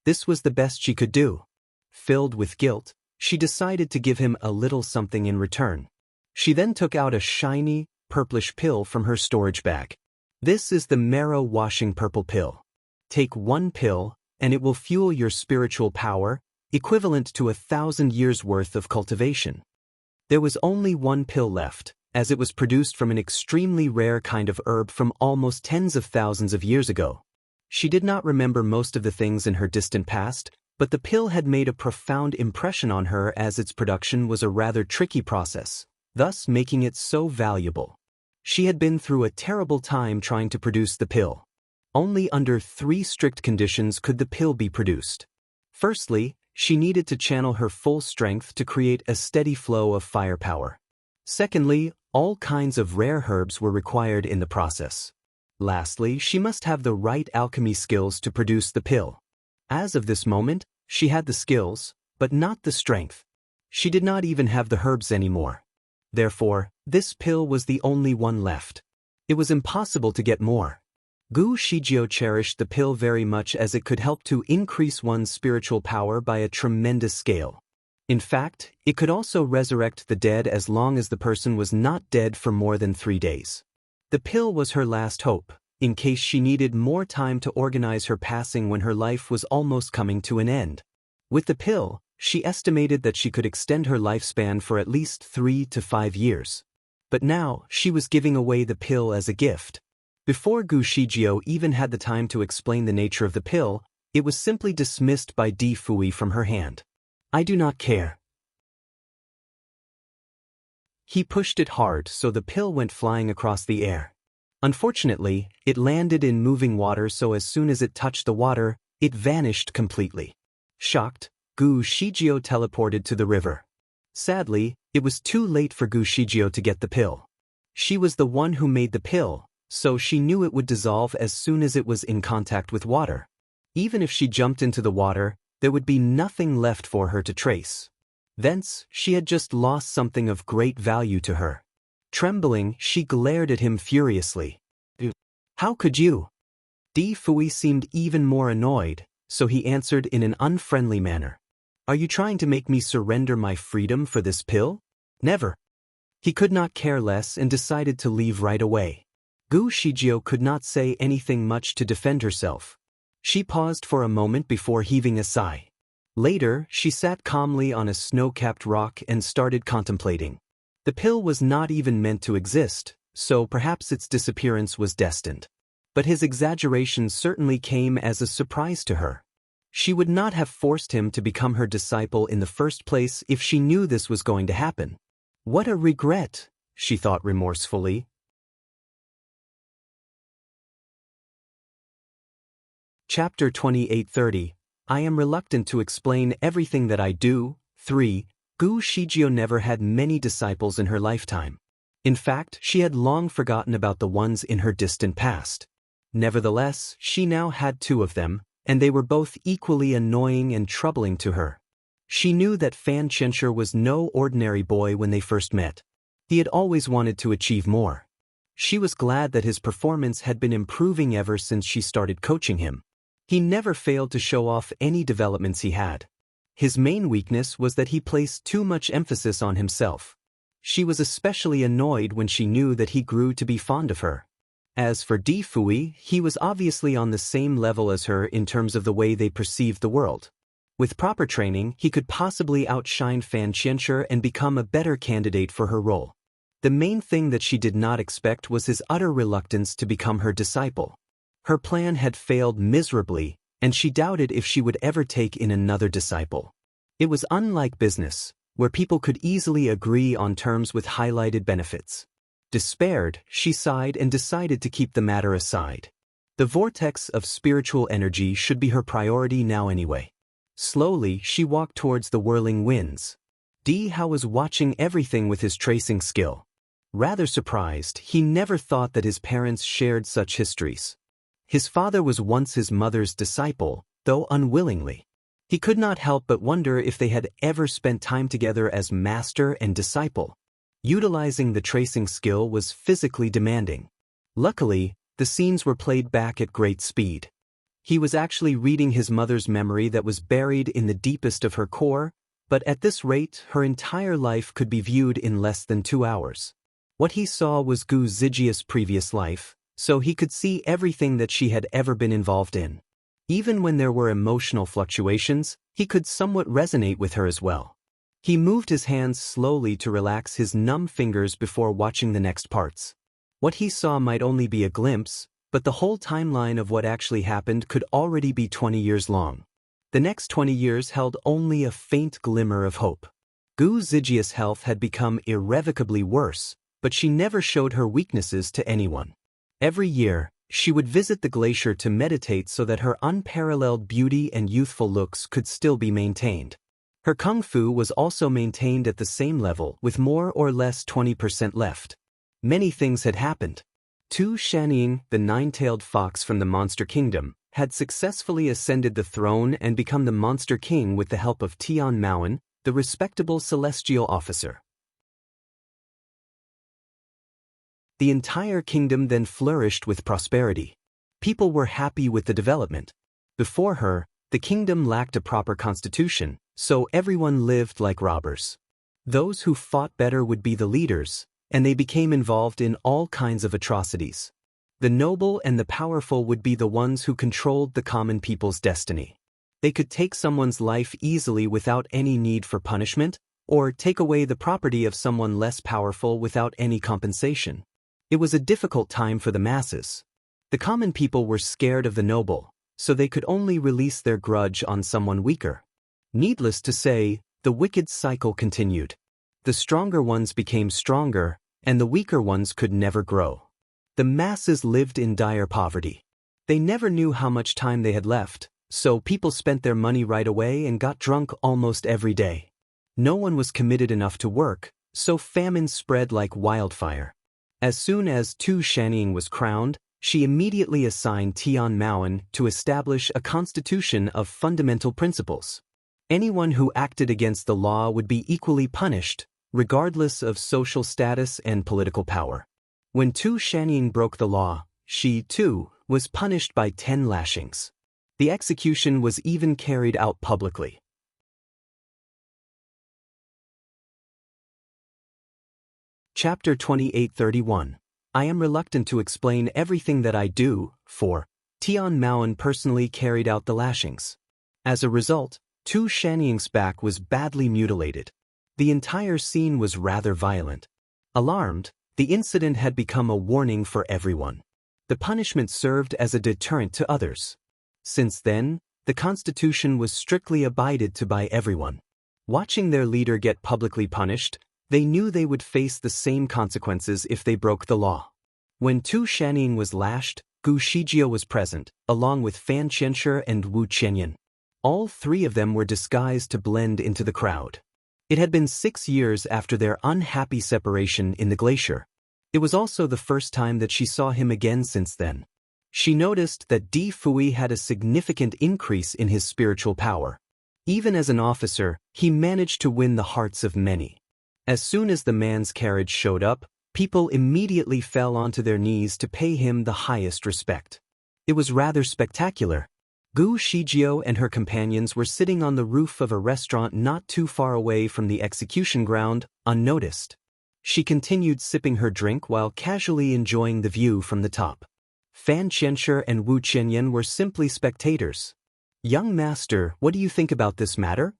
This was the best she could do. Filled with guilt, she decided to give him a little something in return. She then took out a shiny, purplish pill from her storage bag. This is the marrow-washing purple pill. Take 1 pill, and it will fuel your spiritual power, equivalent to 1,000 years' worth of cultivation. There was only 1 pill left, as it was produced from an extremely rare kind of herb from almost tens of thousands of years ago. She did not remember most of the things in her distant past, but the pill had made a profound impression on her as its production was a rather tricky process, thus making it so valuable. She had been through a terrible time trying to produce the pill. Only under 3 strict conditions could the pill be produced. Firstly, she needed to channel her full strength to create a steady flow of firepower. Secondly, all kinds of rare herbs were required in the process. Lastly, she must have the right alchemy skills to produce the pill. As of this moment, she had the skills, but not the strength. She did not even have the herbs anymore. Therefore, this pill was the only one left. It was impossible to get more. Gu Shijio cherished the pill very much as it could help to increase one's spiritual power by a tremendous scale. In fact, it could also resurrect the dead as long as the person was not dead for more than 3 days. The pill was her last hope, in case she needed more time to organize her passing when her life was almost coming to an end. With the pill, she estimated that she could extend her lifespan for at least 3 to 5 years. But now, she was giving away the pill as a gift. Before Gu Shijio even had the time to explain the nature of the pill, it was simply dismissed by Di Fui from her hand. I do not care. He pushed it hard so the pill went flying across the air. Unfortunately, it landed in moving water, so as soon as it touched the water, it vanished completely. Shocked, Gu Shijio teleported to the river. Sadly, it was too late for Gu Shijio to get the pill. She was the one who made the pill, so she knew it would dissolve as soon as it was in contact with water. Even if she jumped into the water, there would be nothing left for her to trace. Thence, she had just lost something of great value to her. Trembling, she glared at him furiously. How could you? Di Fui seemed even more annoyed, so he answered in an unfriendly manner. Are you trying to make me surrender my freedom for this pill? Never. He could not care less and decided to leave right away. Gu Shijio could not say anything much to defend herself. She paused for a moment before heaving a sigh. Later, she sat calmly on a snow-capped rock and started contemplating. The pill was not even meant to exist, so perhaps its disappearance was destined. But his exaggeration certainly came as a surprise to her. She would not have forced him to become her disciple in the first place if she knew this was going to happen. What a regret, she thought remorsefully. Chapter 28:30. I am reluctant to explain everything that I do. 3. Gu Shijio never had many disciples in her lifetime. In fact, she had long forgotten about the ones in her distant past. Nevertheless, she now had 2 of them, and they were both equally annoying and troubling to her. She knew that Fan Qianshi was no ordinary boy when they first met. He had always wanted to achieve more. She was glad that his performance had been improving ever since she started coaching him. He never failed to show off any developments he had. His main weakness was that he placed too much emphasis on himself. She was especially annoyed when she knew that he grew to be fond of her. As for Di Fui, he was obviously on the same level as her in terms of the way they perceived the world. With proper training, he could possibly outshine Fan Qianshi and become a better candidate for her role. The main thing that she did not expect was his utter reluctance to become her disciple. Her plan had failed miserably, and she doubted if she would ever take in another disciple. It was unlike business, where people could easily agree on terms with highlighted benefits. Despaired, she sighed and decided to keep the matter aside. The vortex of spiritual energy should be her priority now anyway. Slowly, she walked towards the whirling winds. Di Hao was watching everything with his tracing skill. Rather surprised, he never thought that his parents shared such histories. His father was once his mother's disciple, though unwillingly. He could not help but wonder if they had ever spent time together as master and disciple. Utilizing the tracing skill was physically demanding. Luckily, the scenes were played back at great speed. He was actually reading his mother's memory that was buried in the deepest of her core, but at this rate, her entire life could be viewed in less than 2 hours. What he saw was Gu Zijia's previous life, so he could see everything that she had ever been involved in. Even when there were emotional fluctuations, he could somewhat resonate with her as well. He moved his hands slowly to relax his numb fingers before watching the next parts. What he saw might only be a glimpse, but the whole timeline of what actually happened could already be 20 years long. The next 20 years held only a faint glimmer of hope. Gu Zijia's health had become irrevocably worse, but she never showed her weaknesses to anyone. Every year, she would visit the glacier to meditate so that her unparalleled beauty and youthful looks could still be maintained. Her kung fu was also maintained at the same level, with more or less 20% left. Many things had happened. Tu Shanning, the 9-tailed fox from the Monster Kingdom, had successfully ascended the throne and become the Monster King with the help of Tian Maoan, the respectable celestial officer. The entire kingdom then flourished with prosperity. People were happy with the development. Before her, the kingdom lacked a proper constitution, so everyone lived like robbers. Those who fought better would be the leaders, and they became involved in all kinds of atrocities. The noble and the powerful would be the ones who controlled the common people's destiny. They could take someone's life easily without any need for punishment, or take away the property of someone less powerful without any compensation. It was a difficult time for the masses. The common people were scared of the noble, so they could only release their grudge on someone weaker. Needless to say, the wicked cycle continued. The stronger ones became stronger, and the weaker ones could never grow. The masses lived in dire poverty. They never knew how much time they had left, so people spent their money right away and got drunk almost every day. No one was committed enough to work, so famine spread like wildfire. As soon as Tu Shanying was crowned, she immediately assigned Tian Maoan to establish a constitution of fundamental principles. Anyone who acted against the law would be equally punished, regardless of social status and political power. When Tu Shanying broke the law, she, too, was punished by 10 lashings. The execution was even carried out publicly. Chapter 2831. I am reluctant to explain everything that I do, for Tian Maoan personally carried out the lashings. As a result, Tu Shanying's back was badly mutilated. The entire scene was rather violent. Alarmed, the incident had become a warning for everyone. The punishment served as a deterrent to others. Since then, the constitution was strictly abided to by everyone. Watching their leader get publicly punished, they knew they would face the same consequences if they broke the law. When Tu Shanying was lashed, Gu Shijie was present, along with Fan Qianshi and Wu Qianyan. All three of them were disguised to blend into the crowd. It had been 6 years after their unhappy separation in the glacier. It was also the first time that she saw him again since then. She noticed that Di Fui had a significant increase in his spiritual power. Even as an officer, he managed to win the hearts of many. As soon as the man's carriage showed up, people immediately fell onto their knees to pay him the highest respect. It was rather spectacular. Gu Shijie and her companions were sitting on the roof of a restaurant not too far away from the execution ground, unnoticed. She continued sipping her drink while casually enjoying the view from the top. Fan Qianshi and Wu Qianyan were simply spectators. "Young master, what do you think about this matter?"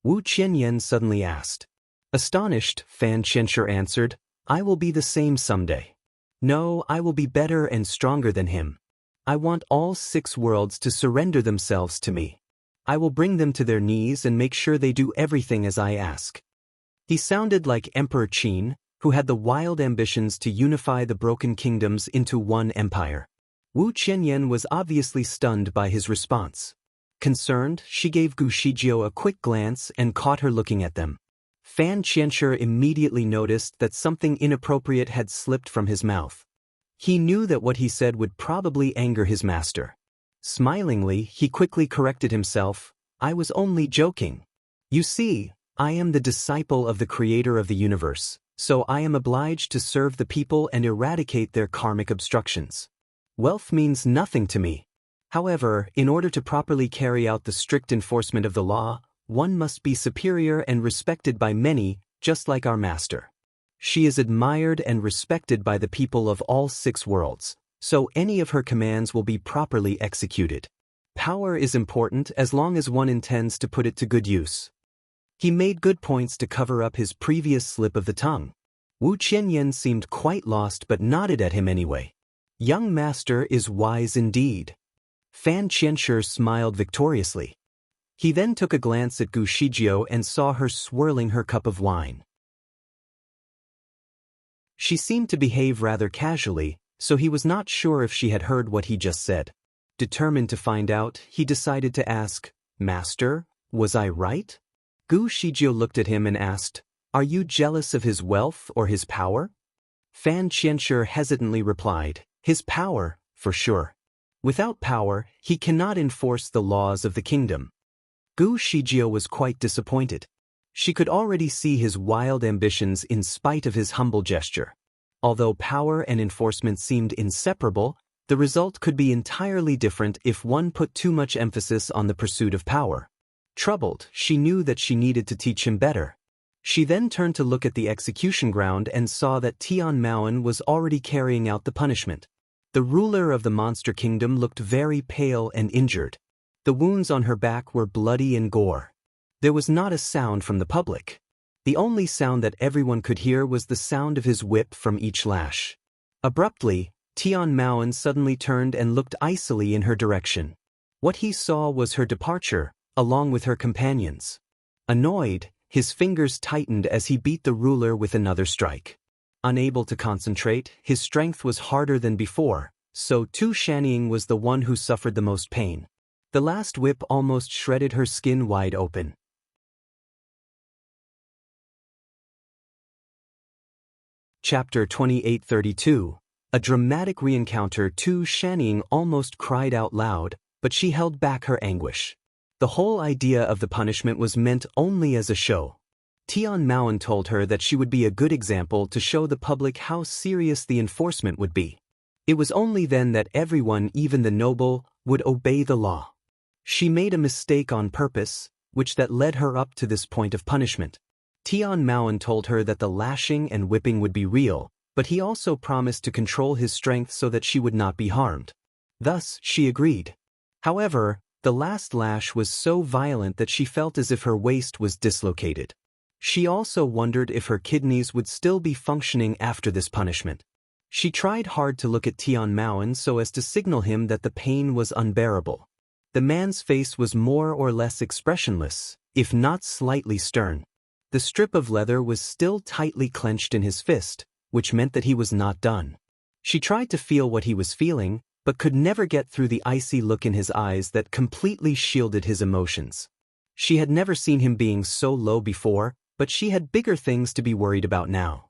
Wu Qianyan suddenly asked. Astonished, Fan Qianshi answered, "I will be the same someday. No, I will be better and stronger than him. I want all 6 worlds to surrender themselves to me. I will bring them to their knees and make sure they do everything as I ask." He sounded like Emperor Qin, who had the wild ambitions to unify the broken kingdoms into one empire. Wu Qianyan was obviously stunned by his response. Concerned, she gave Gu Shijie a quick glance and caught her looking at them. Fan Qianshi immediately noticed that something inappropriate had slipped from his mouth. He knew that what he said would probably anger his master. Smilingly, he quickly corrected himself, "I was only joking. You see, I am the disciple of the creator of the universe, so I am obliged to serve the people and eradicate their karmic obstructions. Wealth means nothing to me. However, in order to properly carry out the strict enforcement of the law, one must be superior and respected by many, just like our master. She is admired and respected by the people of all 6 worlds, so any of her commands will be properly executed. Power is important as long as one intends to put it to good use." He made good points to cover up his previous slip of the tongue. Wu Qianyan seemed quite lost but nodded at him anyway. "Young master is wise indeed." Fan Qianshi smiled victoriously. He then took a glance at Gu Shijie and saw her swirling her cup of wine. She seemed to behave rather casually, so he was not sure if she had heard what he just said. Determined to find out, he decided to ask, "Master, was I right?" Gu Shijie looked at him and asked, "Are you jealous of his wealth or his power?" Fan Qianshi hesitantly replied, "His power, for sure. Without power, he cannot enforce the laws of the kingdom." Gu Shijie was quite disappointed. She could already see his wild ambitions in spite of his humble gesture. Although power and enforcement seemed inseparable, the result could be entirely different if one put too much emphasis on the pursuit of power. Troubled, she knew that she needed to teach him better. She then turned to look at the execution ground and saw that Tian Maoan was already carrying out the punishment. The ruler of the monster kingdom looked very pale and injured. The wounds on her back were bloody and gore. There was not a sound from the public. The only sound that everyone could hear was the sound of his whip from each lash. Abruptly, Tian Maoan suddenly turned and looked icily in her direction. What he saw was her departure, along with her companions. Annoyed, His fingers tightened as he beat the ruler with another strike. Unable to concentrate, his strength was harder than before, so Tu Shannying was the one who suffered the most pain. The last whip almost shredded her skin wide open. Chapter 2832. A dramatic reencounter. Tu Shannying almost cried out loud, but she held back her anguish. The whole idea of the punishment was meant only as a show. Tian Maoan told her that she would be a good example to show the public how serious the enforcement would be. It was only then that everyone, even the noble, would obey the law. She made a mistake on purpose, which that led her up to this point of punishment. Tian Maoan told her that the lashing and whipping would be real, but he also promised to control his strength so that she would not be harmed. Thus, she agreed. However, the last lash was so violent that she felt as if her waist was dislocated. She also wondered if her kidneys would still be functioning after this punishment. She tried hard to look at Tian Maoan so as to signal him that the pain was unbearable. The man's face was more or less expressionless, if not slightly stern. The strip of leather was still tightly clenched in his fist, which meant that he was not done. She tried to feel what he was feeling, but could never get through the icy look in his eyes that completely shielded his emotions. She had never seen him being so low before, but she had bigger things to be worried about now.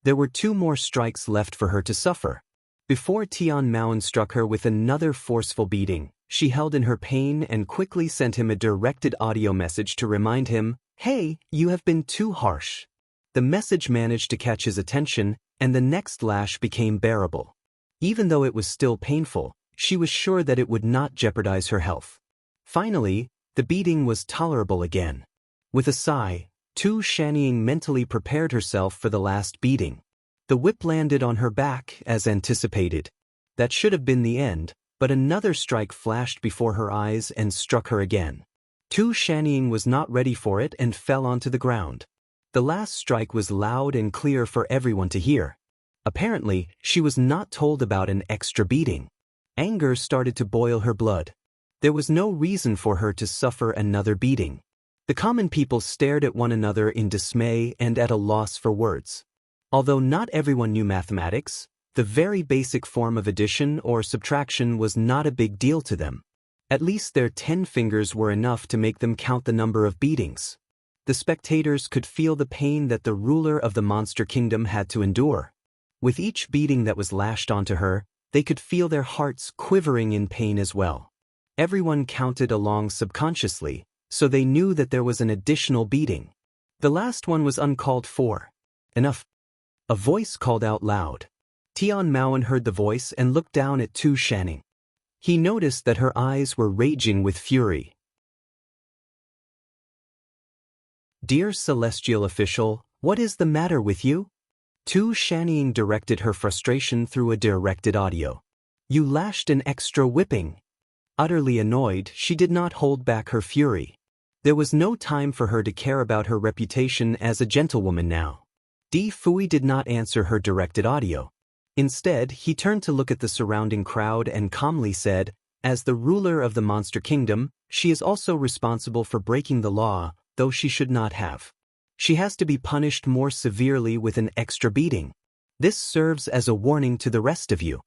There were 2 more strikes left for her to suffer. Before Tian Maoan struck her with another forceful beating, she held in her pain and quickly sent him a directed audio message to remind him, "Hey, you have been too harsh." The message managed to catch his attention, and the next lash became bearable. Even though it was still painful, she was sure that it would not jeopardize her health. Finally, the beating was tolerable again. With a sigh, Tu Shannying mentally prepared herself for the last beating. The whip landed on her back as anticipated. That should have been the end, but another strike flashed before her eyes and struck her again. Tu Shannying was not ready for it and fell onto the ground. The last strike was loud and clear for everyone to hear. Apparently, she was not told about an extra beating. Anger started to boil her blood. There was no reason for her to suffer another beating. The common people stared at one another in dismay and at a loss for words. Although not everyone knew mathematics, the very basic form of addition or subtraction was not a big deal to them. At least their 10 fingers were enough to make them count the number of beatings. The spectators could feel the pain that the ruler of the monster kingdom had to endure. With each beating that was lashed onto her, they could feel their hearts quivering in pain as well. Everyone counted along subconsciously, so they knew that there was an additional beating. The last one was uncalled for. Enough. A voice called out loud. Tian Maoan heard the voice and looked down at Tu Shanning. He noticed that her eyes were raging with fury. "Dear celestial official, what is the matter with you?" Tu Shannying directed her frustration through a directed audio. "You lashed an extra whipping." Utterly annoyed, she did not hold back her fury. There was no time for her to care about her reputation as a gentlewoman now. Di Fui did not answer her directed audio. Instead, he turned to look at the surrounding crowd and calmly said, "As the ruler of the monster kingdom, she is also responsible for breaking the law, though she should not have. She has to be punished more severely with an extra beating. This serves as a warning to the rest of you."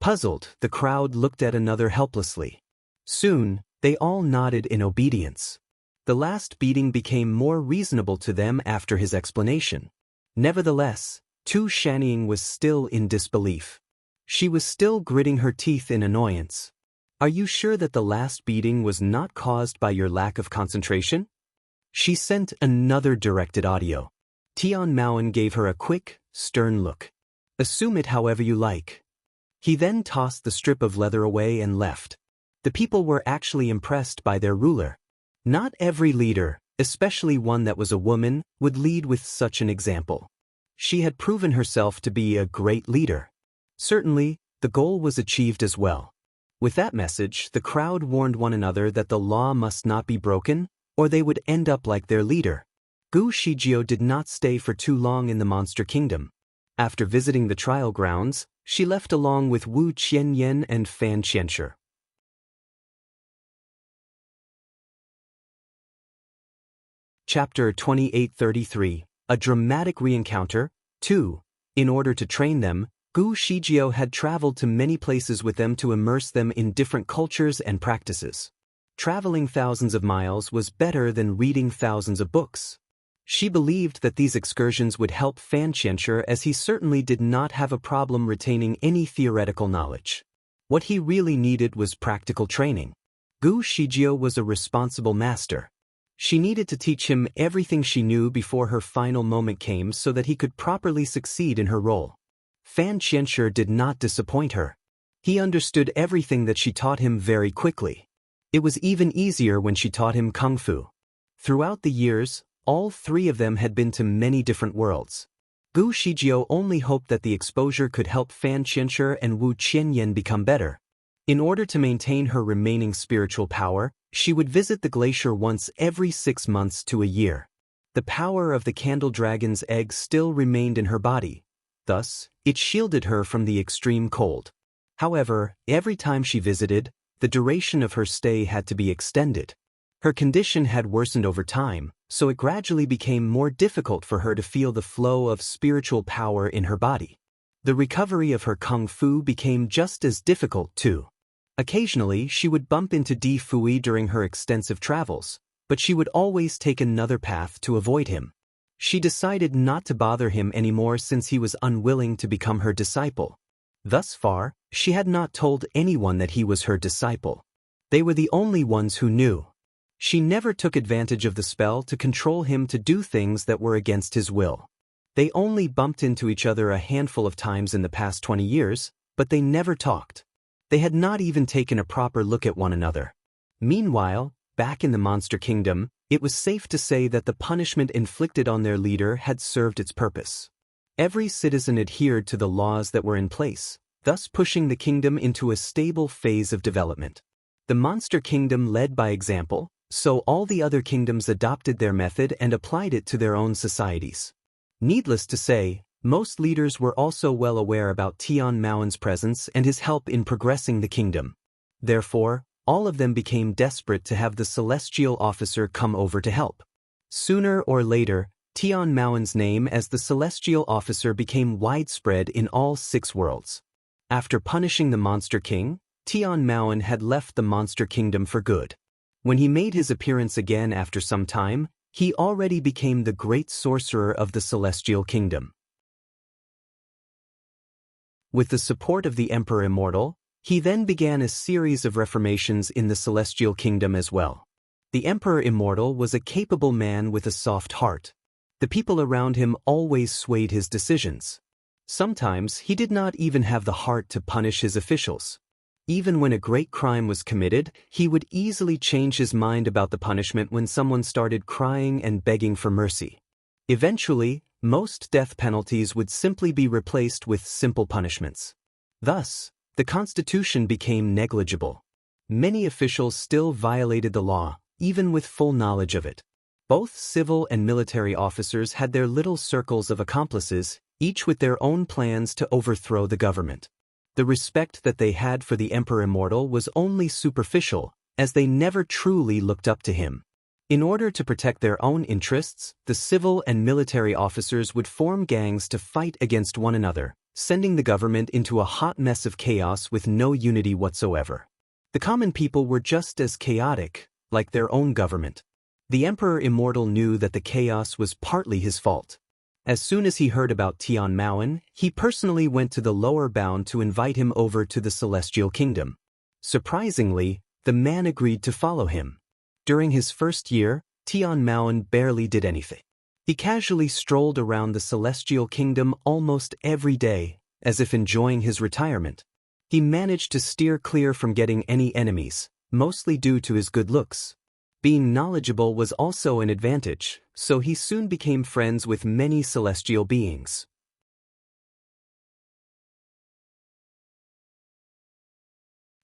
Puzzled, the crowd looked at another helplessly. Soon, they all nodded in obedience. The last beating became more reasonable to them after his explanation. Nevertheless, Tu Shannying was still in disbelief. She was still gritting her teeth in annoyance. "Are you sure that the last beating was not caused by your lack of concentration?" She sent another directed audio. Tian Maoan gave her a quick, stern look. "Assume it however you like." He then tossed the strip of leather away and left. The people were actually impressed by their ruler. Not every leader, especially one that was a woman, would lead with such an example. She had proven herself to be a great leader. Certainly, the goal was achieved as well. With that message, the crowd warned one another that the law must not be broken, or they would end up like their leader. Gu Shijio did not stay for too long in the monster kingdom. After visiting the trial grounds, she left along with Wu Qianyan and Fan Qianshi. Chapter 2833, A Dramatic Reencounter, 2. In order to train them, Gu Shijio had traveled to many places with them to immerse them in different cultures and practices. Traveling thousands of miles was better than reading thousands of books. She believed that these excursions would help Fan Qianshi, as he certainly did not have a problem retaining any theoretical knowledge. What he really needed was practical training. Gu Shijio was a responsible master. She needed to teach him everything she knew before her final moment came so that he could properly succeed in her role. Fan Qianshi did not disappoint her. He understood everything that she taught him very quickly. It was even easier when she taught him Kung Fu. Throughout the years, all three of them had been to many different worlds. Gu Shijio only hoped that the exposure could help Fan Qianshi and Wu Qianyan become better. In order to maintain her remaining spiritual power, she would visit the glacier once every 6 months to a year. The power of the candle dragon's egg still remained in her body. Thus, it shielded her from the extreme cold. However, every time she visited, the duration of her stay had to be extended. Her condition had worsened over time, so it gradually became more difficult for her to feel the flow of spiritual power in her body. The recovery of her kung fu became just as difficult too. Occasionally, she would bump into Di Fui during her extensive travels, but she would always take another path to avoid him. She decided not to bother him anymore since he was unwilling to become her disciple. Thus far, she had not told anyone that he was her disciple. They were the only ones who knew. She never took advantage of the spell to control him to do things that were against his will. They only bumped into each other a handful of times in the past 20 years, but they never talked. They had not even taken a proper look at one another. Meanwhile, back in the Monster Kingdom, it was safe to say that the punishment inflicted on their leader had served its purpose. Every citizen adhered to the laws that were in place, thus pushing the kingdom into a stable phase of development. The Monster Kingdom led by example, so all the other kingdoms adopted their method and applied it to their own societies. Needless to say, most leaders were also well aware about Tian Maoen's presence and his help in progressing the kingdom. Therefore, all of them became desperate to have the celestial officer come over to help. Sooner or later, Tian Maoen's name as the celestial officer became widespread in all 6 worlds. After punishing the Monster King, Tian Maoen had left the Monster Kingdom for good. When he made his appearance again after some time, he already became the great sorcerer of the Celestial Kingdom. With the support of the Emperor Immortal, he then began a series of reformations in the Celestial Kingdom as well. The Emperor Immortal was a capable man with a soft heart. The people around him always swayed his decisions. Sometimes he did not even have the heart to punish his officials. Even when a great crime was committed, he would easily change his mind about the punishment when someone started crying and begging for mercy. Eventually, most death penalties would simply be replaced with simple punishments. Thus, the Constitution became negligible. Many officials still violated the law, even with full knowledge of it. Both civil and military officers had their little circles of accomplices, each with their own plans to overthrow the government. The respect that they had for the Emperor Immortal was only superficial, as they never truly looked up to him. In order to protect their own interests, the civil and military officers would form gangs to fight against one another, sending the government into a hot mess of chaos with no unity whatsoever. The common people were just as chaotic, like their own government. The Emperor Immortal knew that the chaos was partly his fault. As soon as he heard about Tian Maoen, he personally went to the lower bound to invite him over to the Celestial Kingdom. Surprisingly, the man agreed to follow him. During his first year, Tian Maoen barely did anything. He casually strolled around the Celestial Kingdom almost every day, as if enjoying his retirement. He managed to steer clear from getting any enemies, mostly due to his good looks. Being knowledgeable was also an advantage, so he soon became friends with many celestial beings.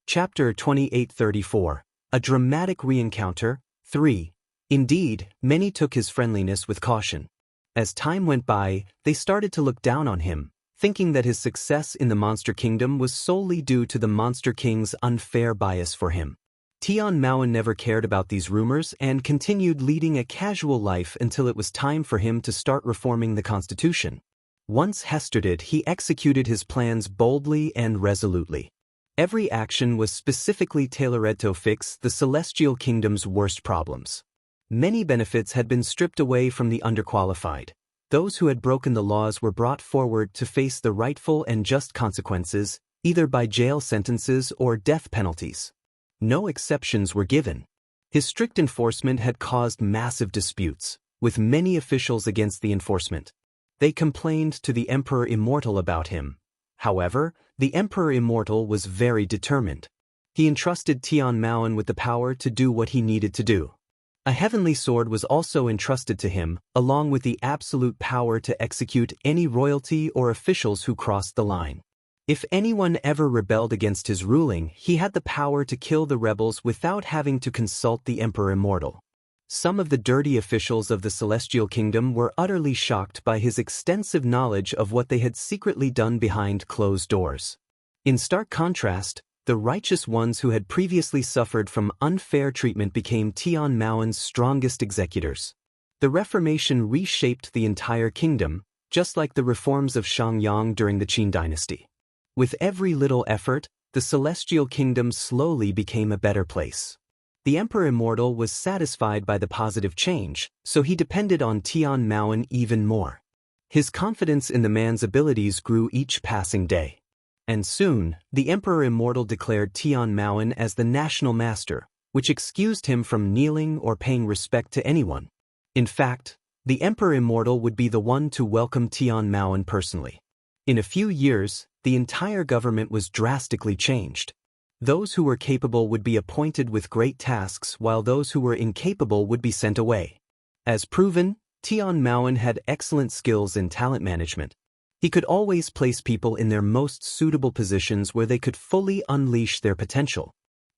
Chapter 2834, A Dramatic Reencounter, 3. Indeed, many took his friendliness with caution. As time went by, they started to look down on him, thinking that his success in the Monster Kingdom was solely due to the Monster King's unfair bias for him. Tian Maoan never cared about these rumors and continued leading a casual life until it was time for him to start reforming the constitution. Once Hestered, he executed his plans boldly and resolutely. Every action was specifically tailored to fix the Celestial Kingdom's worst problems. Many benefits had been stripped away from the underqualified. Those who had broken the laws were brought forward to face the rightful and just consequences, either by jail sentences or death penalties. No exceptions were given. His strict enforcement had caused massive disputes, with many officials against the enforcement. They complained to the Emperor Immortal about him. However, the Emperor Immortal was very determined. He entrusted Tian Maoan with the power to do what he needed to do. A heavenly sword was also entrusted to him, along with the absolute power to execute any royalty or officials who crossed the line. If anyone ever rebelled against his ruling, he had the power to kill the rebels without having to consult the Emperor Immortal. Some of the dirty officials of the Celestial Kingdom were utterly shocked by his extensive knowledge of what they had secretly done behind closed doors. In stark contrast, the righteous ones who had previously suffered from unfair treatment became Tian Maoan's strongest executors. The Reformation reshaped the entire kingdom, just like the reforms of Shangyang during the Qin dynasty. With every little effort, the Celestial Kingdom slowly became a better place. The Emperor Immortal was satisfied by the positive change, so he depended on Tian Maoan even more. His confidence in the man's abilities grew each passing day. And soon, the Emperor Immortal declared Tian Maoan as the national master, which excused him from kneeling or paying respect to anyone. In fact, the Emperor Immortal would be the one to welcome Tian Maoan personally. In a few years, the entire government was drastically changed. Those who were capable would be appointed with great tasks while those who were incapable would be sent away. As proven, Tian Maoan had excellent skills in talent management. He could always place people in their most suitable positions where they could fully unleash their potential.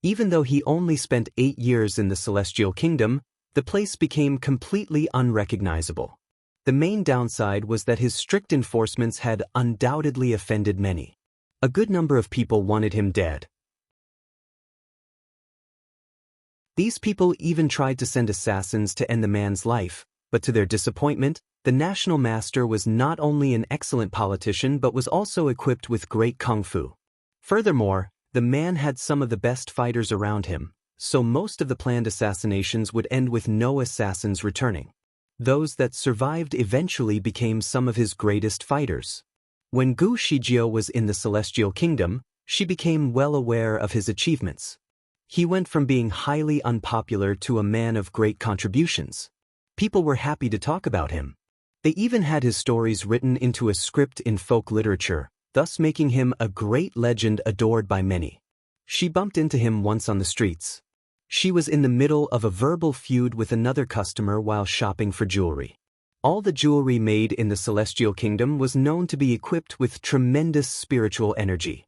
Even though he only spent 8 years in the Celestial Kingdom, the place became completely unrecognizable. The main downside was that his strict enforcements had undoubtedly offended many. A good number of people wanted him dead. These people even tried to send assassins to end the man's life, but to their disappointment, the National Master was not only an excellent politician but was also equipped with great kung fu. Furthermore, the man had some of the best fighters around him, so most of the planned assassinations would end with no assassins returning. Those that survived eventually became some of his greatest fighters. When Gu Shijiao was in the Celestial Kingdom, she became well aware of his achievements. He went from being highly unpopular to a man of great contributions. People were happy to talk about him. They even had his stories written into a script in folk literature, thus making him a great legend adored by many. She bumped into him once on the streets. She was in the middle of a verbal feud with another customer while shopping for jewelry. All the jewelry made in the Celestial Kingdom was known to be equipped with tremendous spiritual energy.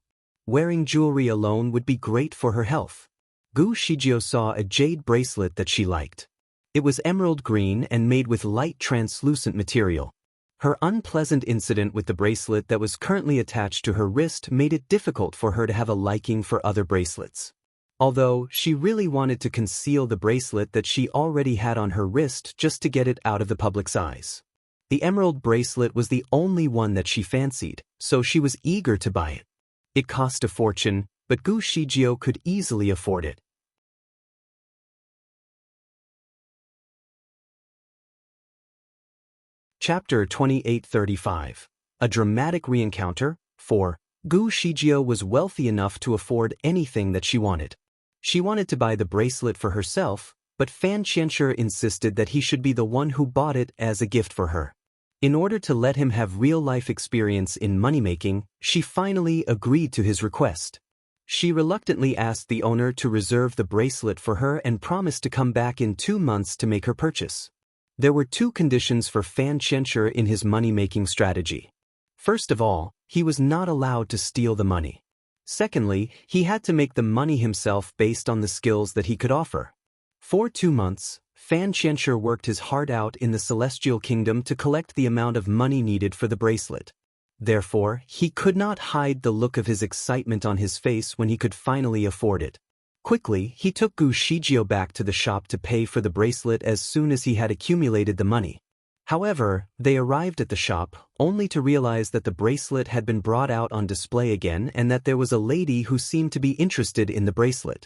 Wearing jewelry alone would be great for her health. Gu Shijiao saw a jade bracelet that she liked. It was emerald green and made with light translucent material. Her unpleasant incident with the bracelet that was currently attached to her wrist made it difficult for her to have a liking for other bracelets. Although she really wanted to conceal the bracelet that she already had on her wrist just to get it out of the public's eyes. The emerald bracelet was the only one that she fancied, so she was eager to buy it. It cost a fortune, but Gu Shijiao could easily afford it. Chapter 2835. A dramatic reencounter. 4. Gu Shijiao was wealthy enough to afford anything that she wanted. She wanted to buy the bracelet for herself, but Fan Qianshi insisted that he should be the one who bought it as a gift for her. In order to let him have real-life experience in money-making, she finally agreed to his request. She reluctantly asked the owner to reserve the bracelet for her and promised to come back in 2 months to make her purchase. There were 2 conditions for Fan Qianshi in his money-making strategy. First of all, he was not allowed to steal the money. Secondly, he had to make the money himself based on the skills that he could offer. For 2 months, Fan Qianshi worked his heart out in the Celestial Kingdom to collect the amount of money needed for the bracelet. Therefore, he could not hide the look of his excitement on his face when he could finally afford it. Quickly, he took Gu Shijio back to the shop to pay for the bracelet as soon as he had accumulated the money. However, they arrived at the shop, only to realize that the bracelet had been brought out on display again and that there was a lady who seemed to be interested in the bracelet.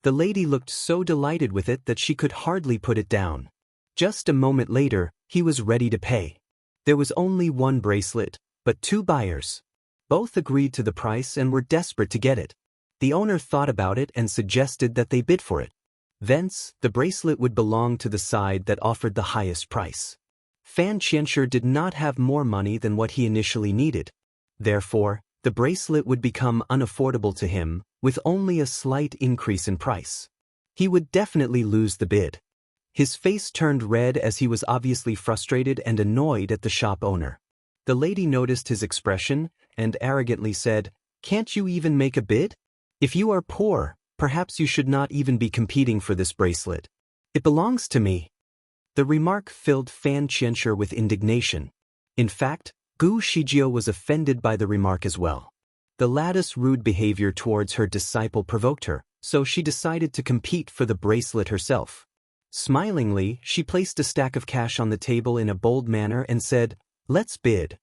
The lady looked so delighted with it that she could hardly put it down. Just a moment later, he was ready to pay. There was only one bracelet, but two buyers. Both agreed to the price and were desperate to get it. The owner thought about it and suggested that they bid for it. Thence, the bracelet would belong to the side that offered the highest price. Fan Qianshi did not have more money than what he initially needed. Therefore, the bracelet would become unaffordable to him, with only a slight increase in price. He would definitely lose the bid. His face turned red as he was obviously frustrated and annoyed at the shop owner. The lady noticed his expression and arrogantly said, "Can't you even make a bid? If you are poor, perhaps you should not even be competing for this bracelet. It belongs to me." The remark filled Fan Qianshi with indignation. In fact, Gu Shijio was offended by the remark as well. The latter's rude behavior towards her disciple provoked her, so she decided to compete for the bracelet herself. Smilingly, she placed a stack of cash on the table in a bold manner and said, "Let's bid."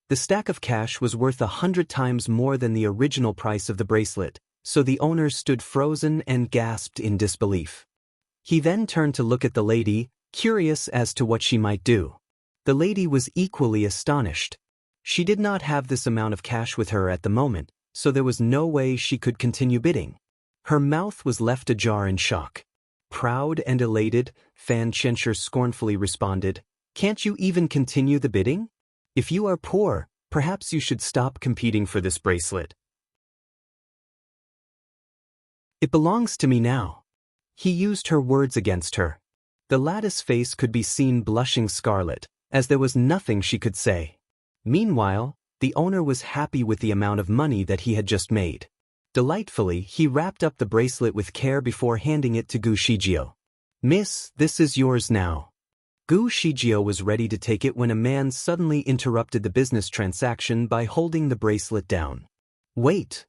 The stack of cash was worth 100 times more than the original price of the bracelet, so the owner stood frozen and gasped in disbelief. He then turned to look at the lady, curious as to what she might do. The lady was equally astonished. She did not have this amount of cash with her at the moment, so there was no way she could continue bidding. Her mouth was left ajar in shock. Proud and elated, Fan Qianshi scornfully responded, "Can't you even continue the bidding? If you are poor, perhaps you should stop competing for this bracelet. It belongs to me now." He used her words against her. The latter's face could be seen blushing scarlet, as there was nothing she could say. Meanwhile, the owner was happy with the amount of money that he had just made. Delightfully, he wrapped up the bracelet with care before handing it to Gu Shijio. "Miss, this is yours now." Gu Shijio was ready to take it when a man suddenly interrupted the business transaction by holding the bracelet down. "Wait."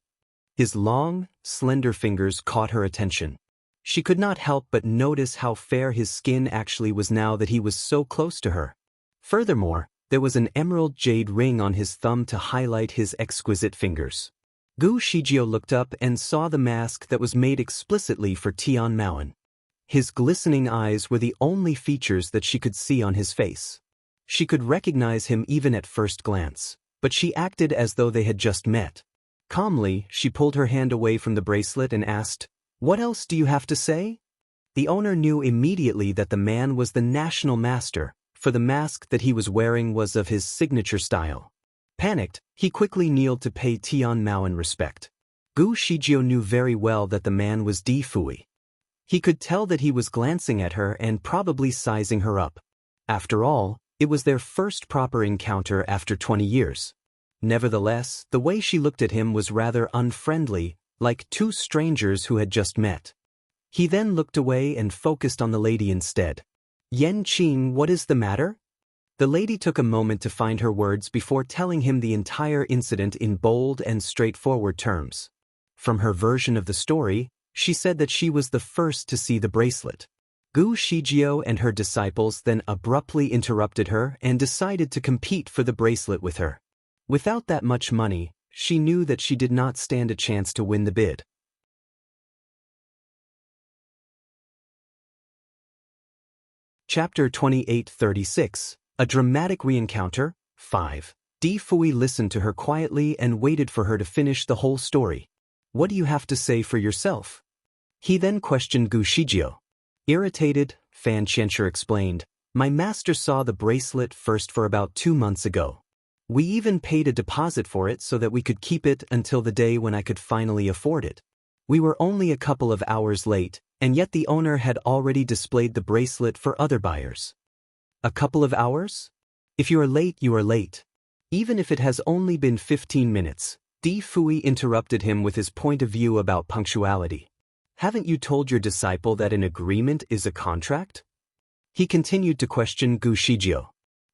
His long, slender fingers caught her attention. She could not help but notice how fair his skin actually was now that he was so close to her. Furthermore, there was an emerald jade ring on his thumb to highlight his exquisite fingers. Gu Shijio looked up and saw the mask that was made explicitly for Tian Maoan. His glistening eyes were the only features that she could see on his face. She could recognize him even at first glance, but she acted as though they had just met. Calmly, she pulled her hand away from the bracelet and asked, "What else do you have to say?" The owner knew immediately that the man was the national master, for the mask that he was wearing was of his signature style. Panicked, he quickly kneeled to pay Tian Maoan respect. Gu Shijio knew very well that the man was Di Fui. He could tell that he was glancing at her and probably sizing her up. After all, it was their first proper encounter after 20 years. Nevertheless, the way she looked at him was rather unfriendly, like two strangers who had just met. He then looked away and focused on the lady instead. "Yan Qing, what is the matter?" The lady took a moment to find her words before telling him the entire incident in bold and straightforward terms. From her version of the story, she said that she was the first to see the bracelet. Gu Shijio and her disciples then abruptly interrupted her and decided to compete for the bracelet with her. Without that much money, she knew that she did not stand a chance to win the bid. Chapter 2836, A Dramatic Reencounter, 5. Di Fui listened to her quietly and waited for her to finish the whole story. "What do you have to say for yourself?" He then questioned Gu Shijio. Irritated, Fan Qianshi explained, "My master saw the bracelet first for about 2 months ago. We even paid a deposit for it so that we could keep it until the day when I could finally afford it. We were only a couple of hours late, and yet the owner had already displayed the bracelet for other buyers." "A couple of hours? If you are late, you are late. Even if it has only been 15 minutes, Di Fui interrupted him with his point of view about punctuality. "Haven't you told your disciple that an agreement is a contract?" He continued to question Gu Shijio.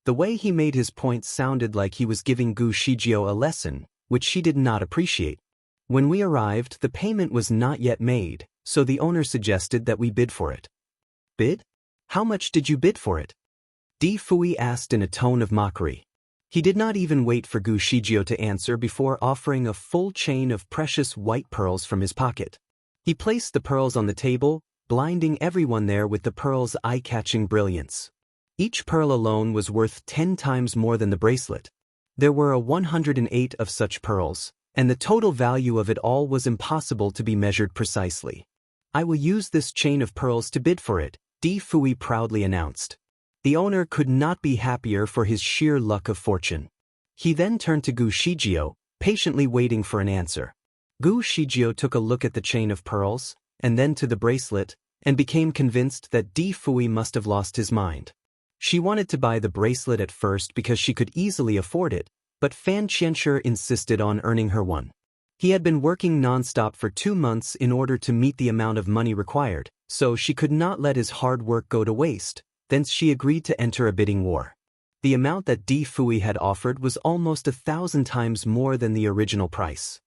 The way he made his point sounded like he was giving Gu Shijio a lesson, which she did not appreciate. When we arrived, the payment was not yet made, so the owner suggested that we bid for it. Bid? How much did you bid for it? Di Fui asked in a tone of mockery. He did not even wait for Gu Shijio to answer before offering a full chain of precious white pearls from his pocket. He placed the pearls on the table, blinding everyone there with the pearls' eye-catching brilliance. Each pearl alone was worth 10 times more than the bracelet. There were 108 of such pearls, and the total value of it all was impossible to be measured precisely. I will use this chain of pearls to bid for it, Di Fui proudly announced. The owner could not be happier for his sheer luck of fortune. He then turned to Gu Shijio, patiently waiting for an answer. Gu Shijio took a look at the chain of pearls, and then to the bracelet, and became convinced that Di Fui must have lost his mind. She wanted to buy the bracelet at first because she could easily afford it, but Fan Qianshi insisted on earning her one. He had been working non-stop for 2 months in order to meet the amount of money required, so she could not let his hard work go to waste. Then she agreed to enter a bidding war. The amount that Di Fui had offered was almost 1,000 times more than the original price.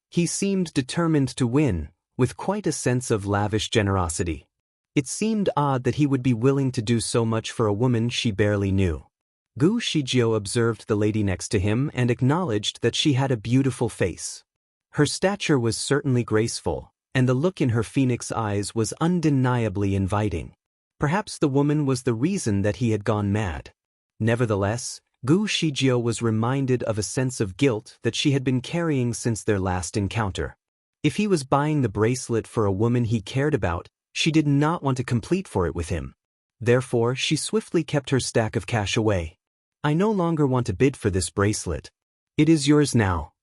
He seemed determined to win, with quite a sense of lavish generosity. It seemed odd that he would be willing to do so much for a woman she barely knew. Gu Shijio observed the lady next to him and acknowledged that she had a beautiful face. Her stature was certainly graceful, and the look in her phoenix eyes was undeniably inviting. Perhaps the woman was the reason that he had gone mad. Nevertheless, Gu Shijio was reminded of a sense of guilt that she had been carrying since their last encounter. If he was buying the bracelet for a woman he cared about, she did not want to complete for it with him. Therefore, she swiftly kept her stack of cash away. I no longer want to bid for this bracelet. It is yours now.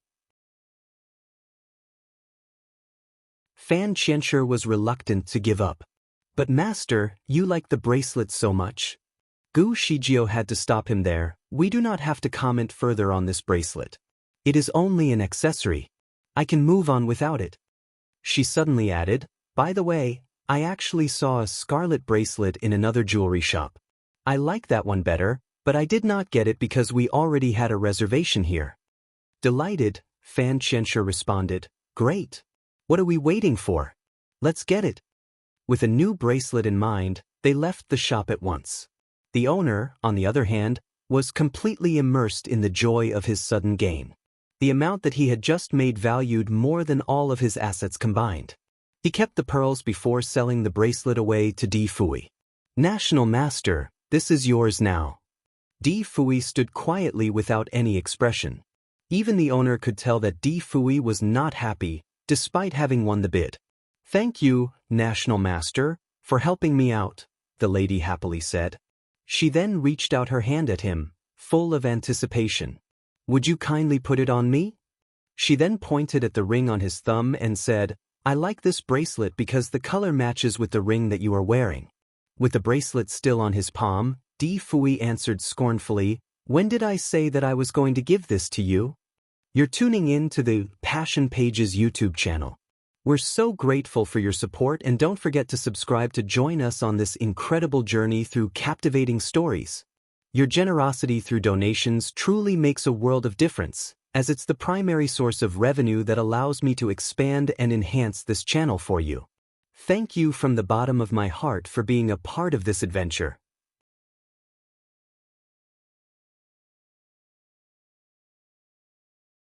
Fan Qianshi was reluctant to give up. But master, you like the bracelet so much. Gu Shijio had to stop him there. We do not have to comment further on this bracelet. It is only an accessory. I can move on without it. She suddenly added, by the way, I actually saw a scarlet bracelet in another jewelry shop. I like that one better, but I did not get it because we already had a reservation here. Delighted, Fan Qianshi responded. Great. What are we waiting for? Let's get it. With a new bracelet in mind, they left the shop at once. The owner, on the other hand, was completely immersed in the joy of his sudden gain. The amount that he had just made valued more than all of his assets combined. He kept the pearls before selling the bracelet away to Di Fui. National Master, this is yours now. Di Fui stood quietly without any expression. Even the owner could tell that Di Fui was not happy, despite having won the bid. Thank you, National Master, for helping me out, the lady happily said. She then reached out her hand at him, full of anticipation. Would you kindly put it on me? She then pointed at the ring on his thumb and said, I like this bracelet because the color matches with the ring that you are wearing. With the bracelet still on his palm, Di Fui answered scornfully, When did I say that I was going to give this to you? You're tuning in to the Passion Pages YouTube channel. We're so grateful for your support, and don't forget to subscribe to join us on this incredible journey through captivating stories. Your generosity through donations truly makes a world of difference, as it's the primary source of revenue that allows me to expand and enhance this channel for you. Thank you from the bottom of my heart for being a part of this adventure.